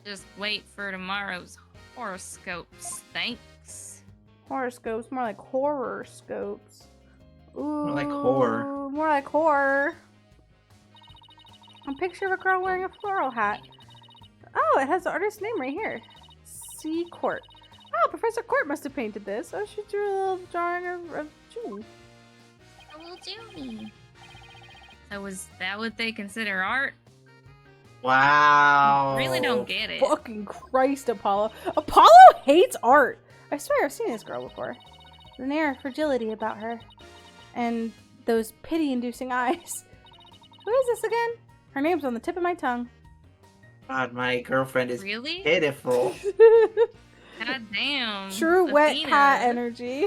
just wait for tomorrow's horoscopes, thanks. Horoscopes, more like horror scopes. Ooh, More like horror. More like horror. A picture of a girl wearing a floral hat. Oh, it has the artist's name right here. C. Court. Oh, Professor Court must have painted this. Oh, she drew a little drawing of June. A little Junie. So is that what they consider art? Wow. I really don't get it. Fucking Christ, Apollo. Apollo hates art. I swear I've seen this girl before. There's an air of fragility about her. And those pity-inducing eyes. Who is this again? Her name's on the tip of my tongue. God, my girlfriend is Really? pitiful. God damn. True wet Athena. cat energy.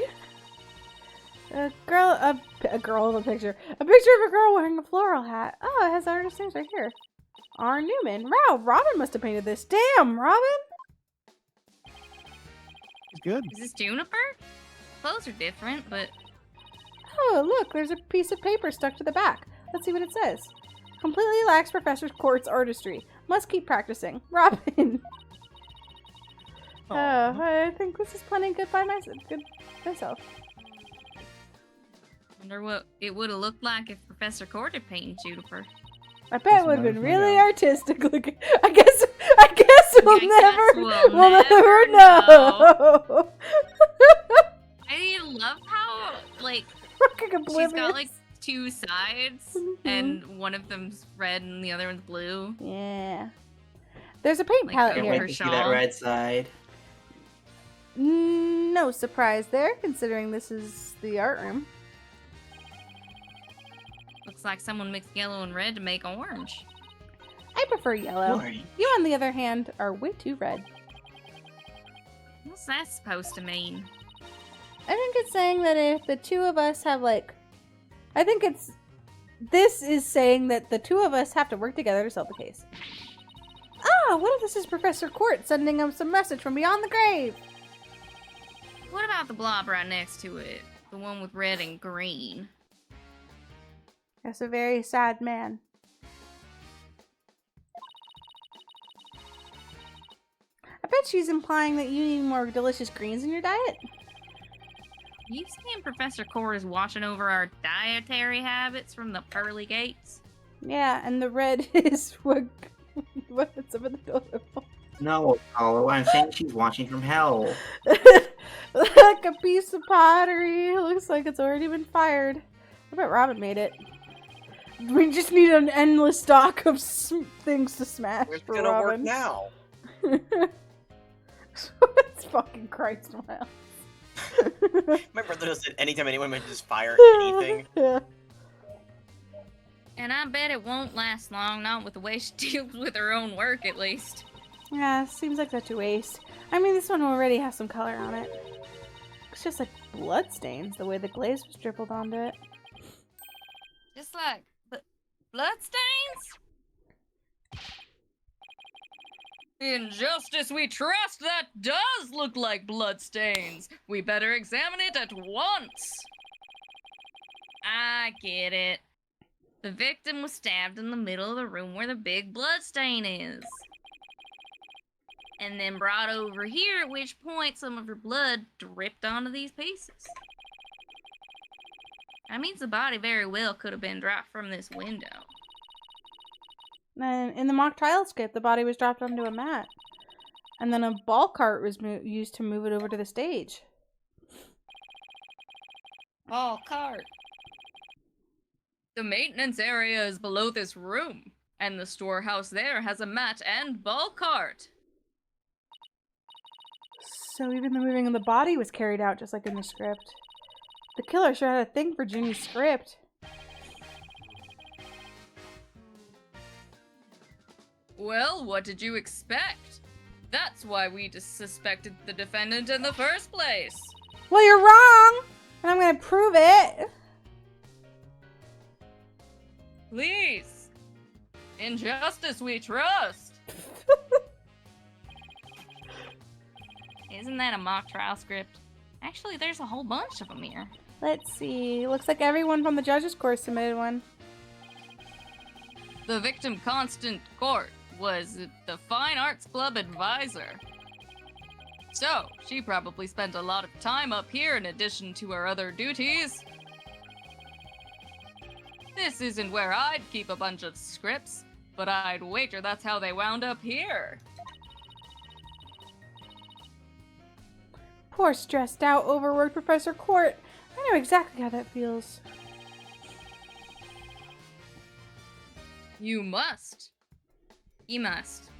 A girl of a picture. A picture of a girl wearing a floral hat. Oh, it has the artist's names right here. R. Newman. Wow, Robin must have painted this. Damn, Robin! It's good. Is this Juniper? Clothes are different, but Oh, look, there's a piece of paper stuck to the back. Let's see what it says. Completely lacks Professor Court's artistry. Must keep practicing. Robin! Oh, I think this is plenty good by myself. wonder what it would have looked like if Professor Court had painted Juniper. I bet it Doesn't would have matter been if we really know. artistic looking. I guess we'll we'll never never know. I love how, like, Fucking she's oblivious. got, like, 2 sides, Mhm. and one of them's red and the other one's blue. Yeah. There's a paint Like, palette Can't over here. wait to see that shawl. red side. No surprise there, considering this is the art room. Looks like someone mixed yellow and red to make orange. I prefer yellow. Why? You, on the other hand, are way too red. What's that supposed to mean? I think it's saying that if the two of us have, like... This is saying that the two of us have to work together to solve the case. Ah, what if this is Professor Court sending him some message from beyond the grave? What about the blob right next to it? The one with red and green. That's a very sad man. I bet she's implying that you need more delicious greens in your diet. You saying Professor Court is watching over our dietary habits from the pearly gates? Yeah, and the red is what's up in the toilet bowl. No, Apollo. I'm saying she's watching from hell. Like a piece of pottery. Looks like it's already been fired. I bet Robin made it. We just need an endless stock of things to smash It's for gonna work Robin. now. It's fucking Christ Miles. My brother does it anytime anyone mentions fire anything. Yeah. And I bet it won't last long, not with the way she deals with her own work, at least. Yeah, seems like such a waste. I mean, this one already has some color on it. It's just like blood stains, the way the glaze was dribbled onto it. Just like blood stains? Injustice we trust, that does look like blood stains. We better examine it at once. I get it. The victim was stabbed in the middle of the room where the big blood stain is. And then brought over here, at which point some of her blood dripped onto these pieces. That means the body very well could have been dropped from this window. And in the mock trial script, the body was dropped onto a mat. And then a ball cart was used to move it over to the stage. Ball cart. The maintenance area is below this room, and the storehouse there has a mat and ball cart. So even the moving of the body was carried out just like in the script. The killer sure had a thing for Ginny's script. Well, what did you expect? That's why we suspected the defendant in the first place. Well, you're wrong! And I'm gonna prove it! Please. In justice we trust. Isn't that a mock trial script? Actually, there's a whole bunch of them here. Let's see. Looks like everyone from the judges' course submitted one. The victim Constant Court was the Fine Arts Club advisor. So, she probably spent a lot of time up here in addition to her other duties. This isn't where I'd keep a bunch of scripts, but I'd wager that's how they wound up here. Poor stressed out, overworked Professor Court. I know exactly how that feels. You must. You must.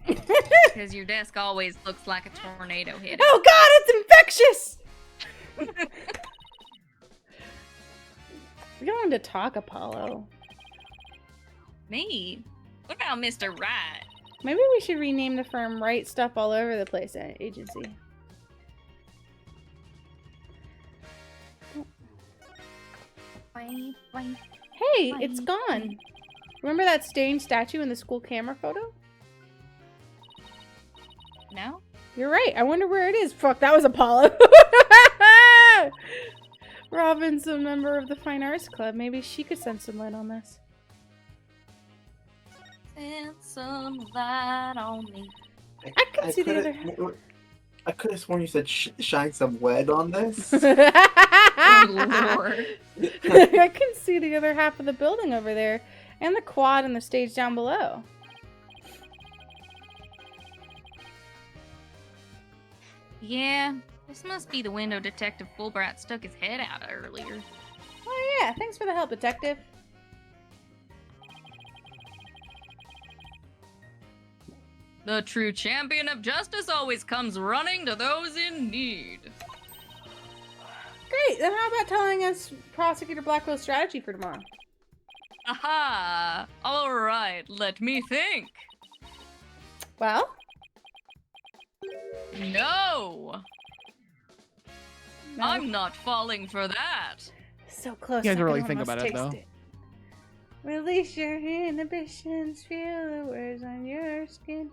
Because your desk always looks like a tornado hit it. Oh god, it's infectious! We're going to talk, Apollo. Me? What about Mr. Right? Maybe we should rename the firm Right Stuff All Over the Place Agency. Hey, it's gone. Remember that stained statue in the school camera photo? No? You're right. I wonder where it is. Fuck, that was Apollo. Robin's a member of the Fine Arts Club. Maybe she could send some light on this. Send some light on me. I could see the other. I could have sworn you said shine some lead on this. Oh, Lord. I can see the other half of the building over there, and the quad and the stage down below. Yeah, this must be the window Detective Fulbright stuck his head out earlier. Oh yeah, thanks for the help, Detective. The true champion of justice always comes running to those in need. Great, then how about telling us Prosecutor Blackwell's strategy for tomorrow? Aha! Alright, let me think. Well? No! I'm not falling for that. So close. You guys I really can think almost about it, taste though. Release your inhibitions, feel the words on your skin.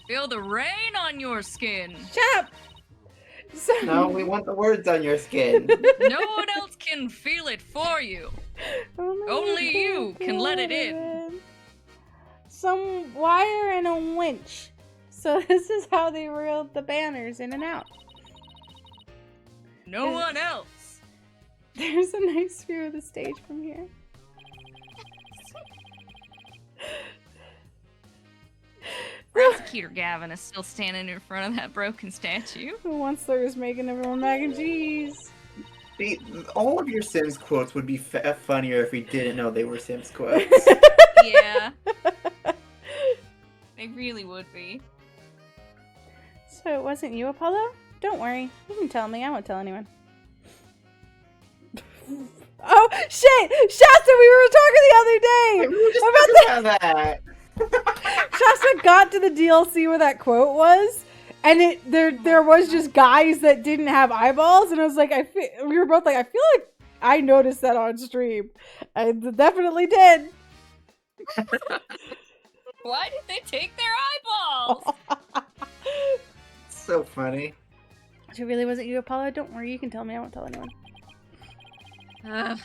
Feel the rain on your skin. Shut up! So... No, we want the words on your skin. No one else can feel it for you. Only you can let it in. Some wire and a winch. So this is how they reeled the banners in and out. No one else. There's a nice view of the stage from here. Prosecutor Gavin is still standing in front of that broken statue. Once there was making everyone mac and cheese. See, all of your Sims quotes would be funnier if we didn't know they were Sims quotes. Yeah. They really would be. So it wasn't you, Apollo? Don't worry. You can tell me. I won't tell anyone. Oh, shit! Shasta, we were talking the other day! We were just about talking about that. Shasta got to the DLC where that quote was, and there was just guys that didn't have eyeballs, and I was like, we were both like, I feel like I noticed that on stream. I definitely did. Why did they take their eyeballs? So funny. So it really wasn't you, Apollo? Don't worry, you can tell me. I won't tell anyone. Ugh.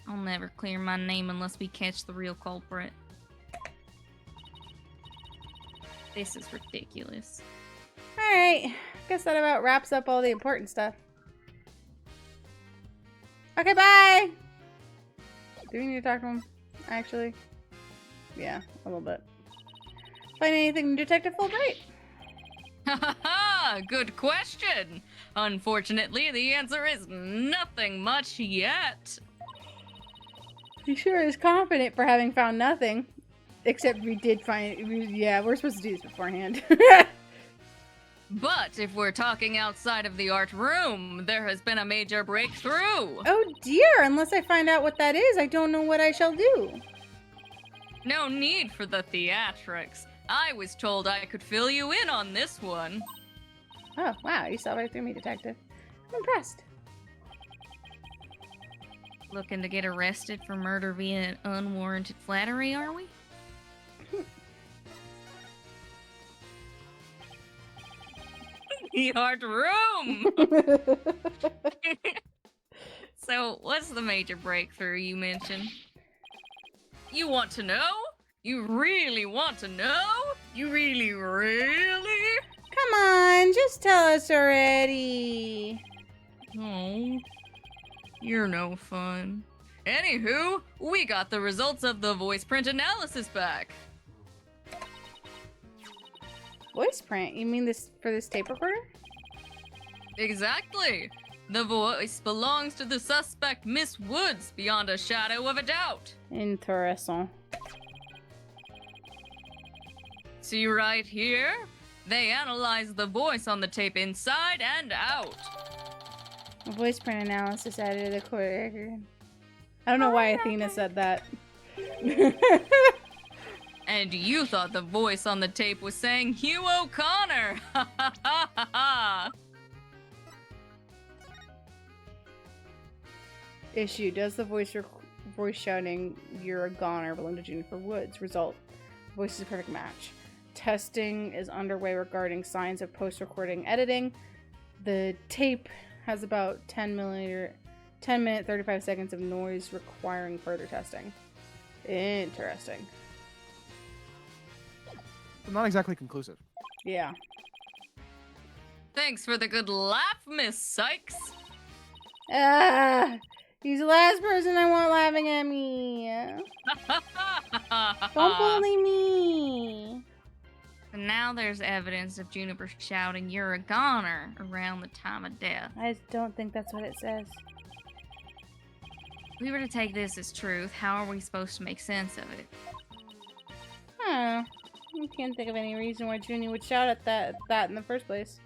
I'll never clear my name unless we catch the real culprit. This is ridiculous. Alright. Guess that about wraps up all the important stuff. Okay, bye! Do we need to talk to him? Actually? Yeah, a little bit. Find anything in Detective Fulbright? Ha ha ha! Good question! Unfortunately, the answer is nothing much yet. He sure is confident for having found nothing. Except we did find... Yeah, we're supposed to do this beforehand. But if we're talking outside of the art room, there has been a major breakthrough. Oh dear, unless I find out what that is, I don't know what I shall do. No need for the theatrics. I was told I could fill you in on this one. Oh, wow, you saw right through me, Detective. I'm impressed. Looking to get arrested for murder via unwarranted flattery, are we? The art room! So, what's the major breakthrough you mentioned? You want to know? You really want to know? You really? Come on, just tell us already. Oh, you're no fun. Anywho, we got the results of the voice print analysis back. Voice print? You mean this for this tape recorder? Exactly. The voice belongs to the suspect, Miss Woods, beyond a shadow of a doubt. Interesting. See right here? They analyzed the voice on the tape inside and out. A voice print analysis added to the court record. I don't know why Athena said that. And you thought the voice on the tape was saying Hugh O'Connor! Ha ha ha ha ha! Issue. Does the voice shouting "You're a goner" belong to Jennifer Woods? Result. Voice is a perfect match. Testing is underway regarding signs of post-recording editing. The tape has about 10 minute 35 seconds of noise requiring further testing. Interesting. Not exactly conclusive. Yeah. Thanks for the good laugh, Miss Sykes. Ah, he's the last person I want laughing at me. Don't bully me. And now there's evidence of Juniper shouting "You're a goner" around the time of death. I don't think that's what it says. If we were to take this as truth, how are we supposed to make sense of it? I can't think of any reason why Junie would shout at that in the first place.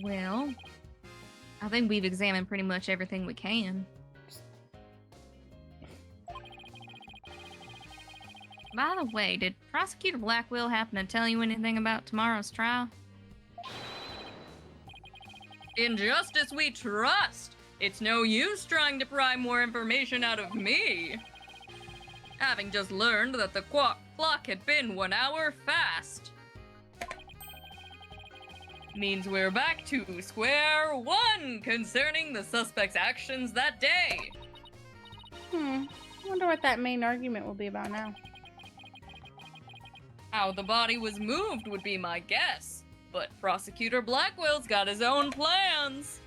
Well, I think we've examined pretty much everything we can. By the way, did Prosecutor Blackwell happen to tell you anything about tomorrow's trial? In justice we trust! It's no use trying to pry more information out of me! Having just learned that the clock had been 1 hour fast. Means we're back to square one concerning the suspect's actions that day. I wonder what that main argument will be about now. How the body was moved would be my guess, but Prosecutor Blackwell's got his own plans.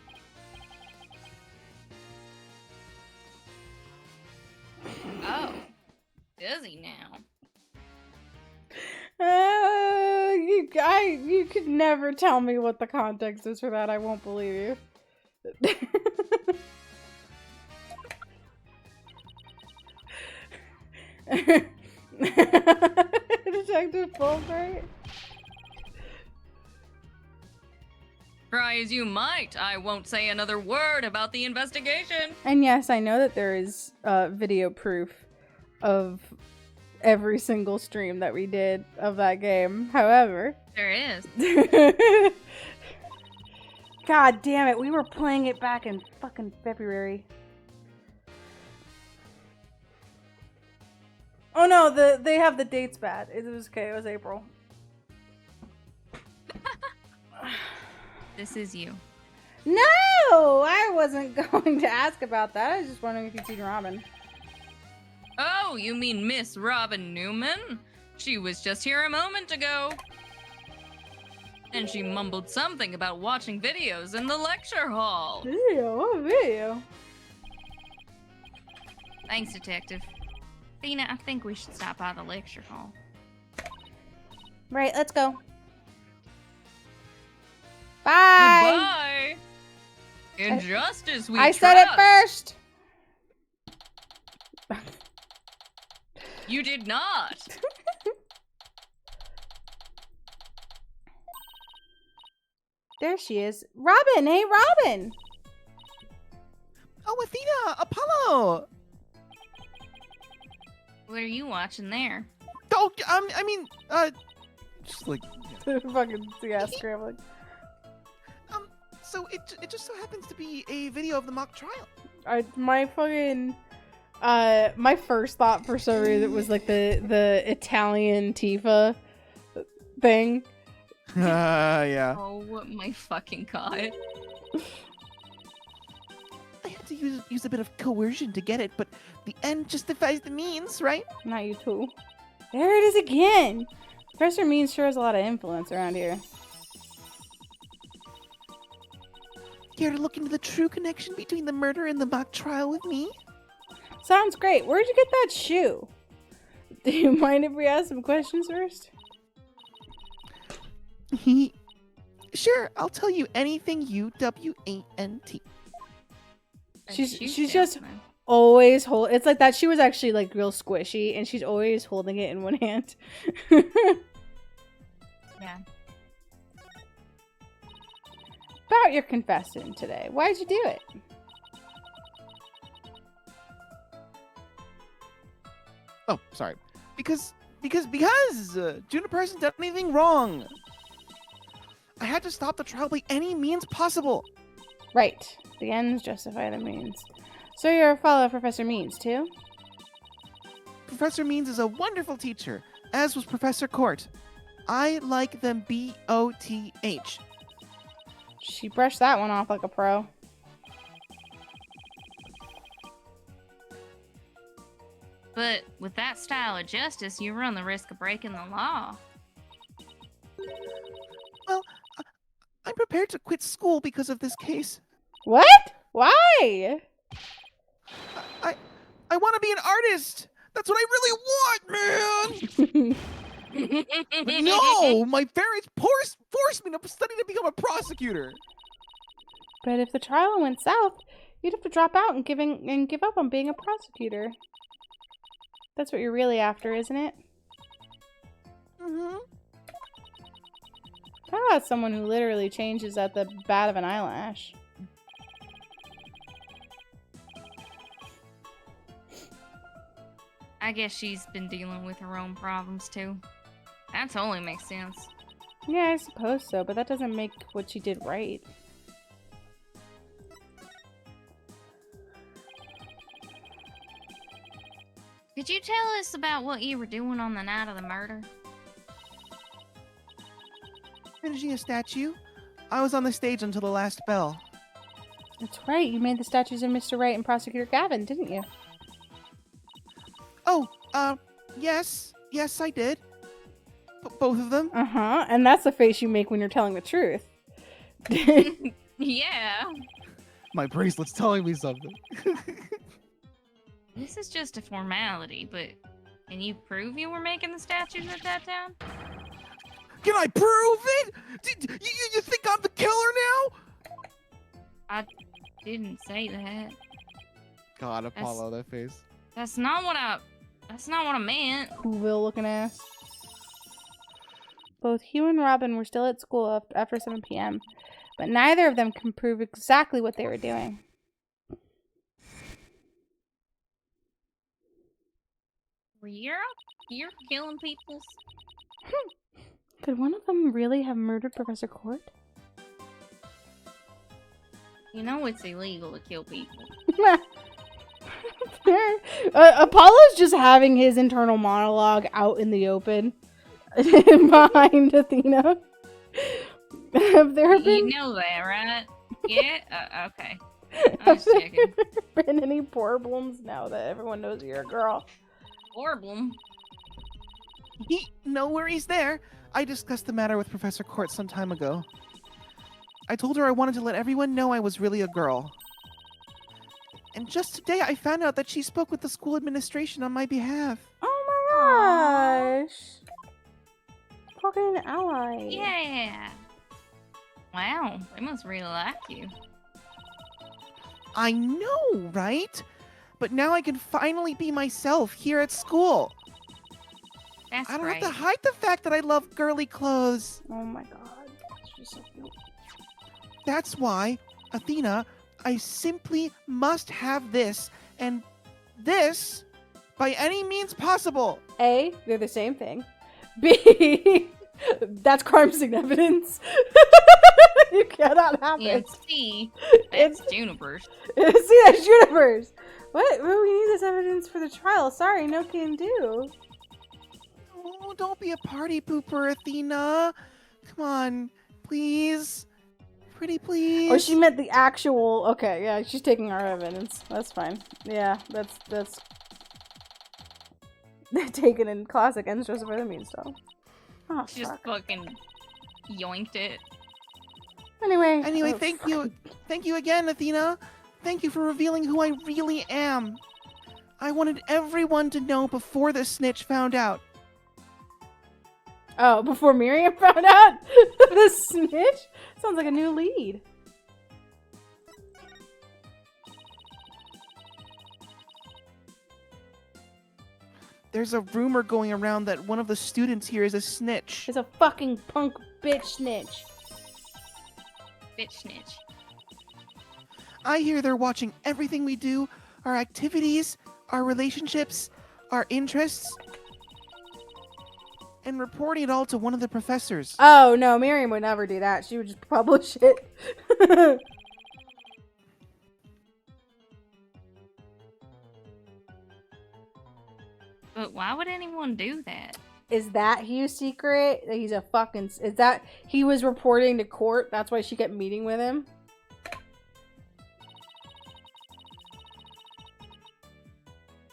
Oh, does he now? You could never tell me what the context is for that. I won't believe you. Detective Fulbright? Try as you might, I won't say another word about the investigation. And yes, I know that there is video proof of every single stream that we did of that game. However, There is. God damn it, we were playing it back in fucking February. Oh no, they have the dates bad. It was okay, it was April. This is you. No, I wasn't going to ask about that. I was just wondering if you'd seen Robin. Oh, you mean Miss Robin Newman? She was just here a moment ago. And she mumbled something about watching videos in the lecture hall. Video? What video? Thanks, Detective. Athena, I think we should stop by the lecture hall. Right, let's go. Bye. Goodbye. In justice, we I said it first. You did not. There she is. Robin, hey Robin. Oh, Athena, Apollo. What are you watching there? Oh, I mean, just like, yeah. Fucking yeah, scrambling. So it just so happens to be a video of the mock trial. My fucking my first thought for some reason was like the Italian Tifa thing. Yeah. Oh my fucking god. I had to use a bit of coercion to get it, but the end justifies the means, right? Not you too. There it is again. Professor Means sure has a lot of influence around here. Care to look into the true connection between the murder and the mock trial with me? Sounds great. Where'd you get that shoe? Do you mind if we ask some questions first? Sure, I'll tell you anything UWANT. She's just always hold. It's like that shoe was actually like real squishy, and she's always holding it in one hand. Yeah. About your confession today. Why'd you do it? Oh, sorry. Because Juniper hasn't done anything wrong. I had to stop the trial by any means possible. Right. The ends justify the means. So you're a follower of Professor Means, too? Professor Means is a wonderful teacher, as was Professor Court. I like them BOTH. She brushed that one off like a pro. But with that style of justice, you run the risk of breaking the law. Well, I'm prepared to quit school because of this case. What? Why? I want to be an artist. That's what I really want, man. But no, my parents forced me to study to become a prosecutor. But if the trial went south, you'd have to drop out and give up on being a prosecutor. That's what you're really after, isn't it? Mm-hmm. How about someone who literally changes at the bat of an eyelash? I guess she's been dealing with her own problems too. That totally makes sense. Yeah, I suppose so, but that doesn't make what she did right. Could you tell us about what you were doing on the night of the murder? Finishing a statue. I was on the stage until the last bell. That's right, you made the statues of Mr. Wright and Prosecutor Gavin, didn't you? Oh, yes, I did. Both of them. Uh-huh, and that's the face you make when you're telling the truth. Yeah. My bracelet's telling me something. This is just a formality, but can you prove you were making the statues at that time? Can I prove it? You think I'm the killer now? I didn't say that. God, Apollo, that face. That's not what I meant. Whoville looking ass. Both Hugh and Robin were still at school after 7 p.m., but neither of them can prove exactly what they were doing. You're killing people? Could one of them really have murdered Professor Court? You know it's illegal to kill people. Apollo's just having his internal monologue out in the open behind Athena. Have there been... You know that, right? Yeah. Okay. I was checking. Been any problems now that everyone knows you're a girl? Horrible. No worries there. I discussed the matter with Professor Court some time ago. I told her I wanted to let everyone know I was really a girl. And just today I found out that she spoke with the school administration on my behalf. Oh my gosh. Fucking ally. Yeah. Wow. They must really like you. I know, right? But now I can finally be myself here at school. That's I don't great. have to hide the fact that I love girly clothes. Oh my god. She's so cute. That's why, Athena, I simply must have this, and this, by any means possible. A, they're the same thing. B, that's crime scene evidence. You cannot have And it. C, that's Juniper's. See, that's universe. What? Well, we need this evidence for the trial. Sorry, no can do. Oh, don't be a party pooper, Athena. Come on, please. Pretty please. Oh, she meant the actual. Okay, yeah, she's taking our evidence. That's fine. Yeah, that's taken in class against Joseph Mean stuff. Oh, She just fuck. fucking yoinked it. Anyway, Anyway, oh, thank you. Thank you again, Athena. Thank you for revealing who I really am. I wanted everyone to know before the snitch found out. Oh, before Miriam found out the snitch? Sounds like a new lead. There's a rumor going around that one of the students here is a snitch. She's a fucking punk bitch snitch. Bitch snitch. I hear they're watching everything we do, our activities, our relationships, our interests, and reporting it all to one of the professors. Oh, no, Miriam would never do that. She would just publish it. But why would anyone do that? Is that Hugh's secret? That he's a fucking... Is that... He was reporting to court? That's why she kept meeting with him?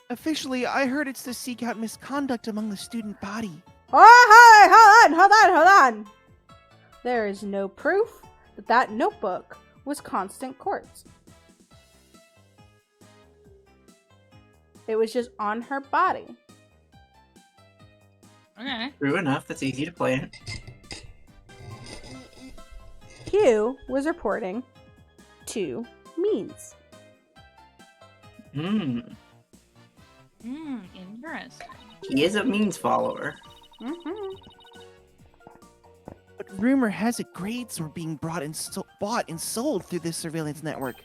Officially, I heard it's to seek out misconduct among the student body. Oh, hold on! There is no proof that that notebook was Constant Court's. It was just on her body. Okay. True enough, that's easy to play. Hugh was reporting to Means. Hmm. Interesting. He is a means follower. Mm-hmm. But rumor has it grades were being bought and sold through this surveillance network.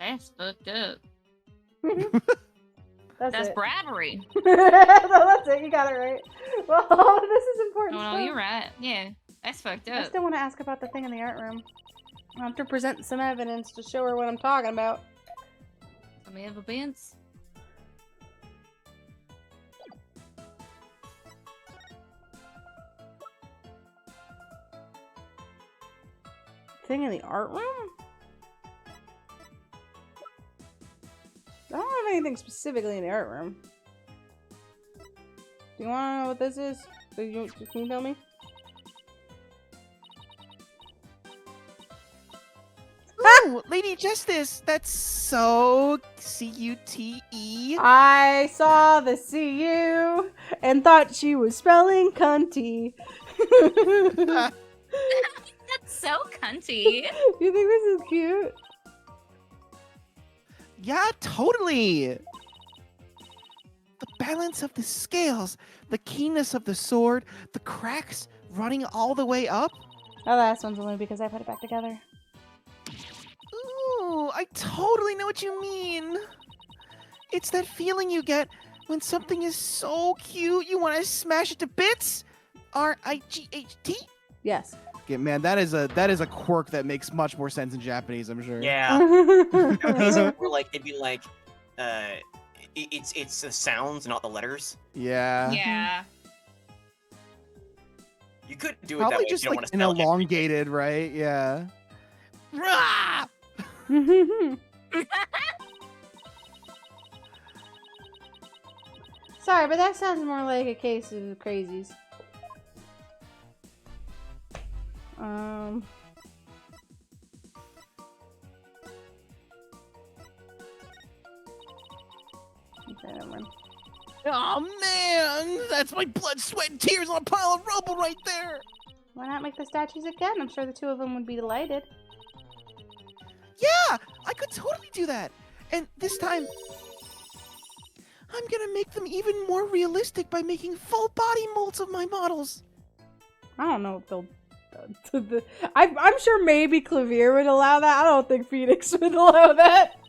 That's fucked up. That's That's it. bribery. No, that's it. You got it right. Well, this is important Oh, no, stuff. you're right. Yeah, that's fucked I up. still want to ask about the thing in the art room. I have to present some evidence to show her what I'm talking about. Some evidence. Thing in the art room? I don't have anything specifically in the art room. Do you want to know what this is? Can you tell me? Ooh, Lady Justice, that's so C-U-T-E. I saw the CU and thought she was spelling cunty. Ah, That's so cunty. You think this is cute? yeah, totally. The balance of the scales, the keenness of the sword, the cracks running all the way up. Oh, last one's only because I put it back together. Ooh, I totally know what you mean. It's that feeling you get when something is so cute you want to smash it to bits. R-I-G-H-T. Yes. Okay, man, that is a quirk that makes much more sense in Japanese, I'm sure. Yeah. Yeah. Or like it'd be like, it's the sounds, not the letters. Yeah. Yeah. You could do it that Probably way if just you don't like want to an spell it. elongated, right? Yeah. Rah! Sorry, but that sounds more like a case of crazies. Okay, never mind. Oh man, that's my blood, sweat, and tears on a pile of rubble right there. Why not make the statues again? I'm sure the two of them would be delighted. Yeah, I could totally do that. And this time, I'm gonna make them even more realistic by making full body molds of my models. I don't know if they'll. I'm sure maybe Clavier would allow that. I don't think Phoenix would allow that.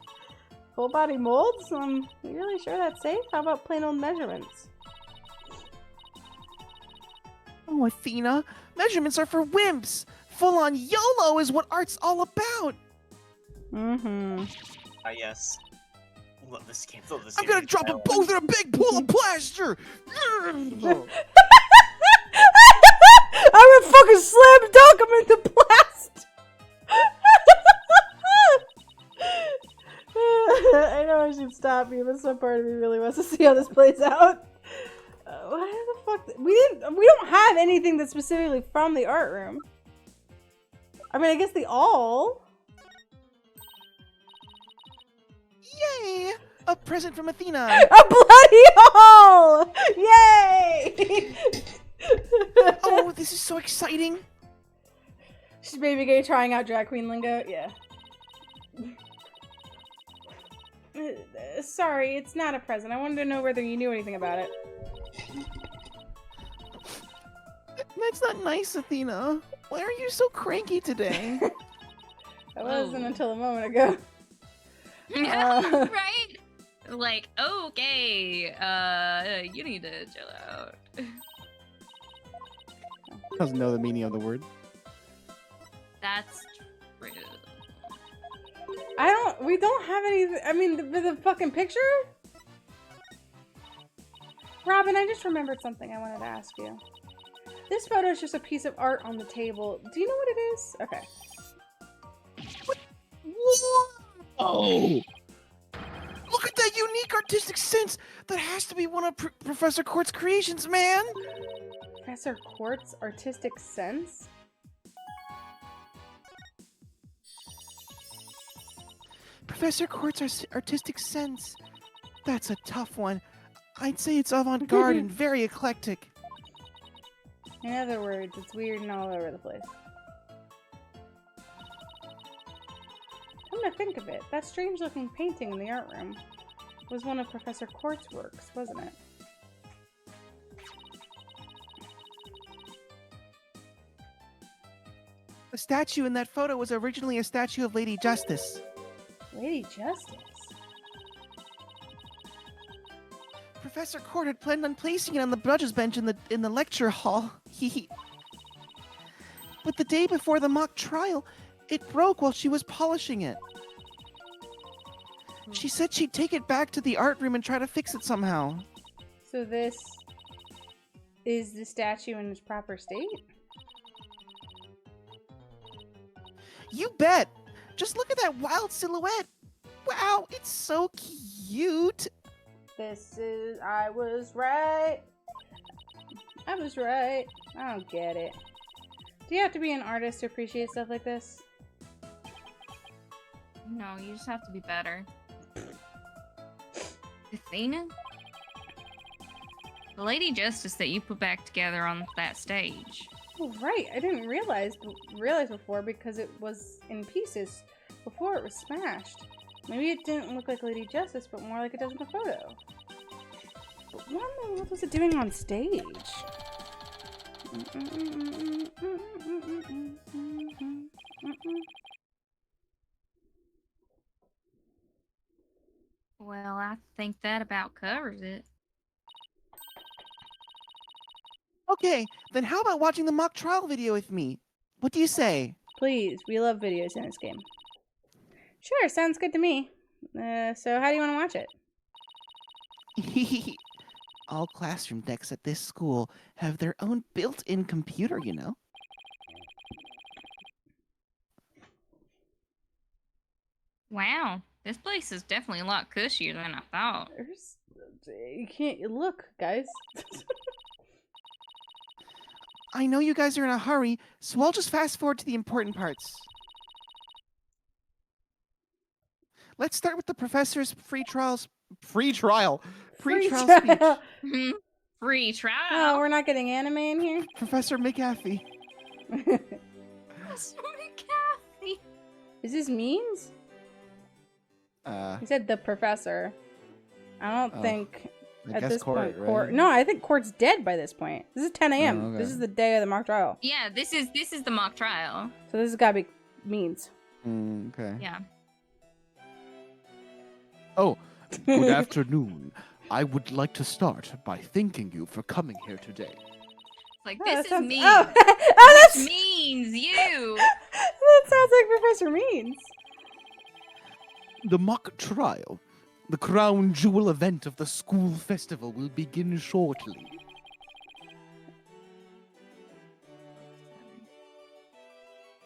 Full body molds? You really sure that's safe? How about plain old measurements? Oh, Athena, measurements are for wimps. Full on YOLO is what art's all about. Mm-hmm. Ah, yes. Love this game. Love this I'm game. gonna drop them both in a big pool of plaster. I would fucking slam dunk him into blast. I know I should stop you, but some part of me really wants to see how this plays out. What the fuck? We don't have anything that's specifically from the art room. I mean, I guess the all. Yay! A present from Athena. A bloody all! Yay! Oh, this is so exciting. She's baby gay trying out drag queen lingo. Yeah. Sorry, it's not a present. I wanted to know whether you knew anything about it. That's not nice, Athena. Why are you so cranky today? I wasn't until a moment ago. Right? Like, okay, you need to chill out. Doesn't know the meaning of the word. That's true. We don't have any, I mean, the fucking picture? Robin, I just remembered something I wanted to ask you. This photo is just a piece of art on the table. Do you know what it is? Okay. Oh! Look at that unique artistic sense! That has to be one of Professor Quart's creations, man! Professor Quart's artistic sense? Professor Quart's artistic sense. That's a tough one. I'd say it's avant-garde and very eclectic. In other words, it's weird and all over the place. Come to think of it, that strange-looking painting in the art room was one of Professor Quart's works, wasn't it? The statue in that photo was originally a statue of Lady Justice. Lady Justice? Professor Quart had planned on placing it on the judges' bench in the lecture hall. But the day before the mock trial, it broke while she was polishing it. She said she'd take it back to the art room and try to fix it somehow. So this is the statue in its proper state? You bet! Just look at that wild silhouette! Wow, it's so cute! I was right. I was right. I don't get it. Do you have to be an artist to appreciate stuff like this? No, you just have to be better. Athena? The Lady Justice that you put back together on that stage. Oh, right. I didn't realize before because it was in pieces before it was smashed. Maybe it didn't look like Lady Justice, but more like it does in the photo. But what was it doing on stage? Well, I think that about covers it. Okay, then how about watching the mock trial video with me? What do you say? Please, we love videos in this game. Sure, sounds good to me. So how do you want to watch it? All classroom decks at this school have their own built-in computer, you know? Wow, this place is definitely a lot cushier than I thought. You can't look, guys. I know you guys are in a hurry, so I'll just fast forward to the important parts. Let's start with the professor's pre-trial speech. Free Free trial. Oh, we're not getting anime in here? Professor McAfee. Kathy. Is this means? Uh, He said the professor. I don't Oh, think I at guess this Court, point right? Court. No, I think Court's dead by this point. This is 10 a.m. Oh, okay. This is the day of the mock trial. Yeah, this is the mock trial. So this has got to be means. okay. Yeah. Oh, good afternoon. I would like to start by thanking you for coming here today. Like Oh, this that is sounds- me. Oh, oh that's This means you. that sounds like Professor Means. The mock trial, the crown jewel event of the school festival, will begin shortly.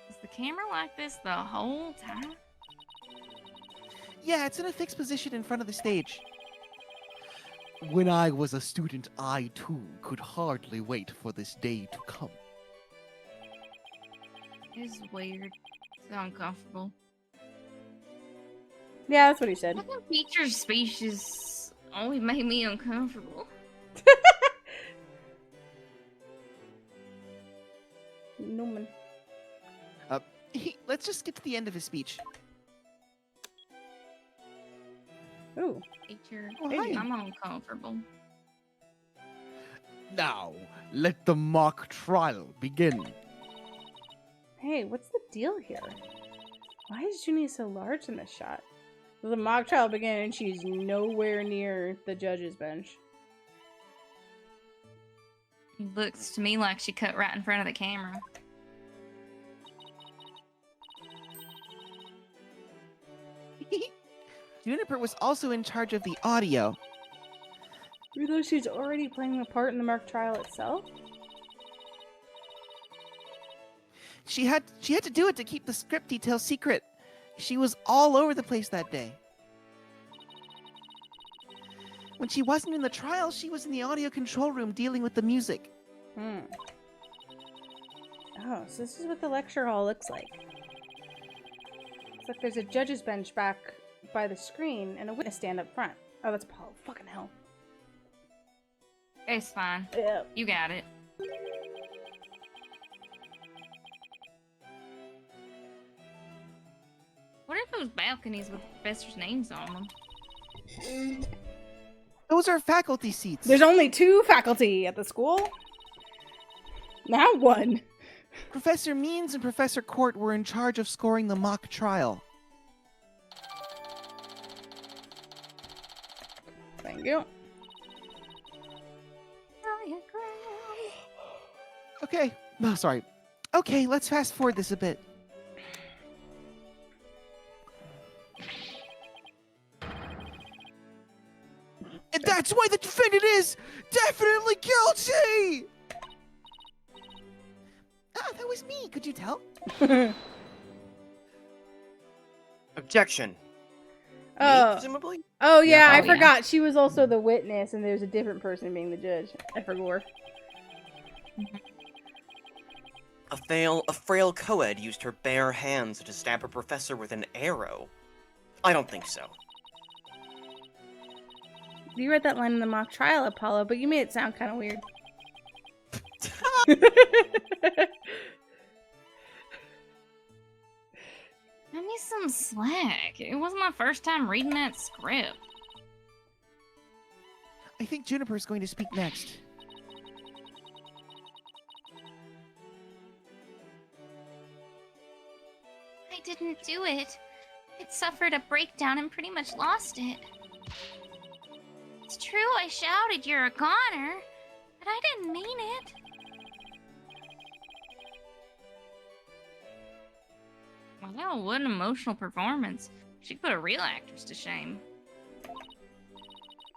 Is the camera like this the whole time? Yeah, it's in a fixed position in front of the stage. When I was a student, I too could hardly wait for this day to come. This is weird. It's uncomfortable. Yeah, that's what he said. I think teacher's speeches always made me uncomfortable. Newman. Let's just get to the end of his speech. Ooh. Teacher, Oh, hi. I'm uncomfortable. Now, let the mock trial begin. Hey, what's the deal here? Why is Junie so large in this shot? The mock trial began and she's nowhere near the judge's bench. It looks to me like she cut right in front of the camera. Juniper was also in charge of the audio. Even though she's already playing a part in the mock trial itself? She had to do it to keep the script details secret. She was all over the place that day. When she wasn't in the trial, she was in the audio control room dealing with the music. Oh, so this is what the lecture hall looks like. It's like there's a judge's bench back by the screen and a witness stand up front. Oh, that's Paul. Fucking hell. It's fine. Yeah. You got it. What are those balconies with professors' names on them? Those are faculty seats. There's only 2 faculty at the school. Now 1. Professor Means and Professor Court were in charge of scoring the mock trial. Thank you. Okay, oh, sorry. Okay, let's fast forward this a bit. And that's why the defendant is definitely guilty! Ah, that was me. Could you tell? Objection. Me, Oh. presumably? Oh yeah, Yeah. I Oh, yeah. forgot. She was also the witness, and there's a different person being the judge. I forgot. A frail co-ed used her bare hands to stab a professor with an arrow. I don't think so. You read that line in the mock trial, Apollo, but you made it sound kind of weird. Give me some slack. It wasn't my first time reading that script. I think Juniper's going to speak next. I didn't do it. It suffered a breakdown and pretty much lost it. It's true I shouted you're a goner, but I didn't mean it. Wow, what an emotional performance. She put a real actress to shame.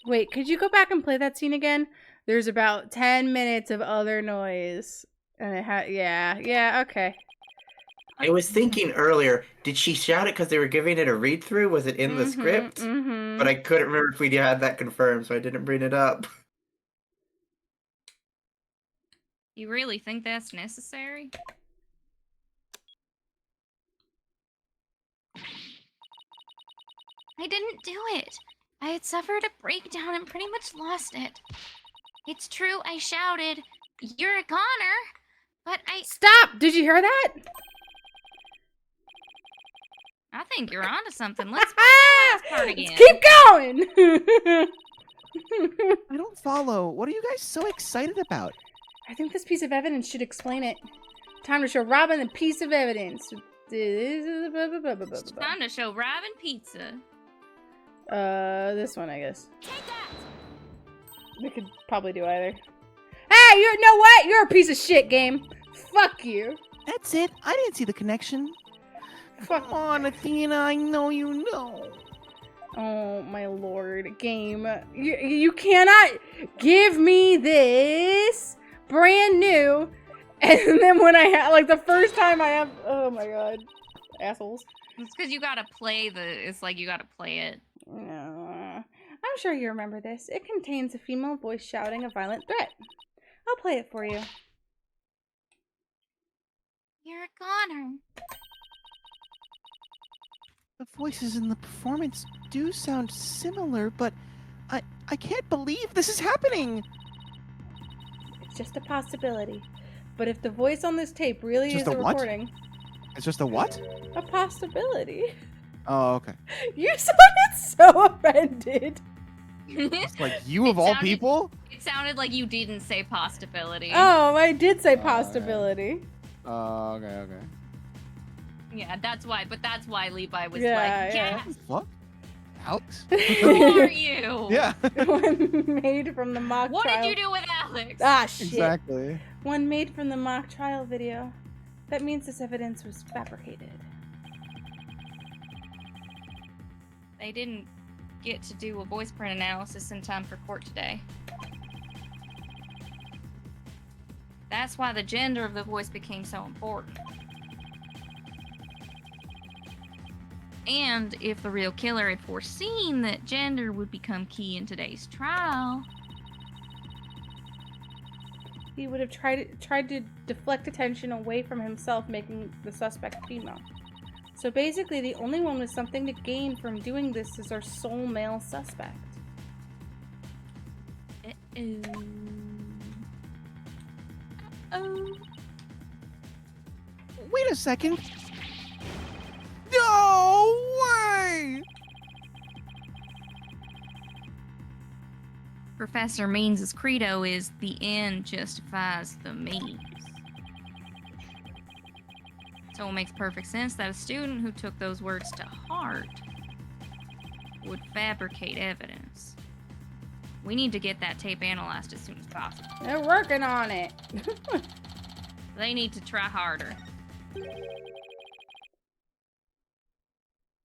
Wait, could you go back and play that scene again? There's about 10 minutes of other noise. And it had, yeah, okay. I was thinking earlier, did she shout it because they were giving it a read through? Was it in the script? Mm-hmm. But I couldn't remember if we had that confirmed, so I didn't bring it up. You really think that's necessary? I didn't do it. I had suffered a breakdown and pretty much lost it. It's true, I shouted, "You're a goner," but Stop! Did you hear that? I think you're onto something. Let's play that last part again. Keep going! I don't follow. What are you guys so excited about? I think this piece of evidence should explain it. Time to show Robin the piece of evidence. It's time to show Robin pizza. This one, I guess. We could probably do either. Hey, you know what? You're a piece of shit, game. Fuck you. That's it. I didn't see the connection. Fuck. Come on, Athena. I know you know. Oh my lord, game. You cannot give me this brand new, and then when I have, like, the first time I have, oh my god. Assholes. It's because you gotta play it's like you gotta play it. I'm sure you remember this. It contains a female voice shouting a violent threat. I'll play it for you. You're a goner. The voices in the performance do sound similar, but I can't believe this is happening. It's just a possibility. But if the voice on this tape really Just is a a what? recording, It's just a what? a possibility. Oh, okay. You sounded so offended. It's like you of all people? It sounded like you didn't say possibility. Oh, I did say okay. possibility. Oh, okay. Yeah, that's why. But that's why Levi was Yeah, like, yeah. "Yes, What? Alex? who are you? Yeah. One made from the mock What trial. did you do with Alex?" Ah, shit. Exactly. One made from the mock trial video. That means this evidence was fabricated. They didn't get to do a voice print analysis in time for court today. That's why the gender of the voice became so important. And if the real killer had foreseen that gender would become key in today's trial, He would have tried to deflect attention away from himself, making the suspect female. So basically, the only one with something to gain from doing this is our sole male suspect. oh, Wait a second. No way! Professor Means' credo is the end justifies the means. So it makes perfect sense that a student who took those words to heart would fabricate evidence. We need to get that tape analyzed as soon as possible. They're working on it. They need to try harder.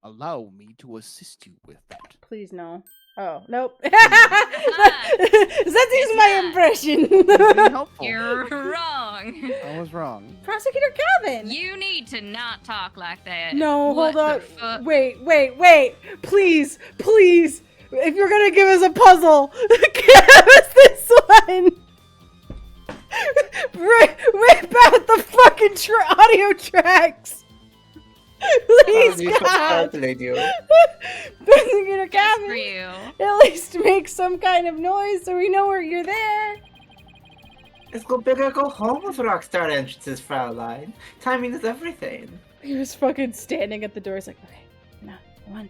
Allow me to assist you with that. Please no. Oh, nope. not. That is my not. impression. Very helpful. You're wrong. I was wrong. Prosecutor Calvin. You need to not talk like that. No, What hold on. the fuck? Wait. Please. If you're gonna give us a puzzle, give us this one. Rip out the fucking audio tracks. Please, God. Prosecutor Just for Calvin, you. at least make some kind of noise so we know where you're there. Let's go big or go home with Rockstar entrances, Fraulein. Timing is everything. He was fucking standing at the door. He's like, okay, no, one,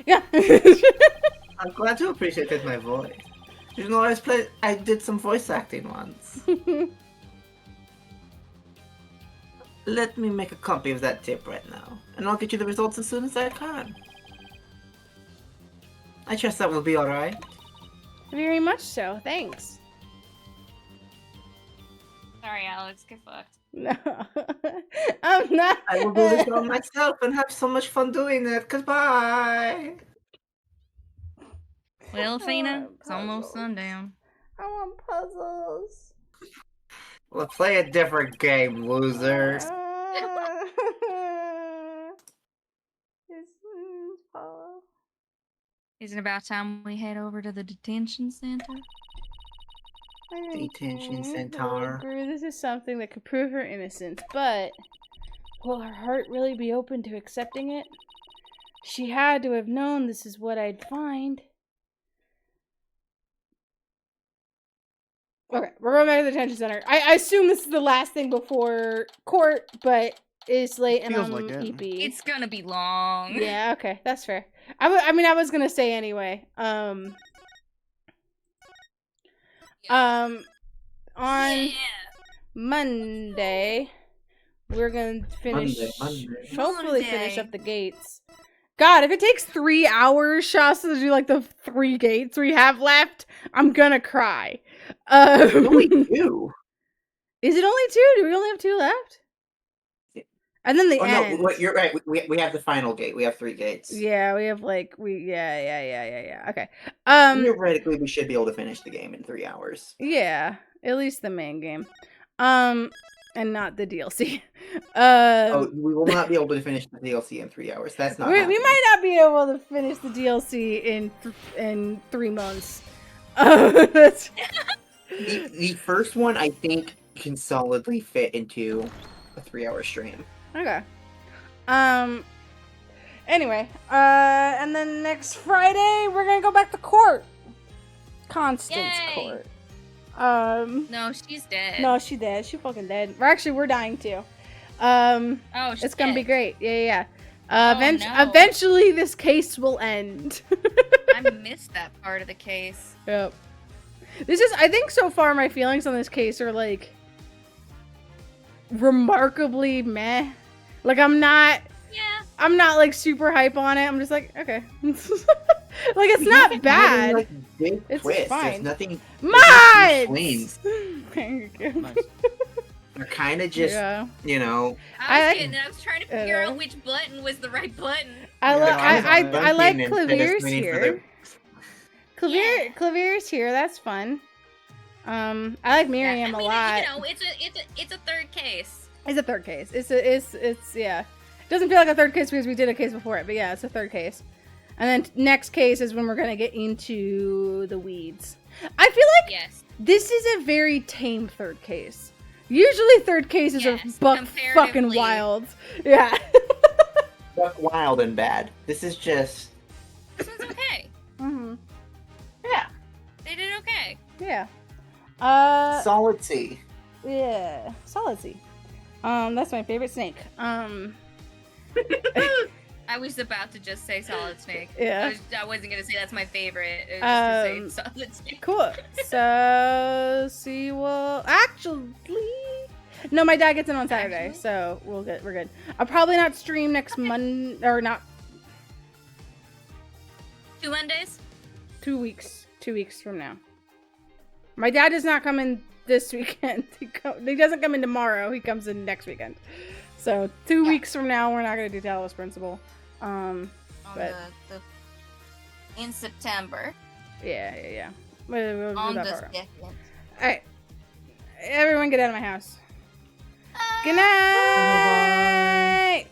yeah. I'm glad you appreciated my voice. You know, I did some voice acting once. Let me make a copy of that tape right now, and I'll get you the results as soon as I can. I trust that will be alright. Very much so. Thanks. Sorry, Alex. Get fucked. No, I'm not. I will do this all myself and have so much fun doing it. Goodbye! Well, Athena, want it's almost puzzles. sundown. I want puzzles. Let's play a different game, loser. Paula. Is it about time we head over to the detention center? Detention Center. center. This is something that could prove her innocence, but will her heart really be open to accepting it? She had to have known this is what I'd find. Okay, we're going back to the detention center. I assume this is the last thing before court, but it's late and Feels I'm like it. eepy. It's gonna be long. Yeah, okay, that's fair. I mean, I was gonna say anyway. On Yeah. Monday, we're gonna finish, Monday. hopefully finish Monday. up the gates. God, if it takes 3 hours, Shasta, to do like the 3 gates we have left, I'm gonna cry. Only 2. Is it only 2? Do we only have 2 left? Yeah. And then the Oh end. no, you're right. We have the final gate. We have 3 gates. Yeah, we have like yeah. Okay. Theoretically, we should be able to finish the game in 3 hours. Yeah, at least the main game. And not the DLC. Oh, we will not be able to finish the DLC in 3 hours. That's not. we happening. might not be able to finish the DLC in 3 months. That's The first one, I think, can solidly fit into a 3-hour stream. okay. Anyway, and then next Friday we're gonna go back to court. Constance Yay! court. No, she's dead. No, she dead. She fucking dead. We're dying too. Oh, shit. It's gonna be great. Yeah. Oh, no. Eventually, this case will end. I missed that part of the case. Yep. I think so far my feelings on this case are like remarkably meh. Like I'm not like super hype on it. I'm just like, okay. Like it's not bad. Like, big It's twist. fine. There's nothing. Mods! Swings. Thank you. Nice. They're kind of just, Yeah. you know. I was trying to figure out which button was the right button. I like bunking Clavir's instead of swinging for here. Clavir's here. That's fun. I like Miriam I mean, a lot. You know, it's a third case. It's a third case. It's yeah. It doesn't feel like a third case because we did a case before it, but yeah, it's a third case. And then next case is when we're gonna get into the weeds. I feel like Yes. this is a very tame third case. Usually third cases Yes, are buck fucking comparatively. wild. Yeah. Buck wild and bad. This is just. This one's okay. hmm Yeah. They did okay. Yeah. Solid C. Yeah. Solid C. That's my favorite snake. I was about to just say Solid Snake. Yeah. I wasn't gonna say that's my favorite. It was just to say Solid Snake. Cool. So, see, well, actually, no, my dad gets in on Saturday, Actually? so we're good. I'll probably not stream next Monday, or not 2 Mondays? 2 weeks. 2 weeks from now. My dad does not come in this weekend. He doesn't come in tomorrow. He comes in next weekend. So 2 weeks from now, we're not gonna do Talos Principal. But In September. yeah. We'll do On that the part. 2nd. All right, everyone, get out of my house. Good night.